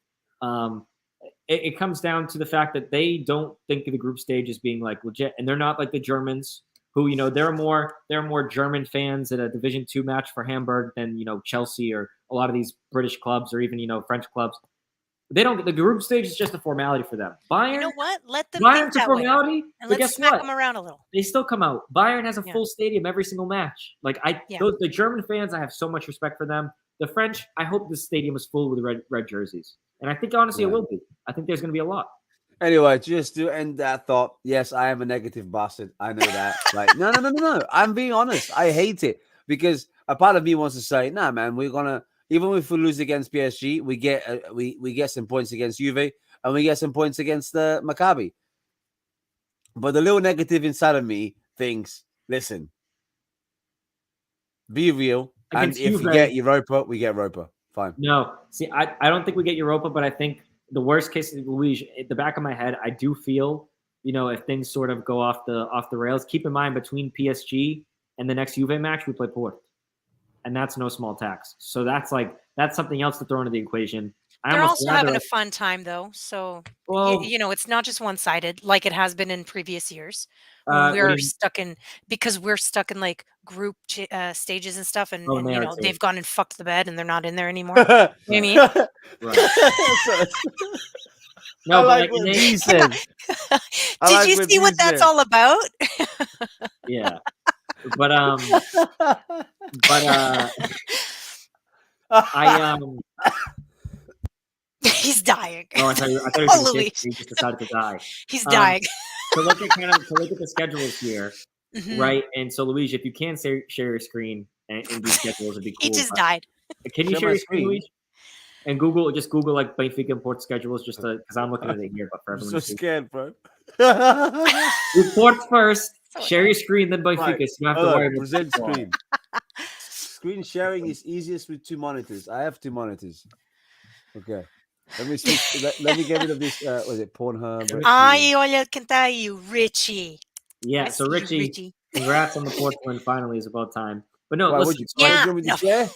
it comes down to the fact that they don't think of the group stage as being like legit, and they're not like the Germans who there are more German fans at a Division 2 match for Hamburg than Chelsea or a lot of these British clubs or even French clubs. They don't. The group stage is just a formality for them. Bayern, You know what? Let them think Bayern's a that way. formality, And but let's guess smack what? them around a little. They still come out. Bayern has a Yeah. full stadium every single match. Like Yeah. the German fans, I have so much respect for them. The French, I hope the stadium is full with red jerseys, and I think honestly it Yeah. will be. I think there's going to be a lot. Anyway, just to end that thought, yes, I am a negative bastard. I know that. Like, no. I'm being honest. I hate it because a part of me wants to say, nah, man, we're gonna even if we lose against PSG, we get some points against Juve and we get some points against the Maccabi. But the little negative inside of me thinks, listen, be real, Against and if Juve- we get Europa, we get Europa. Fine. No, see, I don't think we get Europa, but I think the worst case, Luigi, at the back of my head, I do feel, if things sort of go off the rails, keep in mind between PSG and the next Juve match, we play Port, and that's no small tax. So that's something else to throw into the equation. They're also having a fun time though, so Well, it's not just one-sided like it has been in previous years. what do We're you- stuck in like group stages and stuff, and, Oh, and they you are know too. they've gone and fucked the bed, and they're not in there anymore. You know what I mean? Right. No, I but like like, what they- he said. I Did like you what see what you that's said. all about? yeah, but He's dying. Oh, I thought you were Oh, going Luis. to just decided to die. He's dying. To look at the schedules here, Mhm. right? And so, Luigi, if you can share your screen and do schedules, it'd be cool. He just died. Can you Share share my your screen, screen? Luigi? And just Google like Benfica and Port schedules, just because I'm looking at it here, but for I'm everyone so to see. scared, bro. Report first, So share your screen, then Benfica, Right. so you don't have to Hold worry on, about present the screen. Screen sharing is easiest with 2 monitors. I have 2 monitors. Okay. Let me switch. let me get rid of this. Was it Pornhub? Ai, olha quem tá aí, o Richie. Yeah, I so see you, Richie, congrats on the Port win. Finally, is about time. But no, Why, listen. would you, so I- why Yeah, do you want me to no. share?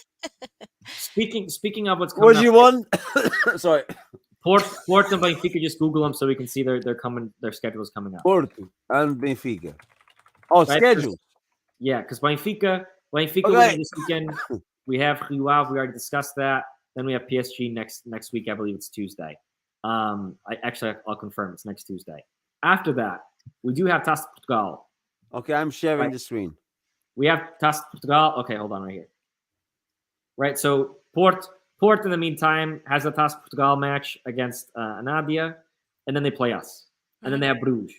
speaking of what's What coming do up, you want? Sorry. Port and Benfica, just Google them so we can see their schedules coming up. Porto and Benfica. Oh, Right, schedule. Yeah, because Benfica Okay. winning this weekend. We have Rio Ave, we already discussed that. Then we have PSG next week. I believe it's Tuesday. I'll confirm it's next Tuesday. After that, we do have Taça de Portugal. Okay, I'm sharing Right. the screen. We have Taça de Portugal. Okay, hold on right here. Right, so Port in the meantime has a Taça de Portugal match against Anadia. and then they play us, and then they have Bruges.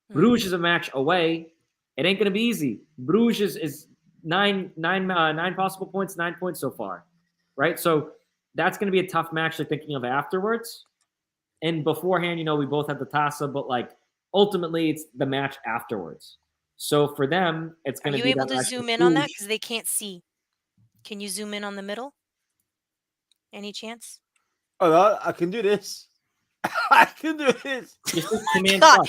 Mhm. Bruges is a match away. It ain't going to be easy. Bruges is nine possible points, 9 points so far, right? So that's going to be a tough match. They're thinking of afterwards. And beforehand, we both had the Tasa, but like ultimately, it's the match afterwards. So for them, it's Are going to you be able that to match zoom with in on that? Bruges. Because they can't see. Can you zoom in on the middle? Any chance? Oh, no, I can do this. I can do this. Just hit Command God. plus.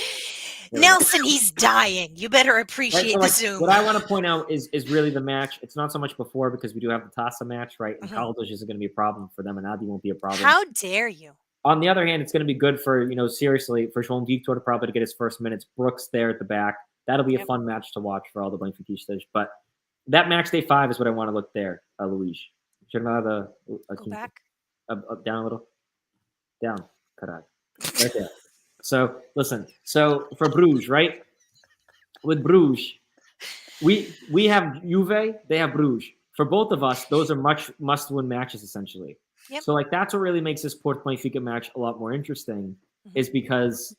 There we go. Nelson, he's dying. You better Right, appreciate so the like, zoom. what I want to point out is really the match. It's not so much before because we do have the Tasa match, right? And Mhm. Caldas isn't going to be a problem for them, and Adi won't be a problem. How dare you? On the other hand, it's going to be good for, seriously, for João Victor to probably get his first minutes. Brooks there at the back. That'll be a Yep. fun match to watch for all the Benfiquistas. But that match day 5 is what I want to look there, Luis. Should I Go back. up, down a little? Down. Caralho. Right there. So, listen. So, for Bruges, right? With Bruges, we have Juve, they have Bruges. For both of us, those are much must-win matches, essentially. Yep. So, like, that's what really makes this Porto Benfica match a lot more interesting, Mhm. is because,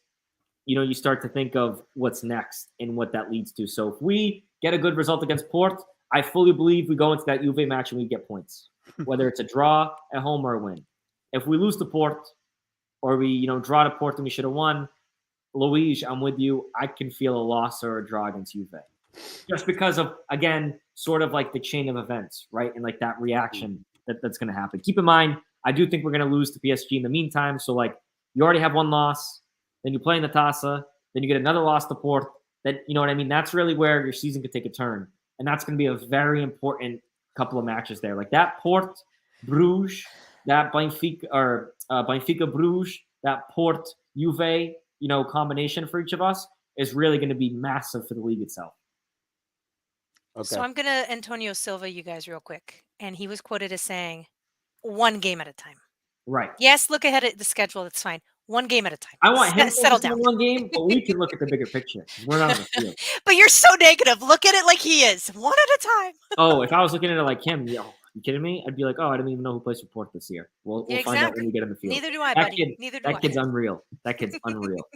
you start to think of what's next and what that leads to. So, if we get a good result against Porto, I fully believe we go into that Juve match and we get points, whether it's a draw at home or a win. If we lose to Porto, or we, draw to Porto and we should have won, Luis, I'm with you. I can feel a loss or a draw against Juve. Just because of, again, sort of like the chain of events, right? And like that reaction that's going to happen. Keep in mind, I do think we're going to lose to PSG in the meantime. So, like, you already have one loss, then you play in the Tasa, then you get another loss to Porto. That, you know what I mean? That's really where your season could take a turn. And that's going to be a very important couple of matches there. Like that Porto, Bruges, that Benfica Bruges, that Porto, Juve, combination for each of us is really going to be massive for the league itself. Okay. So I'm going to Antonio Silva you guys real quick. And he was quoted as saying, one game at a time. Right. Yes, look ahead at the schedule. That's fine. One game at a time. I want him to settle focus on down. one game, but we can look at the bigger picture. We're not on the field. But you're so negative. Look at it like he is. One at a time. Oh, if I was looking at it like him, you kidding me? I'd be like, oh, I didn't even know who plays for Porto this year. We'll Yeah, find out when exactly. we get in the field. Neither do I, That buddy. kid- Neither do I. That kid's unreal. That kid's unreal.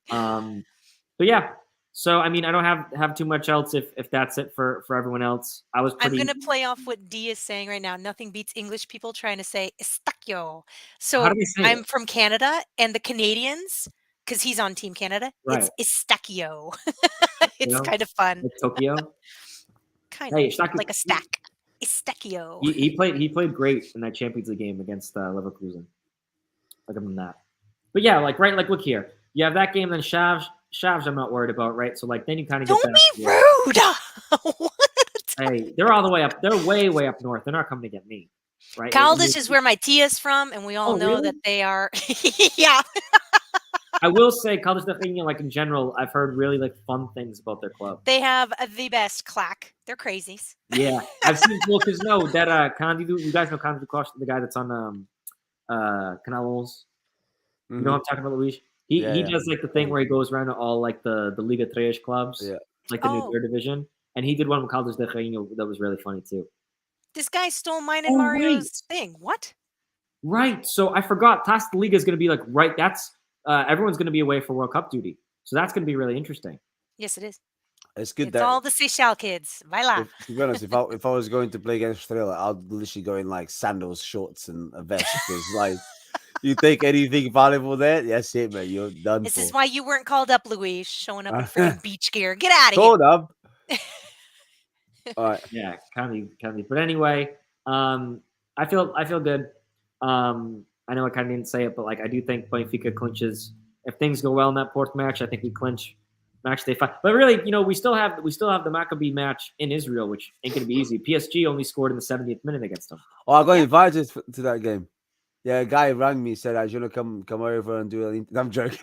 But yeah. So I mean, I don't have too much else. If that's it for everyone else, I was I'm pretty. going to play off what Dee is saying right now. Nothing beats English people trying to say Estacchio. How So do they say I'm it? from Canada, and the Canadians, because he's on Team Canada, Right. it's Estacchio. It's know? kind of fun. Like Tokyo. Kind Hey, of Estacchio- like a stack. Estacchio. He played great in that Champions League game against Leverkusen. Like him that. But yeah, like right, like look here. You have that game, then Chaves I'm not worried about, right? So like then you kind of get Don't back be to- rude. What? Hey, they're all the way up. They're way up north. They're not coming to get me, right? Caldish is where my Tia's from, and we all Oh, know really? that they are. Yeah. I will say, Caldas de Rainha, like in general, I've heard really like fun things about their club. They have the best clack. They're crazies. Yeah, I've seen because that Candido. You guys know Candido Costa, the guy that's on Canales. You know what I'm talking about, Luis? He Yeah. does like the thing where he goes around to all like the Liga 3 clubs, Yeah. like the Oh. new third division, and he did one with Caldas de Rainha that was really funny too. This guy stole mine and Oh, Mario's thing. What? Right. So I forgot. Task the Liga is going to be like right. That's everyone's going to be away for World Cup duty, so that's going to be really interesting. Yes, it is. It's good It's that all the Seychelles kids. Voila. to be honest, if I was going to play against Australia, I'd literally go in like sandals, shorts, and a vest because like you take anything valuable there, that's it, man. You're done. This for. is why you weren't called up, Louise, showing up in freaking beach gear. Get out of here. Hold up. All right. Yeah, kind of. But anyway, I feel good. I know I kind of didn't say it, but like I do think Benfica clinches. If things go well in that Porto match, I think we clinch match day 5. But really, we still have the Maccabi match in Israel, which ain't gonna be easy. PSG only scored in the 70th minute against them. Oh, I got invited to that game. Yeah, a guy rang me, said, "I should come over and do it." I'm joking.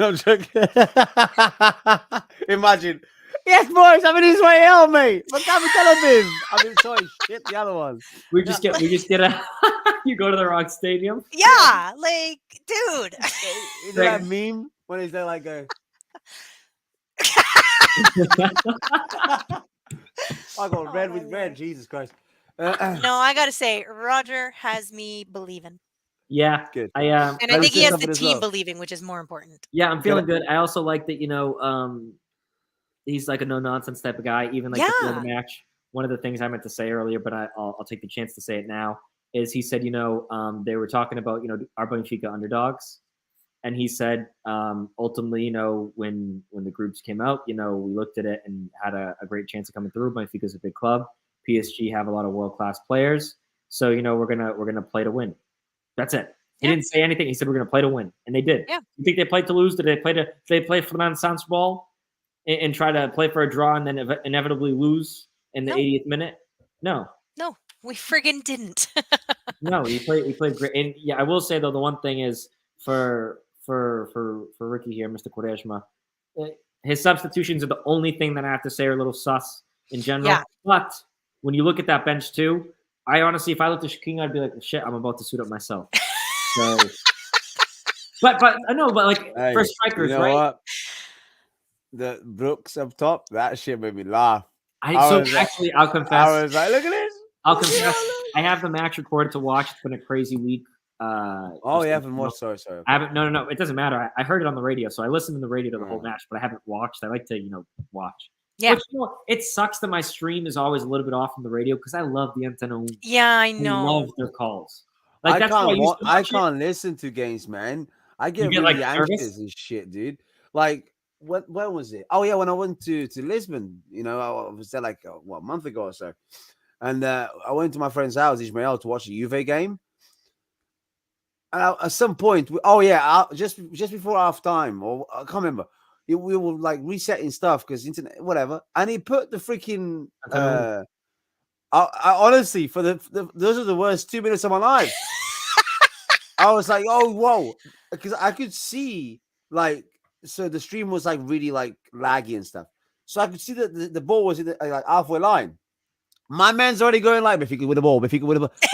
Imagine. Yes, boys, I'm in Israel, mate. But come Tel Aviv. I mean, sorry, shit, the other one. We just get a. You go to the wrong stadium. Yeah, like, dude. You know that meme when is there like a? I got red with red. Jesus Christ. No, I gotta say, Roger has me believing. Yeah, Good. I And I Let me think he say has something the as team well. believing, which is more important. yeah, I'm feeling good. I also like that, he's like a no nonsense type of guy. Even like before the match, one of the things I meant to say earlier, but I'll take the chance to say it now, is he said, they were talking about, our Benfica underdogs. And he said, ultimately, when the groups came out, we looked at it and had a great chance of coming through. Benfica's a big club. PSG have a lot of world-class players. So, we're gonna play to win. That's it. He didn't say anything. He said we're gonna play to win. And they did. Yeah. You think they played to lose? Did they play Fernando Santos ball and try to play for a draw and then inevitably lose in the 80th minute? No. No, we friggin' didn't. No, he played great. And yeah, I will say though, the one thing is for Ricky here, Mr. Quaresma, his substitutions are the only thing that I have to say are a little sus in general. Yeah. But when you look at that bench too, I honestly, if I looked at Shaquille, I'd be like, shit, I'm about to suit up myself. So, but I know, but like Hey, for strikers, you know right? what? The Brooks up top, that shit made me laugh. I'll was confess. I was like, look at this. I'll confess. I have the match recorded to watch. It's been a crazy week. Oh, you haven't watched? Sorry. I haven't. No. It doesn't matter. I heard it on the radio, so I listened to the radio to the whole match, but I haven't watched. I like to, watch. Yeah. Which, it sucks that my stream is always a little bit off from the radio because I love the antenna. Yeah, I I know. love their calls. Like that's why I can't listen to games, man. I get really anxious and shit, dude. Like when was it? Oh yeah, when I went to Lisbon, I was there like a month ago or so, and I went to my friend's house, Ismael, to watch a Juve game. And at some point, just before half time, or I can't remember, we were like resetting stuff because internet, whatever, and he put the freaking. I honestly, for those are the worst 2 minutes of my life. I was like, oh, whoa, because I could see so the stream was like really like laggy and stuff. So I could see that the ball was in the like halfway line. My man's already going like, Benfica with the ball. I'm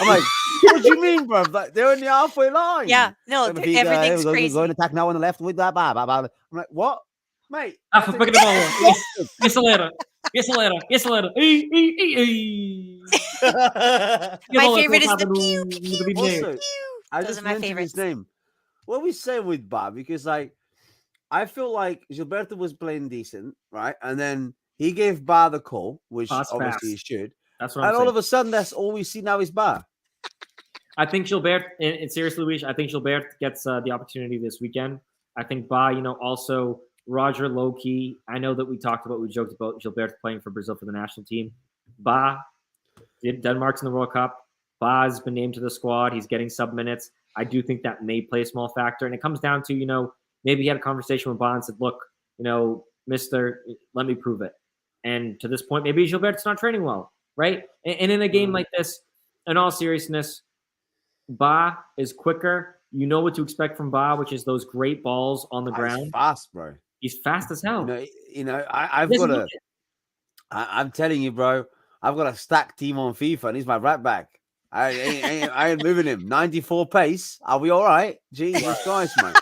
like, what do you mean, bro? Like, they're in the halfway line. Yeah, no, everything's crazy. We're going to attack now on the left with that. I'm like, what? Mate. For picking the ball. Yes, a letter. My favorite is the pew, pew, Also, pew. I Those just are my mentioned favorites. his name. What are we saying with Bob? Because like, I feel like Gilberto was playing decent, right? And then he gave Bar the call, which obviously he should. That's what I'm and saying. all of a sudden, that's all we see now is Bar. I think Gilbert, and seriously, Luis, I think Gilbert gets the opportunity this weekend. I think Ba, also Roger Loki. I know that we joked about Gilbert playing for Brazil for the national team. Ba, Denmark's in the World Cup. Ba's been named to the squad. He's getting sub minutes. I do think that may play a small factor. And it comes down to, maybe he had a conversation with Ba and said, look, mister, let me prove it. And to this point, maybe Gilbert's not training well, right? And in a game like this, in all seriousness, Ba is quicker. You know what to expect from Ba, which is those great balls on the ground. He's fast, bro. He's fast as hell. I'm telling you, bro, I've got a stacked team on FIFA, and he's my right back. I ain't moving him. 94 pace. Are we all right? Jesus Christ, man.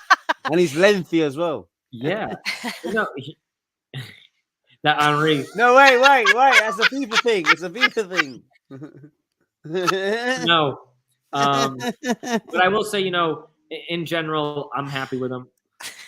And he's lengthy as well. Yeah. That Henri. No, wait. That's a FIFA thing. It's a FIFA thing. No. But I will say, in general, I'm happy with him.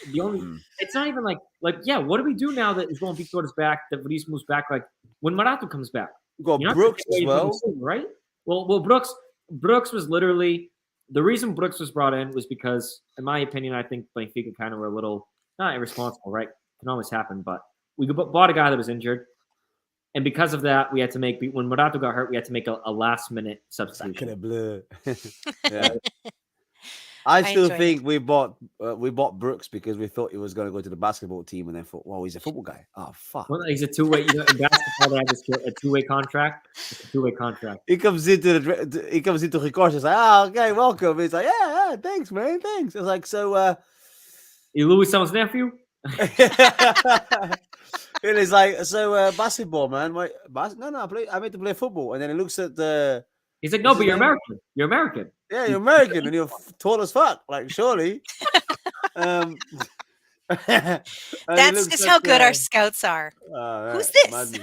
It's not even like, what do we do now that João Victor is back, that Veríssimo's back? Like, when Marato comes back, we've got Brooks as well, right? Well, Brooks was literally the reason Brooks was brought in was because, in my opinion, I think Benfica kind of were a little not irresponsible, right? Can always happen, but we bought a guy that was injured, and because of that, we had to when Marato got hurt, we had to make a last-minute substitution. Yeah. I still think we bought Brooks because we thought he was going to go to the basketball team, and then thought, well, he's a football guy. Oh, fuck. Well, he's a two-way. In basketball, they have a two-way contract. It's a two-way contract. He comes into Ricard, he's like, okay, welcome. He's like, yeah, thanks, man, thanks. It's like, so, you Louis Vuitton's nephew? It is like, so basketball, man. No, I meant to play football. And then he looks at the. He's like, no, but you're American. You're American. Yeah, you're American, and you're tall as fuck. Like, surely. That's just how good our scouts are. Who's this?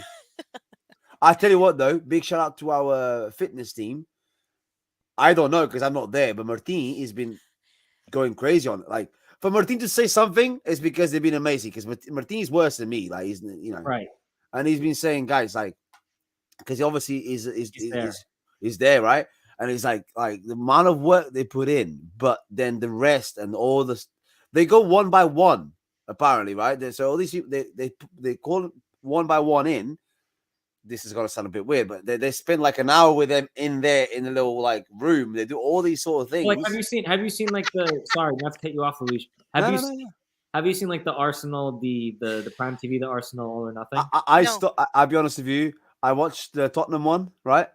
I tell you what, though, big shout out to our fitness team. I don't know because I'm not there, but Martin has been going crazy on it. Like for Martin to say something is because they've been amazing. Because Martin is worse than me. Like he's Right. and he's been saying, guys, like because he obviously there. is there, right? And it's like the amount of work they put in, but then the rest and all this, they go one by one apparently, right? So all these people, they call it one by one in. This is gonna sound a bit weird, but they spend like an hour with them in there in a little like room. They do all these sort of things. Like, have you seen like the sorry, not to cut you off, Luis. Have you seen like the Arsenal, the Prime TV, the Arsenal All or Nothing? I'll be honest with you. I watched the Tottenham one, right?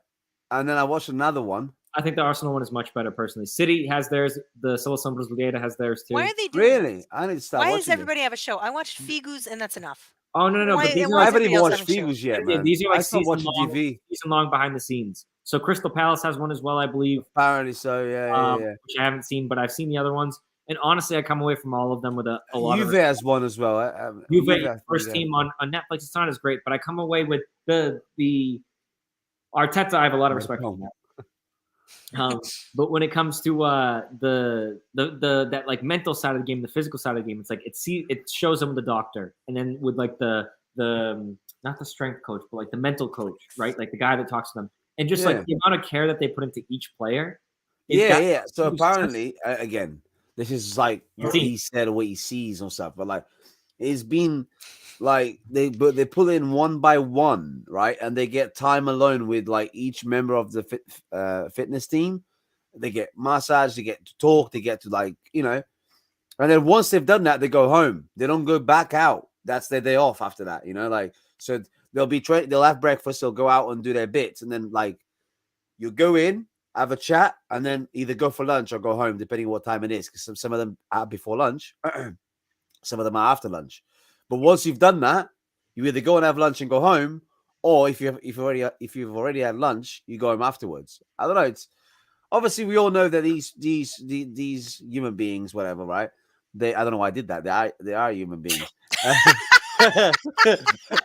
And then I watched another one. I think the Arsenal one is much better personally. City has theirs. The Solo Sombras Brigada has theirs too. Why are they doing Really? this? I need to start. Why does everybody have a show? I watched Figu's and that's enough. Oh no! Why- But these why are, I does haven't even everybody else watched have a show? Figures yet, yeah, man. these are like I stopped watching TV. season long behind the scenes. So Crystal Palace has one as well, I believe. Apparently so. Yeah. Which I haven't seen, but I've seen the other ones. And honestly, I come away from all of them with a lot Juve of has one as well. Juve first team on Netflix. It's not as great, but I come away with the Arteta. I have a lot of respect for that. But when it comes to the that like mental side of the game, the physical side of the game, it's like it shows them the doctor, and then with like the not the strength coach, but like the mental coach, right? Like the guy that talks to them, and just like the amount of care that they put into each player. Yeah. So apparently, again, this is like what he said or what he sees or stuff, but like it's been like they pull in one by one, right? And they get time alone with like each member of the fitness team. They get massage, they get to talk, they get to like, and then once they've done that, they go home. They don't go back out. That's their day off after that, like, so they'll be they'll have breakfast, they'll go out and do their bits. And then like you go in, have a chat, and then either go for lunch or go home, depending on what time it is. Because some of them are before lunch, some of them are after lunch. But once you've done that, you either go and have lunch and go home, or if you've already had lunch, you go home afterwards. I don't know. It's obviously we all know that these human beings, whatever, right? I don't know why I did that. They are human beings.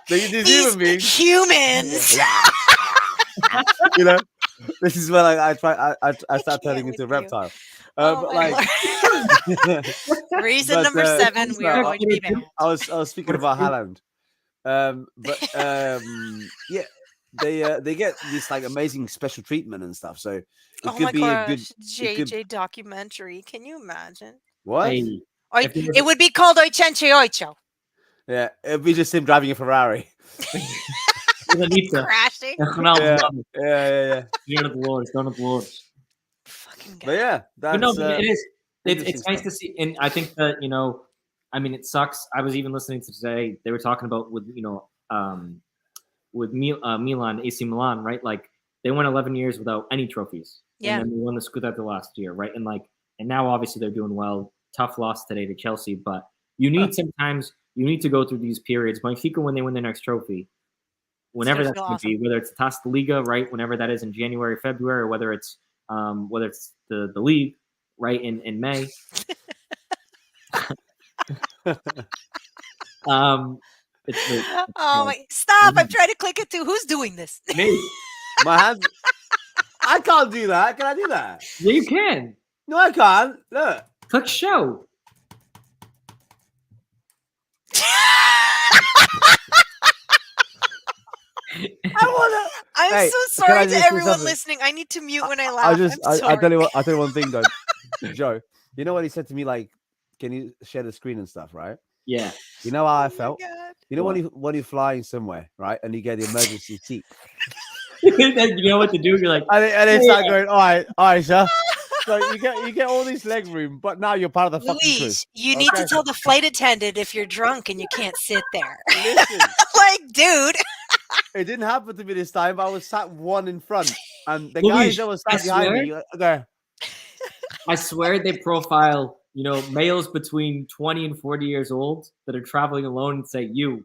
These human beings. Humans. This is when I start turning into a reptile. But like reason number 7, we are going to be banned. I was speaking about Haaland. Yeah, they get this like amazing special treatment and stuff. So it could be a good JJ documentary. Can you imagine? What? Hey, It would be called Ocho. Yeah, it'd be just him driving a Ferrari. Crashing. Yeah. Fucking But yeah, that's, but it is. It's nice to see, and I think that I mean, it sucks. I was even listening to today. They were talking about with Milan, AC Milan, right? Like they went 11 years without any trophies. Yeah. And then they won the Scudetto last year, right? And now obviously they're doing well. Tough loss today to Chelsea, but you need to go through these periods. Benfica, when they win their next trophy, whenever that's going to be, whether it's Taça Liga, right? Whenever that is in January, February, or whether it's the league, right? In May. Stop! I'm trying to click it too. Who's doing this? Me. My hands. I can't do that. Can I do that? Yeah, you can. No, I can't. Look. Click show. I'm so sorry to everyone listening. I need to mute when I laugh. I'll tell you one thing though, Joe. You know what he said to me? Like, can you share the screen and stuff, right? Yeah. You know how I felt? God. You know when you're flying somewhere, right, and you get the emergency seat. You know what to do. You're like, and they start going, all right, sir. So you get all this leg room, but now you're part of the fucking crew. You need to tell the flight attendant if you're drunk and you can't sit there. Listen, like, dude. It didn't happen to me this time. I was sat one in front, and the guys that was sat behind me. Okay. I swear they profile, males between 20 and 40 years old that are traveling alone and say you.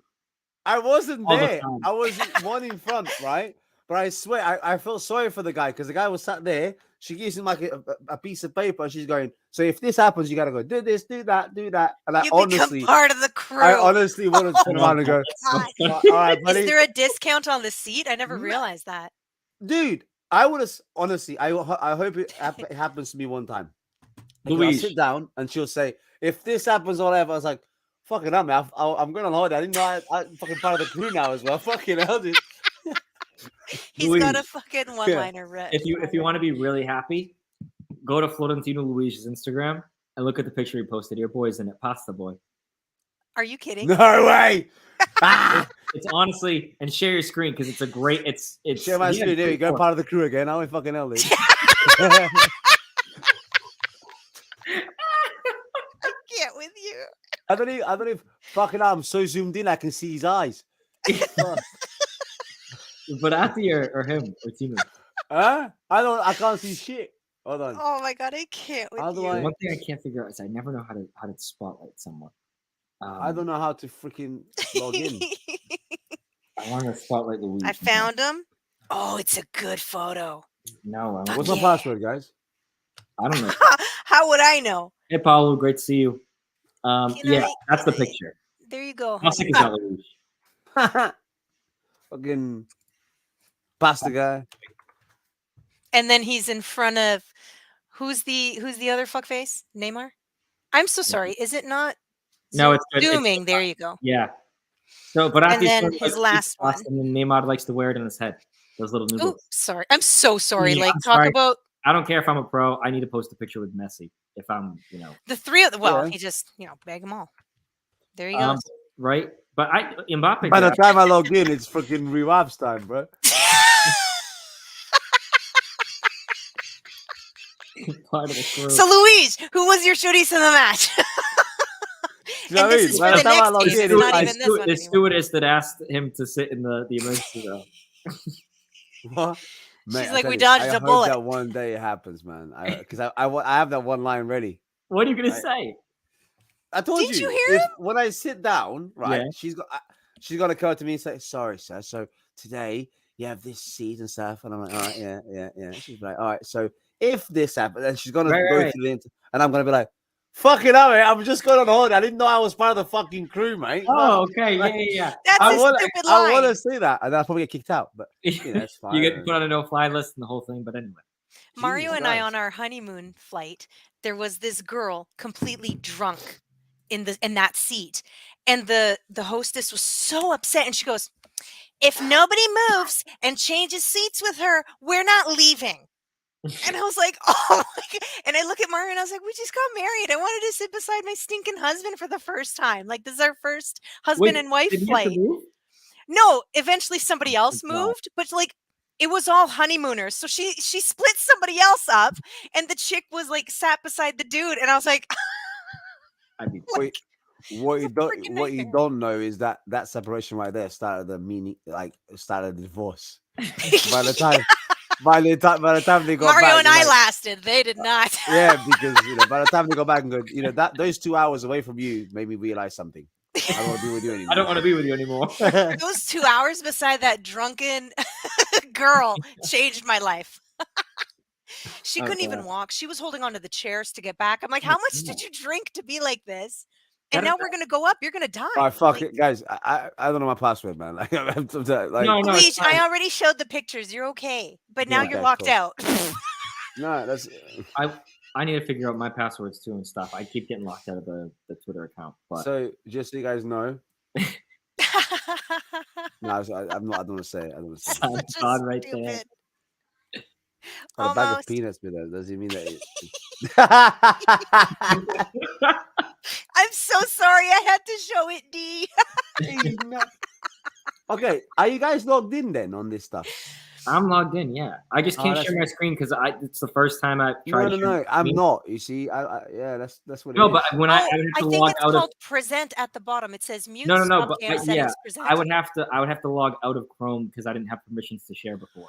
I wasn't there. I was one in front, right? But I swear, I felt sorry for the guy because the guy was sat there. She gives him like a piece of paper, and she's going, so if this happens, you got to go do this, do that, do that. And I honestly, become part of the crew. I honestly wanted to turn around and go, all right, buddy. Is there a discount on the seat? I never realized that. Dude, I would have honestly. I hope it happens to me one time. Like, I'll Luis. sit down and she'll say, "If this happens or whatever," I was like, "Fucking hell, man! I'm going on holiday. I didn't know I'm fucking part of the crew now as well. Fucking hell, dude." He's got a fucking one-liner read. If you want to be really happy, go to Florentino Luis's Instagram and look at the picture he posted. Your boy's in it, Pasta Boy. Are you kidding? No way! It's honestly, and share your screen because it's a great. It's Share my screen. There you go. Part of the crew again. Now we fucking hell, dude. I can't with you. I don't even fucking hell, I'm so zoomed in I can see his eyes. But Ati or him or Tino. I can't see shit. Hold on. Oh my god, I can't with How do you. I- One thing I can't figure out is I never know how to spotlight someone. I don't know how to freaking log in. I want to spotlight Luis. I found him. Oh, it's a good photo. No, I What's don't. my password, guys? I don't know. How would I know? Hey, Paulo, great to see you. Can That's the I- picture. There you go. How sick is that, Luis? Fucking pasta guy. And then he's in front of who's the other fuckface? Neymar? I'm so sorry. Is it not? No, it's good. Zooming. There you go. Yeah. So, but And Ati's then sort of his like last one. and then Neymar likes to wear it in his head. Those little Oh, noodles. sorry. I'm so sorry. Yeah, Like I'm talk sorry. about I don't care if I'm a pro. I need to post a picture with Messi if I'm, the three of the Yeah. he just, bag them all. There you go. right. But Mbappe. By the time I log in, it's freaking rewabs time, bro. part of the crew. So Luis, who was your shooties in the match? You know And what I this mean? is By for the the time I next log game. in, It's it's not like, even this one the anymore. stewardess that asked him to sit in the emergency room. what? Mate, She's I like, tell we you, dodged I a hope bullet. that one day it happens, man. Because I have that one line ready. What are you gonna I- say? I told Did you you. hear When I sit down, right? Yeah. She's gonna come to me and say, "Sorry, sir. So today you have this seat and stuff," and I'm like, "All right, yeah." She's like, "All right. So if this happens," and she's gonna Right, go right. through and I'm gonna be like, "Fucking hell, mate! I'm just going on holiday. I didn't know I was part of the fucking crew, mate." Oh, okay, yeah. That's I a want stupid I want to line. say that, and I'll probably get kicked out. But that's fine. You get put on a no-fly list and the whole thing. But anyway, Mario Jesus and I Christ. on our honeymoon flight, there was this girl completely drunk in that seat. And the hostess was so upset and she goes, "If nobody moves and changes seats with her, we're not leaving." And I was like, "Oh my God." And I look at Mario and I was like, "We just got married. I wanted to sit beside my stinking husband for the first time. Like this is our first husband and wife did he have to flight." move? No, eventually somebody else Good God. moved, but like it was all honeymooners. So she split somebody else up and the chick was like sat beside the dude and I was like, I'd be Wait, what you It's a don't freaking what you nightmare. don't know is that separation right there started started the divorce. By the time they got Mario back, and they're I like, lasted. They did not. yeah, because by the time they go back and go, that those 2 hours away from you made me realize something. I don't want to be with you anymore. I don't want to be with you anymore. Those 2 hours beside that drunken girl changed my life. She Oh, couldn't even God. walk. She was holding onto the chairs to get back. I'm like, how much did you drink to be like this? And That- now we're gonna go up. You're gonna die. All right, fuck Like, it, guys. I don't know my password, man. Like, No, Luigi, it's fine. I already showed the pictures. You're okay, but now Yeah, you're okay, locked cool. out. no, that's I need to figure out my passwords too and stuff. I keep getting locked out of the Twitter account. But so. Just so you guys know, no, I'm not. I don't want to say it. I don't want to say it. Son, Such a Son right there. stupid- Got a bag of Almost. peanuts with her. Does he mean that? I'm so sorry. I had to show it, D. Okay, are you guys logged in then on this stuff? I'm logged in. Yeah, I just Oh, can't that's- share my screen because it's the first time I tried. No. I'm not. You see, yeah, that's what. No, it is. but when I Oh, would I have to think log it's out of called present at the bottom. It says mute. no, stop but cam, yeah, settings, present. I would have to log out of Chrome because I didn't have permissions to share before.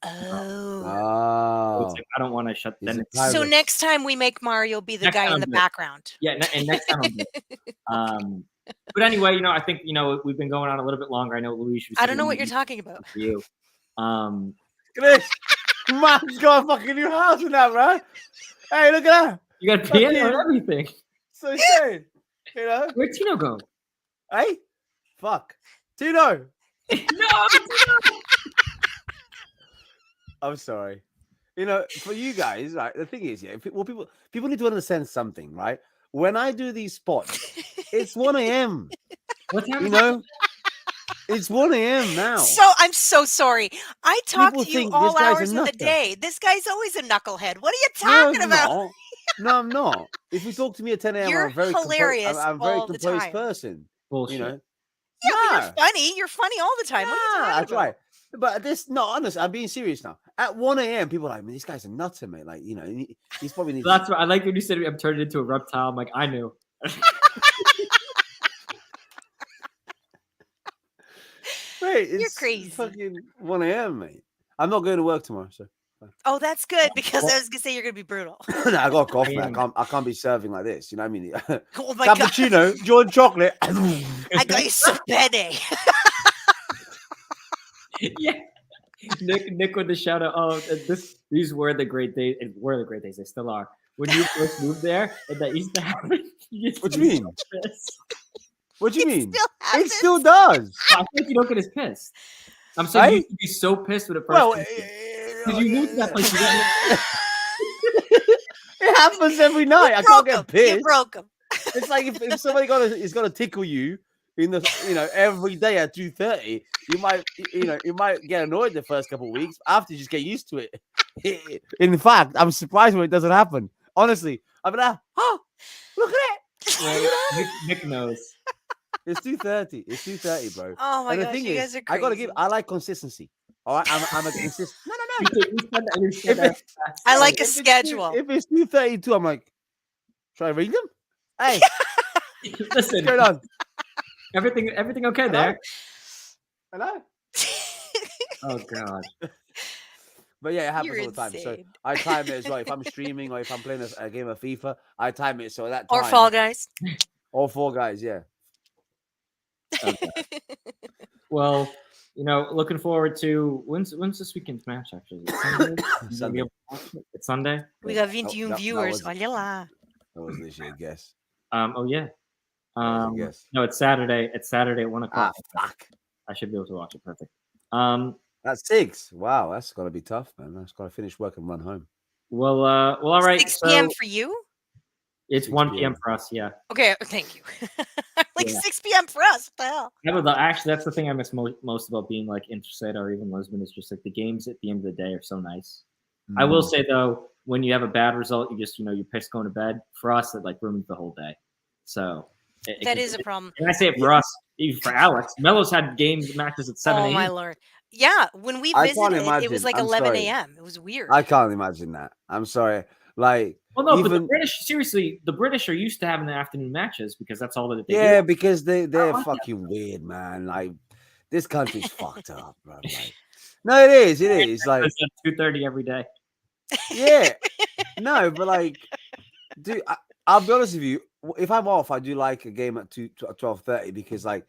Oh. So Oh, it's like, I don't want to shut. Is Then it it's- So private? next time we make Mario be the Next guy time in the I'm good. background. yeah, and next time. I'll do it. But anyway, I think we've been going on a little bit longer. I know Luis. I don't know what you're talking about. For you. Chris, man's got a fucking new house in that, bro. Hey, look at that. You got piano and Fucking- everything. So insane. Where'd Tino go? Hey, fuck, Tino. No. I'm sorry. You know, for you guys, right? The thing is, yeah, well, people need to understand something, right? When I do these spots, it's 1 a.m. What time You is know, it's 1 a.m. now. So I'm so sorry. I talk People to you think all this guy's a hours of the nutter. day. This guy's always a knucklehead. What are you No, talking I'm about? not. No, I'm not. If you talk to me at 10 a.m., You're I'm very hilarious I'm a very all the composed time. person. bullshit? You know, Yeah, but Nah. you're funny. You're funny all the time. What are you I talking try. about? But this, no, honest, I'm being serious now. At 1 a.m., people are like, man, this guy's a nutter, mate. Like, you know, he's probably needs. That's what I like when you said I'm turned into a reptile. I'm like, I knew. Wait, You're it's crazy. fucking 1 a.m., mate. I'm not going to work tomorrow, so. Oh, that's good because I was gonna say you're gonna be brutal. No, I got a cough, man. I can't be serving like this. You know what I mean? Oh my god! Cappuccino, George chocolate. I got you some penne. Yeah. Nick with the shout out. Oh, these were the great days. It were the great days. They still are. When you first moved there, and that used to happen. What do you mean? What do you mean? Still It happens. still does. I feel like you don't get as pissed. I'm saying you used to be so pissed when it first. Well, because you moved to that place. It happens every night. I can't get You pissed. broke him. It's like if somebody is gonna tickle you in the every day at 2:30, you might get annoyed the first couple of weeks. After you just get used to it. In fact, I'm surprised when it doesn't happen. Honestly, I'm like, oh, look at it. Well, Nick knows. It's 2:30. It's 2:30, bro. Oh my And the gosh, thing you is, guys are crazy. I like consistency. All right, I'm a consistent. No. You said that. I like a If it's schedule. If it's 2:32, I'm like, should I read them? Hey, Listen, what's going on? everything okay there? Hello? Oh god. But yeah, it happens You're all the time. So insane. I time it as well. If I'm streaming or if I'm playing a game of FIFA, I time it so that time. Or Fall Guys. All four guys, yeah. Okay. Well, looking forward to when's this weekend's match actually? Is it Sunday? You gonna be able to watch it? It's Sunday. We got 21 that viewers. was- Olha lá. That was literally a guess. Oh yeah. That was a guess. No, it's Saturday. It's Saturday at 1:00. Fuck. I should be able to watch it. Perfect. That's 6. Wow, that's gotta be tough, man. That's gotta finish work and run home. Well, all right. 6 p.m. So for you? it's 6 1 p.m. p.m. for us. Yeah. Okay, thank you. Like Yeah. 6 p.m. for us. What the hell? Actually, that's the thing I miss most about being like interstate or even Lisbon is just like the games at the end of the day are so nice. I will say though, when you have a bad result, you just you're pissed going to bed. For us, it like ruins the whole day. So That is a problem. And I say it for us, even for Alex. Melo's had matches at 7 Oh a.m. my lord. Yeah, when we I can't visited, it was imagine. like I'm 11 sorry. a.m. It was weird. I can't imagine that. I'm sorry. Like, Well, no, but the even British, seriously, the British are used to having the afternoon matches because that's all that they yeah, do. because they're like fucking weird, man. Like, this country's fucked up, bro. Like, no, it is. It is. Like, It's at 2:30 every day. yeah, no, but like, dude, I'll be honest with you. If I'm off, I do like a game at 12:30 because like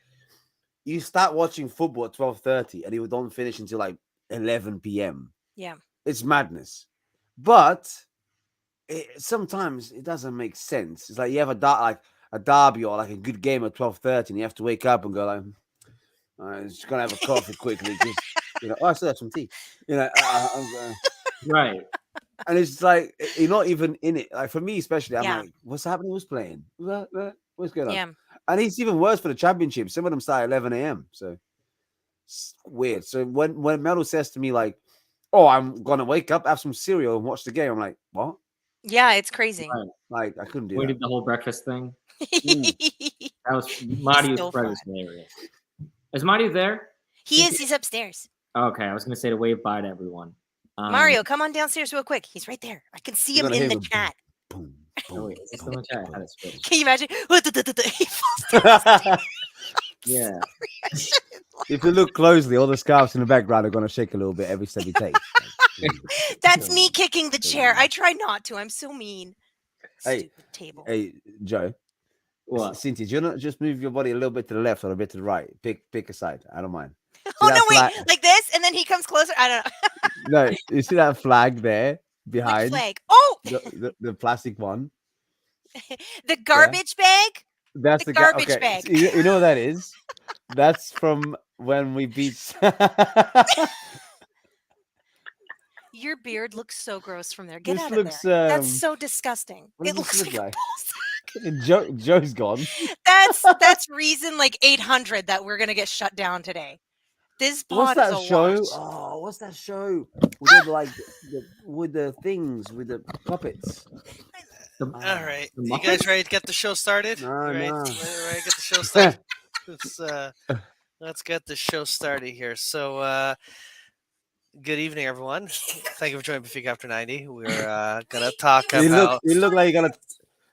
you start watching football at 12:30 and it don't finish until like 11 p.m. Yeah. It's madness, but sometimes it doesn't make sense. It's like you have a derby or like a good game at 12:30 and you have to wake up and go like, I'm just gonna have a coffee quickly because I still have some tea. Right. And it's like you're not even in it. Like for me, especially, I'm Yeah. like, what's happening? Who's playing? What's going on? Yeah. And it's even worse for the championship. Some of them start at 11 a.m. So it's weird. So when Melo says to me like, "Oh, I'm gonna wake up, have some cereal, and watch the game," I'm like, "What?" Yeah, it's crazy. Right. Like I couldn't do We that. did the whole breakfast thing. Mm. That was Marty So was hilarious. Is Marty there? He is. He's upstairs. Okay, I was gonna say to wave bye to everyone. Mario, come on downstairs real quick. He's right there. I can see You're him gonna in hear the him. chat. Boom, Oh, boom, wait, is this still in the chat? I had it switched. Can you imagine? He falls down. Yeah. If you look closely, all the scarves in the background are gonna shake a little bit every step he takes. That's me kicking the chair. I try not to. I'm so mean. Hey, Stupid table. Hey, Joe. What? Cynthia, do you not just move your body a little bit to the left or a bit to the right? Pick a side. I don't mind. Oh See no, that wait, flag? like this, and then he comes closer. I don't know. No, you see that flag there Which behind flag? Oh, the plastic one? the garbage bag. That's The the garbage okay. bag. You know what that is? That's from when we beat. Your beard looks so gross from there. Get This out looks, of there. That's so disgusting. what It does this looks look like like? Joe's gone. that's reason like 800 that we're gonna get shut down today. This What's pod is that a show? watch. Oh, what's that show with all the, like with the things with the puppets? The- All right, The you guys Muppets? ready to get the show started? No, You ready? no. Ready to get the show started? Let's get the show started here. So, good evening, everyone. Thank you for joining Benfica After 90. We're gonna talk He about. look like you're gonna.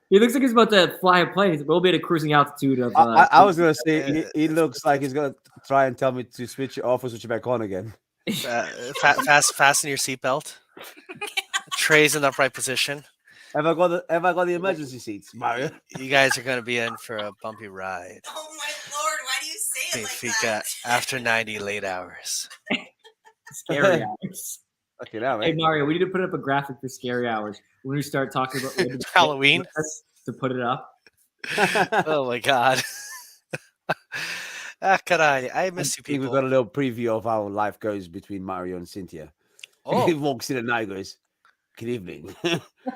He looks like he's about to fly a plane. We'll be at a cruising altitude of. I was gonna say he looks like he's gonna try and tell me to switch it off or switch it back on again. Fasten your seatbelt. Trays in the upright position. Have I got the emergency seats, Mario? You guys are gonna be in for a bumpy ride. Oh my lord, why do you say Benfica After 90 late hours. Scary hours. Okay, now, Hey mate. Mario, we need to put up a graphic for scary hours when we start talking about Halloween. to put it up. Oh my god. Caray, I miss you I think we've people. got a little preview of how life goes between Mario and Cynthia. He Oh, walks in at night, goes, "Good evening.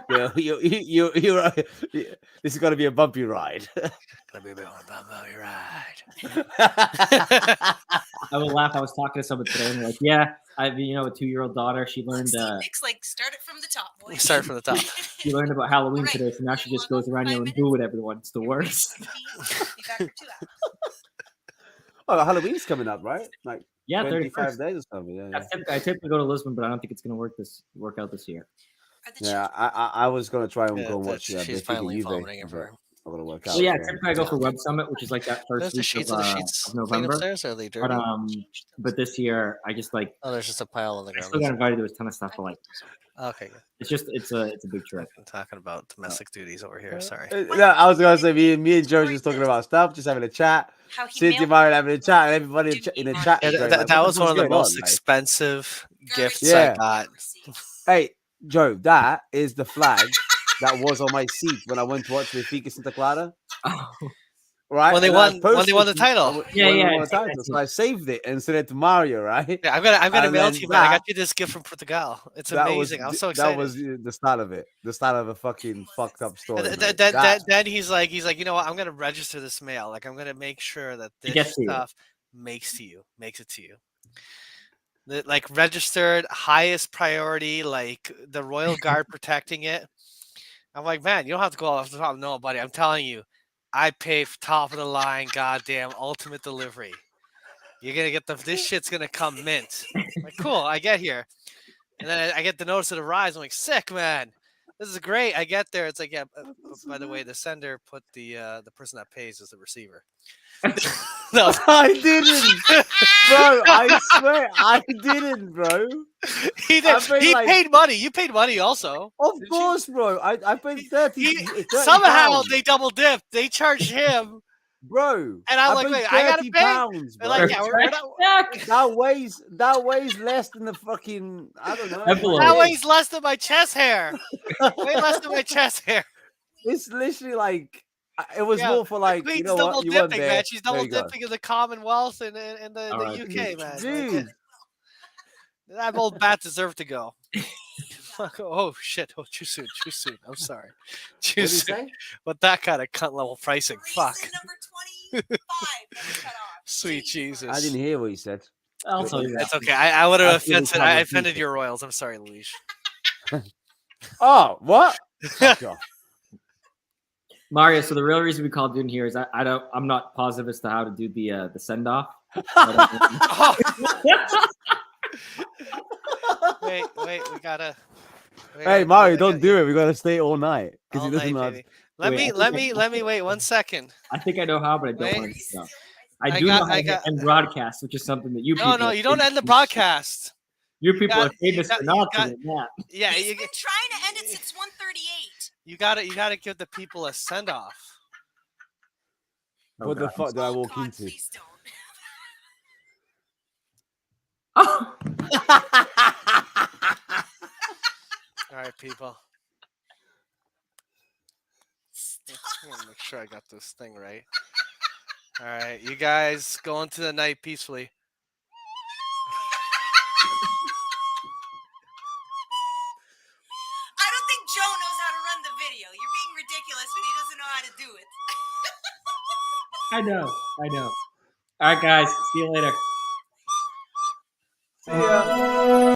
You're this is gonna be a bumpy ride." gonna be a bit of a bumpy ride. I will laugh. I was talking to someone today and they're like, yeah, I have a 2-year-old daughter. She learned like start it from the top, boy. We start from the top. she learned about Halloween Right. today, so now she just goes around and boo at everyone. It's the worst. Be back for 2 hours. Oh, Halloween's coming up, right? Like Yeah, 25 31st. days or something. Yeah, I typically go to Lisbon, but I don't think it's going to work out this year. Are the yeah. I was gonna try and Yeah, go and watch. she's Benfica finally Juve, vomiting but everywhere. Not gonna work out. Well, yeah, so. typically I go for Web Summit, which is like that There's first the week sheets. of, Are the sheets of clean November. upstairs? Or are they dirty? But this year I just like Oh, there's just a pile on the I ground. still got invited to a ton of stuff. But like Okay, good. it's a big trip. I'm talking about domestic duties over here. Sorry. No, I was gonna say me and Joe just talking about stuff, just having a chat. How he Cynthia mailed Mario having a chat, and everybody in the chat. Yeah, is going that, like, that what was the one of fuck's the going most on? Like, expensive gifts Yeah. I got. hey, Joe, that is the flag that was on my seat when I went to watch Benfica Santa Clara. Oh, Right? When they And I won the posted- title. when Yeah, they yeah, won the title. So I saved it and sent it to Mario, right? Yeah, I'm gonna And mail then to you, man. I that- got you this gift from Portugal. It's That amazing. I'm so excited. That was the start of it. The start of a fucking fucked up story. And mate. then he's like, you know what? I'm gonna register this mail. Like, I'm gonna make sure that It gets this to you. stuff makes it to you. Like registered, highest priority, like the Royal Guard protecting it. I'm like, man, you don't have to go off the top. No, buddy, I'm telling you, I pay for top of the line, goddamn ultimate delivery. You're gonna get this shit's gonna come mint. Like, cool, I get here. And then I get the notice of the rise. I'm like, sick, man. This is great. I get there. It's like, yeah. By the way, the sender put the person that pays as the receiver. No, I didn't, bro. I swear, I didn't, bro. he did. I paid, He like- paid money. You paid money also. Of course, bro. I paid 30. 30 Somehow pounds, they double dipped. They charged him. bro. And I'm I like, paid wait, I gotta 30 pay? pounds, They're bro. like, yeah, we're not. That weighs less than the fucking. I don't know. Envelope. That weighs less than my chest hair. Way less than my chest hair. It's literally like it was Yeah, more for like Queen's you know double what you weren't dipping, there. man. She's There double you go. dipping in the Commonwealth and in the All right, UK, man. Dude. That old bat deserved to go. Oh shit! Oh, too soon. I'm sorry. Too What did you soon. say? But that kind of cunt level pricing. Fuck. Number 25 that was cut off. Sweet Jesus. I didn't hear what you said. I'll tell you that. That's okay. I would have That's really offended. I probably offended people. your royals. I'm sorry, Luis. Oh, what? Fuck off. Mario, so the real reason we called you in here is I'm not positive as to how to do the send off. Wait, we gotta. Hey Mario, don't do it. We gotta stay all night because All he doesn't night, know. how baby. to- Let me wait 1 second. I think I know how, but I don't Wait. want to do stuff. I do know how to end broadcast, which is something that you No, people no, are you don't famous end the for. broadcast. You people got- are famous you got- for not you got- doing that. Yeah, He's you, been trying to end it since 1:38. you gotta give the people a send off. Oh, What the God. fuck did I Oh, walk God, into? please don't. Oh! All right, people. I'm gonna make sure I got this thing right. All right, you guys go into the night peacefully. I know. All right, guys. See you later. See ya.